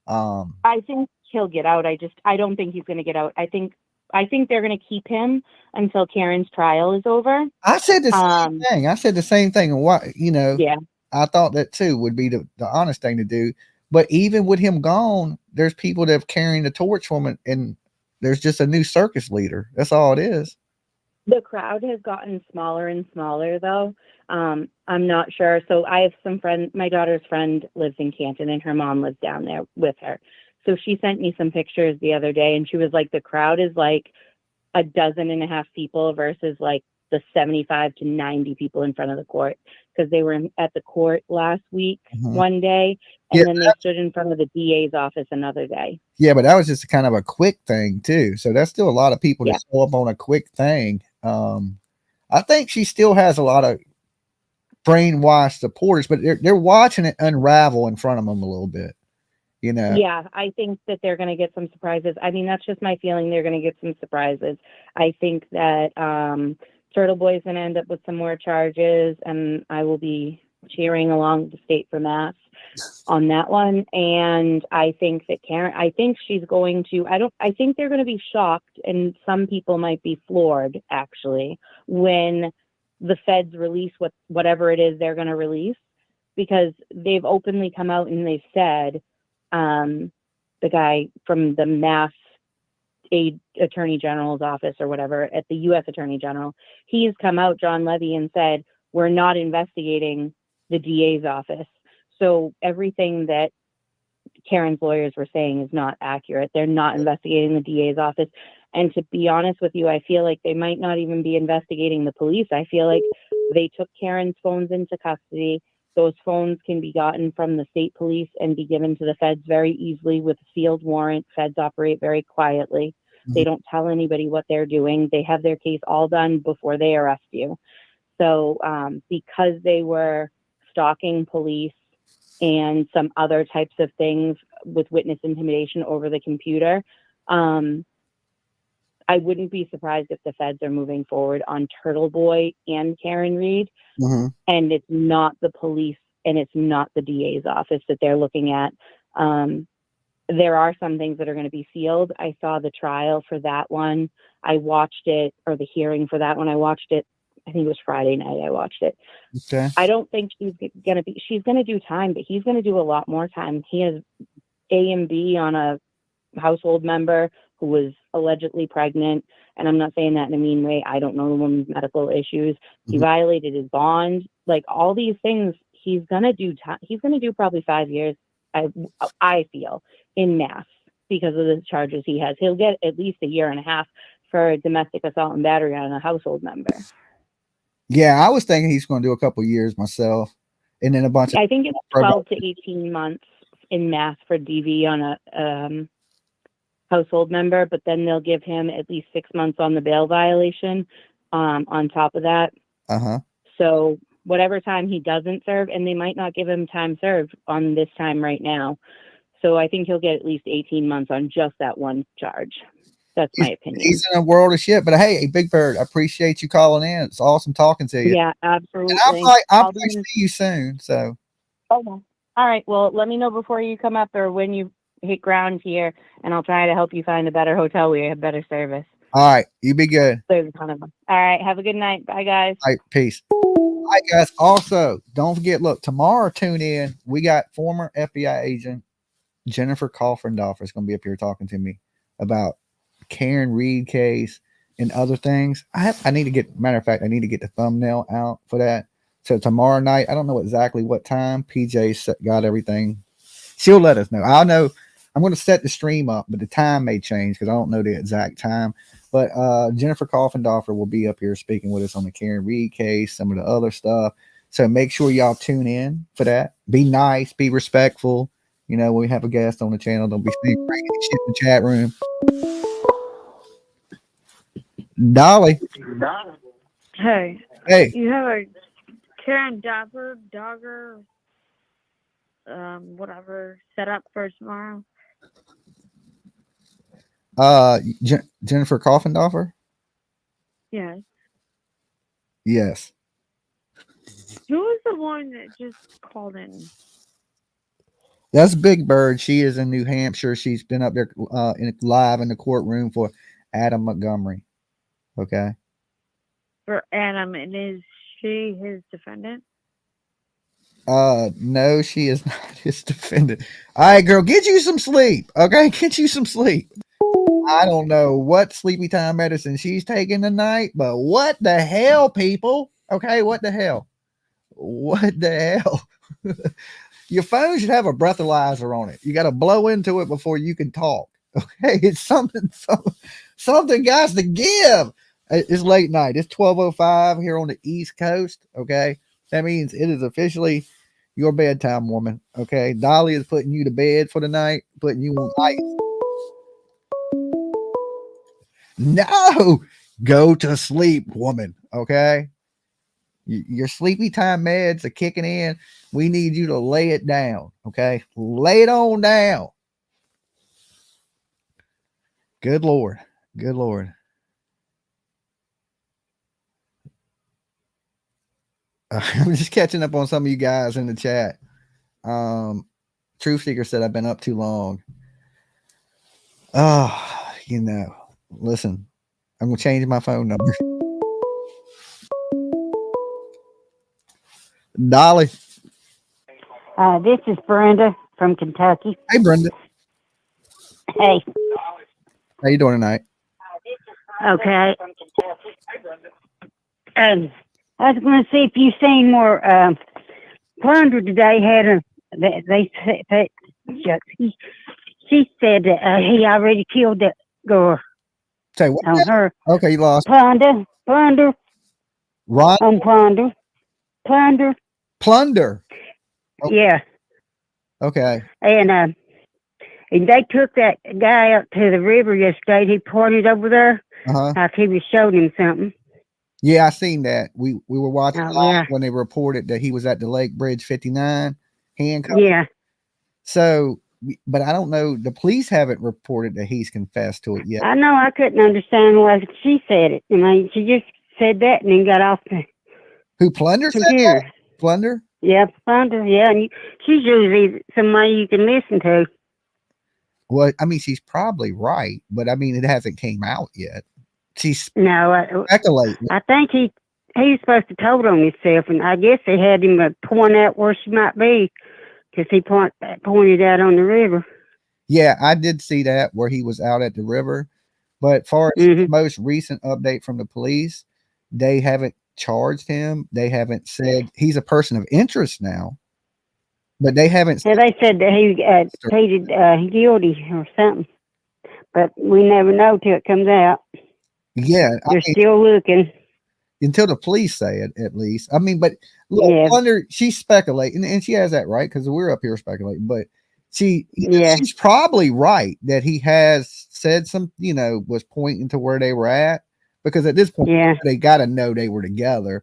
I think he'll get out. I don't think he's going to get out. I think they're going to keep him until Karen's trial is over. I said the same thing. And what, yeah, I thought that too would be the honest thing to do. But even with him gone, there's people that have carrying the torch from it, and there's just a new circus leader. That's all it is. The crowd has gotten smaller and smaller, though. I'm not sure. So I have some friends. My daughter's friend lives in Canton, and her mom lives down there with her. So she sent me some pictures the other day, and she was like, the crowd is like 12.5 people versus like the 75 to 90 people in front of the court, because they were at the court last week one day, and then they stood in front of the DA's office another day. Yeah, but that was just kind of a quick thing too. So that's still a lot of people that show up on a quick thing. I think she still has a lot of brainwashed supporters, but they're watching it unravel in front of them a little bit. Yeah, I think that they're going to get some surprises. I mean, that's just my feeling. They're going to get some surprises. I think that Turtleboy is going to end up with some more charges, and I will be cheering along the state for Mass on that one. And I think that Karen, I think she's going to, I think they're going to be shocked, and some people might be floored actually, when the feds release whatever it is they're going to release, because they've openly come out and they've said, the guy from the Mass Attorney General's office or whatever at the U.S. Attorney General, he's come out, John Levy, and said, we're not investigating the DA's office. So everything that Karen's lawyers were saying is not accurate. They're not investigating the DA's office. And to be honest with you, I feel like they might not even be investigating the police. I feel like they took Karen's phones into custody. Those phones can be gotten from the state police and be given to the feds very easily with a sealed warrant. Feds operate very quietly. They don't tell anybody what they're doing. They have their case all done before they arrest you. So because they were stalking police and some other types of things with witness intimidation over the computer, I wouldn't be surprised if the feds are moving forward on Turtleboy and Karen Reed. And it's not the police and it's not the DA's office that they're looking at. There are some things that are going to be sealed. I saw the trial for that one. I watched it, or the hearing for that one. I watched it. I think it was Friday night. I watched it. Okay. I don't think she's going to do time, but he's going to do a lot more time. He has A and B on a household member who was allegedly pregnant. And I'm not saying that in a mean way. I don't know the woman's medical issues. He violated his bond. Like all these things, he's going to do time. He's going to do probably 5 years, I feel, in Mass because of the charges he has. He'll get at least 1.5 years for domestic assault and battery on a household member. Yeah, I was thinking he's going to do a couple years myself, and then a bunch of. I think it's 12 to 18 months in Mass for DV on a household member, but then they'll give him at least 6 months on the bail violation on top of that. Uh-huh. So whatever time he doesn't serve, and they might not give him time served on this time right now. So I think he'll get at least 18 months on just that one charge. That's my opinion. He's in a world of shit. But hey, Big Bird, I appreciate you calling in. It's awesome talking to you. Yeah, absolutely. And I'll probably see you soon. So. Okay. All right. Well, let me know before you come up or when you hit ground here, and I'll try to help you find a better hotel where you have better service. All right. You be good. There's a ton of them. All right. Have a good night. Bye, guys. All right. Peace. All right, guys. Also, don't forget, look, tomorrow, tune in. We got former FBI agent Jennifer Coffindorfer is going to be up here talking to me about Karen Reed case and other things. I need to get, matter of fact, I need to get the thumbnail out for that. So tomorrow night, I don't know exactly what time. PJ got everything. She'll let us know. I'll know. I'm going to set the stream up, but the time may change because I don't know the exact time. But Jennifer Coffindorfer will be up here speaking with us on the Karen Reed case, some of the other stuff. So make sure y'all tune in for that. Be nice, be respectful. You know, when we have a guest on the channel, don't be saying crazy shit in the chat room. Dolly. Hey. Hey. You have a Karen Dogger, whatever, set up for tomorrow? Jennifer Coffindorfer? Yes. Yes. Who was the one that just called in? That's Big Bird. She is in New Hampshire. She's been up there live in the courtroom for Adam Montgomery. Okay. For Adam, and is she his defendant? No, she is not his defendant. All right, girl, get you some sleep. Okay, get you some sleep. I don't know what sleepy time medicine she's taking tonight, but what the hell, people? Okay, what the hell? What the hell? Your phone should have a breathalyzer on it. You got to blow into it before you can talk. Okay, it's something guys to give. It's late night. It's 12:05 here on the East Coast. Okay, that means it is officially your bedtime, woman. Okay, Dolly is putting you to bed for the night, putting you on ice. No, go to sleep, woman. Okay, your sleepy time meds are kicking in. We need you to lay it down. Okay, lay it on down. Good Lord. Good Lord. I'm just catching up on some of you guys in the chat. Truth Seeker said I've been up too long. Oh, you know, listen, I'm going to change my phone number. Dolly. This is Brenda from Kentucky. Hey, Brenda. Hey. How you doing tonight? Okay. I was going to see if you seen more. Plunder today had a. They said she said that he already killed that girl. Say what? On her. Okay, you lost. Plunder. Ron. On Plunder. Plunder. Okay. Yeah. Okay. And they took that guy out to the river yesterday. He pointed over there. Like he was showing him something. Yeah, I seen that. We were watching yeah. when they reported that he was at the Lake Bridge 59 handcuffed. Yeah. So, but I don't know. The police haven't reported that he's confessed to it yet. I know. I couldn't understand why she said it. I mean, she just said that and then got off the. Who Plunder said that? Plunder? Yeah, Plunder. Yeah, and she's usually somebody you can listen to. Well, I mean, she's probably right, but I mean, it hasn't came out yet. She's speculating. I think he's supposed to told on himself, and I guess they had him point out where she might be, because he pointed out on the river. Yeah, I did see that where he was out at the river, but far as the most recent update from the police, they haven't charged him. They haven't said he's a person of interest now, but they haven't. Yeah, they said that he pleaded guilty or something, but we never know till it comes out. Yeah, they're still looking until the police say it, at least. I mean, but look, Plunder, she's speculating, and she has that right because we're up here speculating. But she's probably right that he has said some, was pointing to where they were at, because at this point they got to know they were together.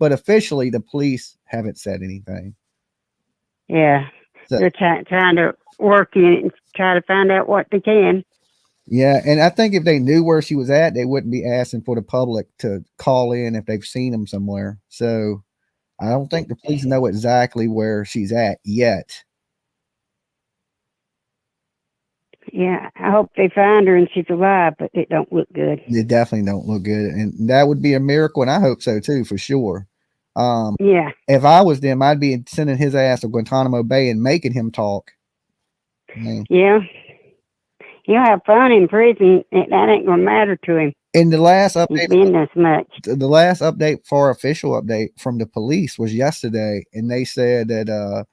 but officially the police haven't said anything. Yeah. So, They're trying to work in it and try to find out what they can. yeah, and I think if they knew where she was at, they wouldn't be asking for the public to call in if they've seen him somewhere. So I don't think the police know exactly where she's at yet. Yeah, I hope they find her and she's alive, but it don't look good. It definitely don't look good, and that would be a miracle, and I hope so too, for sure. Yeah. If I was them, I'd be sending his ass to Guantanamo Bay and making him talk. Yeah. He'll have fun in prison. That ain't gonna matter to him. In the last update, He's been this much. The last update for official update from the police was yesterday, and they said that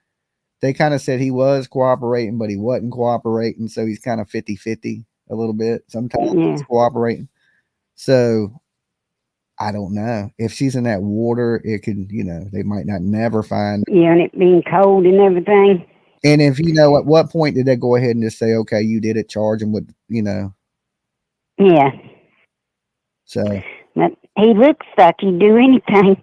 they kind of said he was cooperating, but he wasn't cooperating, so he's kind of 50-50 a little bit. Sometimes he's cooperating. So I don't know. If she's in that water, it could, they might not never find. Yeah, and it being cold and everything. And if at what point did they go ahead and just say, okay, you did it, charge him with, Yeah. So. But he looks like he'd do anything.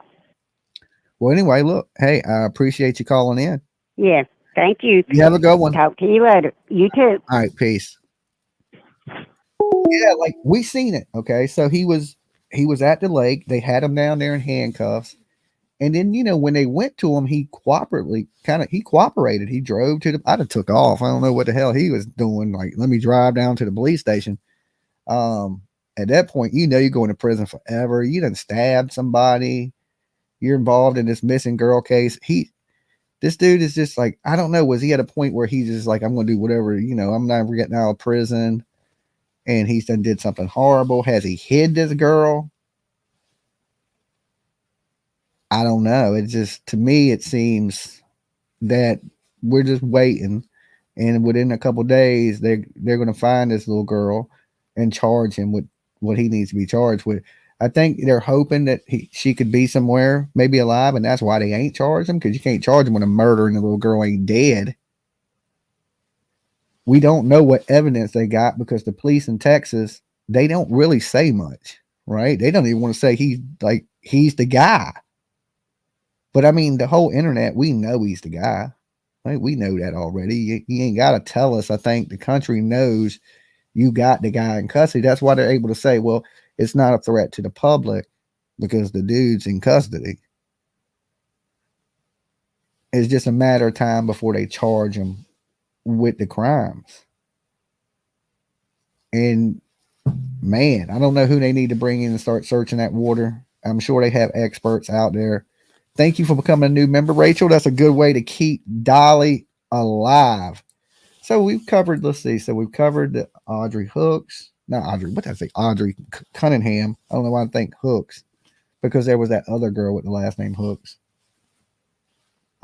Well, anyway, look, hey, I appreciate you calling in. Yeah, thank you. You have a good one. Talk to you later. You too. All right, peace. Yeah, like we seen it. Okay, so he was at the lake. They had him down there in handcuffs, and then when they went to him, he cooperated. He drove to the. I'd have took off. I don't know what the hell he was doing. Like, let me drive down to the police station. At that point, you're going to prison forever. You done stabbed somebody. You're involved in this missing girl case. This dude is just like, I don't know. Was he at a point where he's just like, I'm going to do whatever, I'm never getting out of prison. And he's done did something horrible. Has he hid this girl? I don't know. It just, to me, it seems that we're just waiting. And within a couple of days, they're going to find this little girl and charge him with what he needs to be charged with. I think they're hoping that she could be somewhere, maybe alive, and that's why they ain't charged him, because you can't charge him with a murder and the little girl ain't dead. We don't know what evidence they got because the police in Texas, they don't really say much, right? They don't even want to say he's the guy. But I mean, the whole internet, we know he's the guy. Right? We know that already. You ain't got to tell us. I think the country knows you got the guy in custody. That's why they're able to say, well, it's not a threat to the public because the dude's in custody. It's just a matter of time before they charge him with the crimes. And man, I don't know who they need to bring in and start searching that water. I'm sure they have experts out there. Thank you for becoming a new member, Rachel. That's a good way to keep Dolly alive. So we've covered, let's see. So we've covered the Audrey Hooks. Not Audrey, what did I say? Audrii Cunningham. I don't know why I think Hooks, because there was that other girl with the last name Hooks.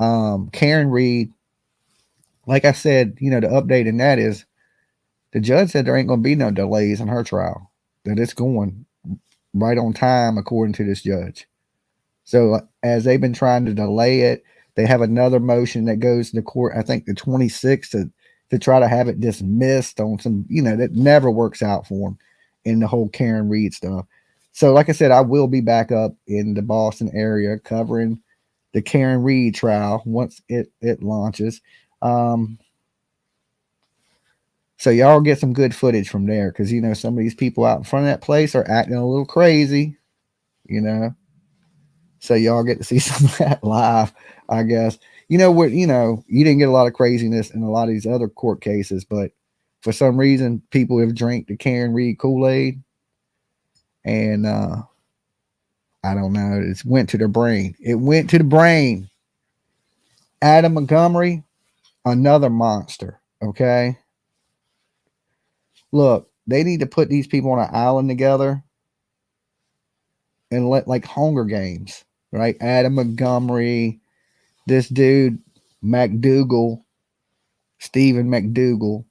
Karen Reed. Like I said, the update in that is the judge said there ain't going to be no delays in her trial, that it's going right on time according to this judge. So as they've been trying to delay it, they have another motion that goes to the court, I think the 26th, to try to have it dismissed on some, that never works out for them in the whole Karen Reed stuff. So like I said, I will be back up in the Boston area covering the Karen Reed trial once it launches. So y'all get some good footage from there, because some of these people out in front of that place are acting a little crazy, so y'all get to see some of that live, I guess. You didn't get a lot of craziness in a lot of these other court cases, but for some reason people have drank the Karen Reed Kool-Aid, and I don't know, it went to their brain. Adam Montgomery, another monster. Okay, look, they need to put these people on an island together and let, like, Hunger Games, right? Adam Montgomery, this dude Stephen McDougal,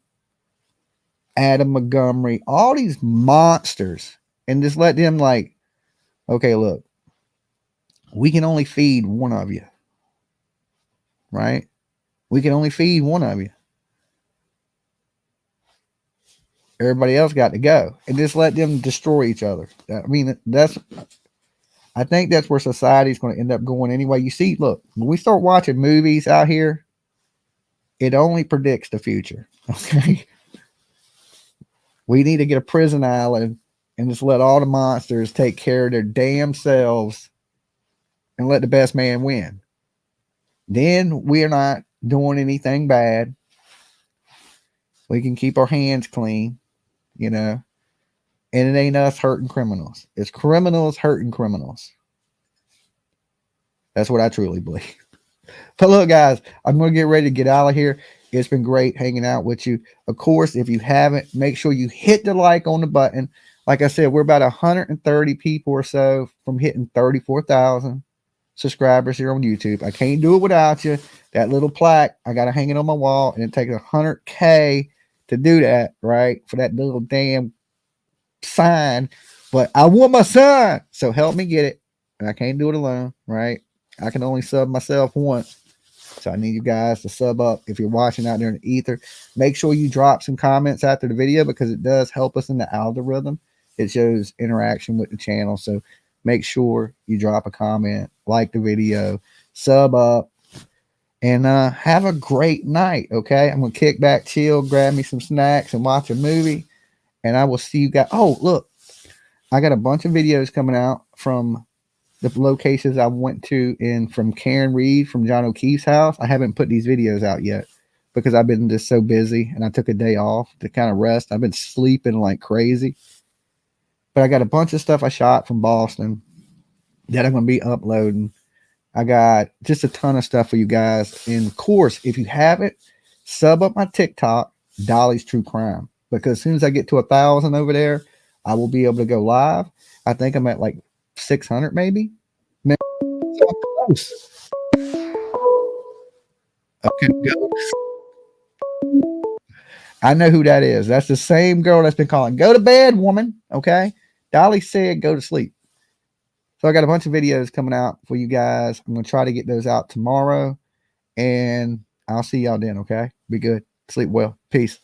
Adam Montgomery, all these monsters, and just let them, like, okay, look, we can only feed one of you, right? We can only feed one of you. Everybody else got to go, and just let them destroy each other. I mean, I think that's where society is going to end up going anyway. You see, look, when we start watching movies out here, it only predicts the future. Okay. We need to get a prison island and just let all the monsters take care of their damn selves and let the best man win. Then we're not doing anything bad. We can keep our hands clean, you know, and it ain't us hurting criminals. It's criminals hurting criminals. That's what I truly believe. But look, guys, I'm going to get ready to get out of here. It's been great hanging out with you. Of course, if you haven't, make sure you hit the like on the button. Like I said, we're about 130 people or so from hitting 34,000 subscribers here on YouTube. I can't do it without you. That little plaque, I got to hang it on my wall, and it takes 100K to do that, right? For that little damn sign. But I want my sign, so help me get it. And I can't do it alone, right? I can only sub myself once. So I need you guys to sub up if you're watching out there in the ether. Make sure you drop some comments after the video because it does help us in the algorithm. It shows interaction with the channel. So make sure you drop a comment, like the video, sub up, and have a great night. Okay. I'm going to kick back, chill, grab me some snacks and watch a movie. And I will see you guys. Oh, look, I got a bunch of videos coming out from the locations I went to from Karen Reed, from John O'Keefe's house. I haven't put these videos out yet because I've been just so busy and I took a day off to kind of rest. I've been sleeping like crazy. But I got a bunch of stuff I shot from Boston that I'm going to be uploading. I got just a ton of stuff for you guys. And of course, if you haven't, sub up my TikTok, Dolly's True Crime. Because as soon as I get to 1,000 over there, I will be able to go live. I think I'm at like 600 maybe. So close. Okay, go. I know who that is. That's the same girl that's been calling, go to bed, woman. Okay. Dolly said go to sleep. So I got a bunch of videos coming out for you guys. I'm going to try to get those out tomorrow. And I'll see y'all then. Okay. Be good. Sleep well. Peace.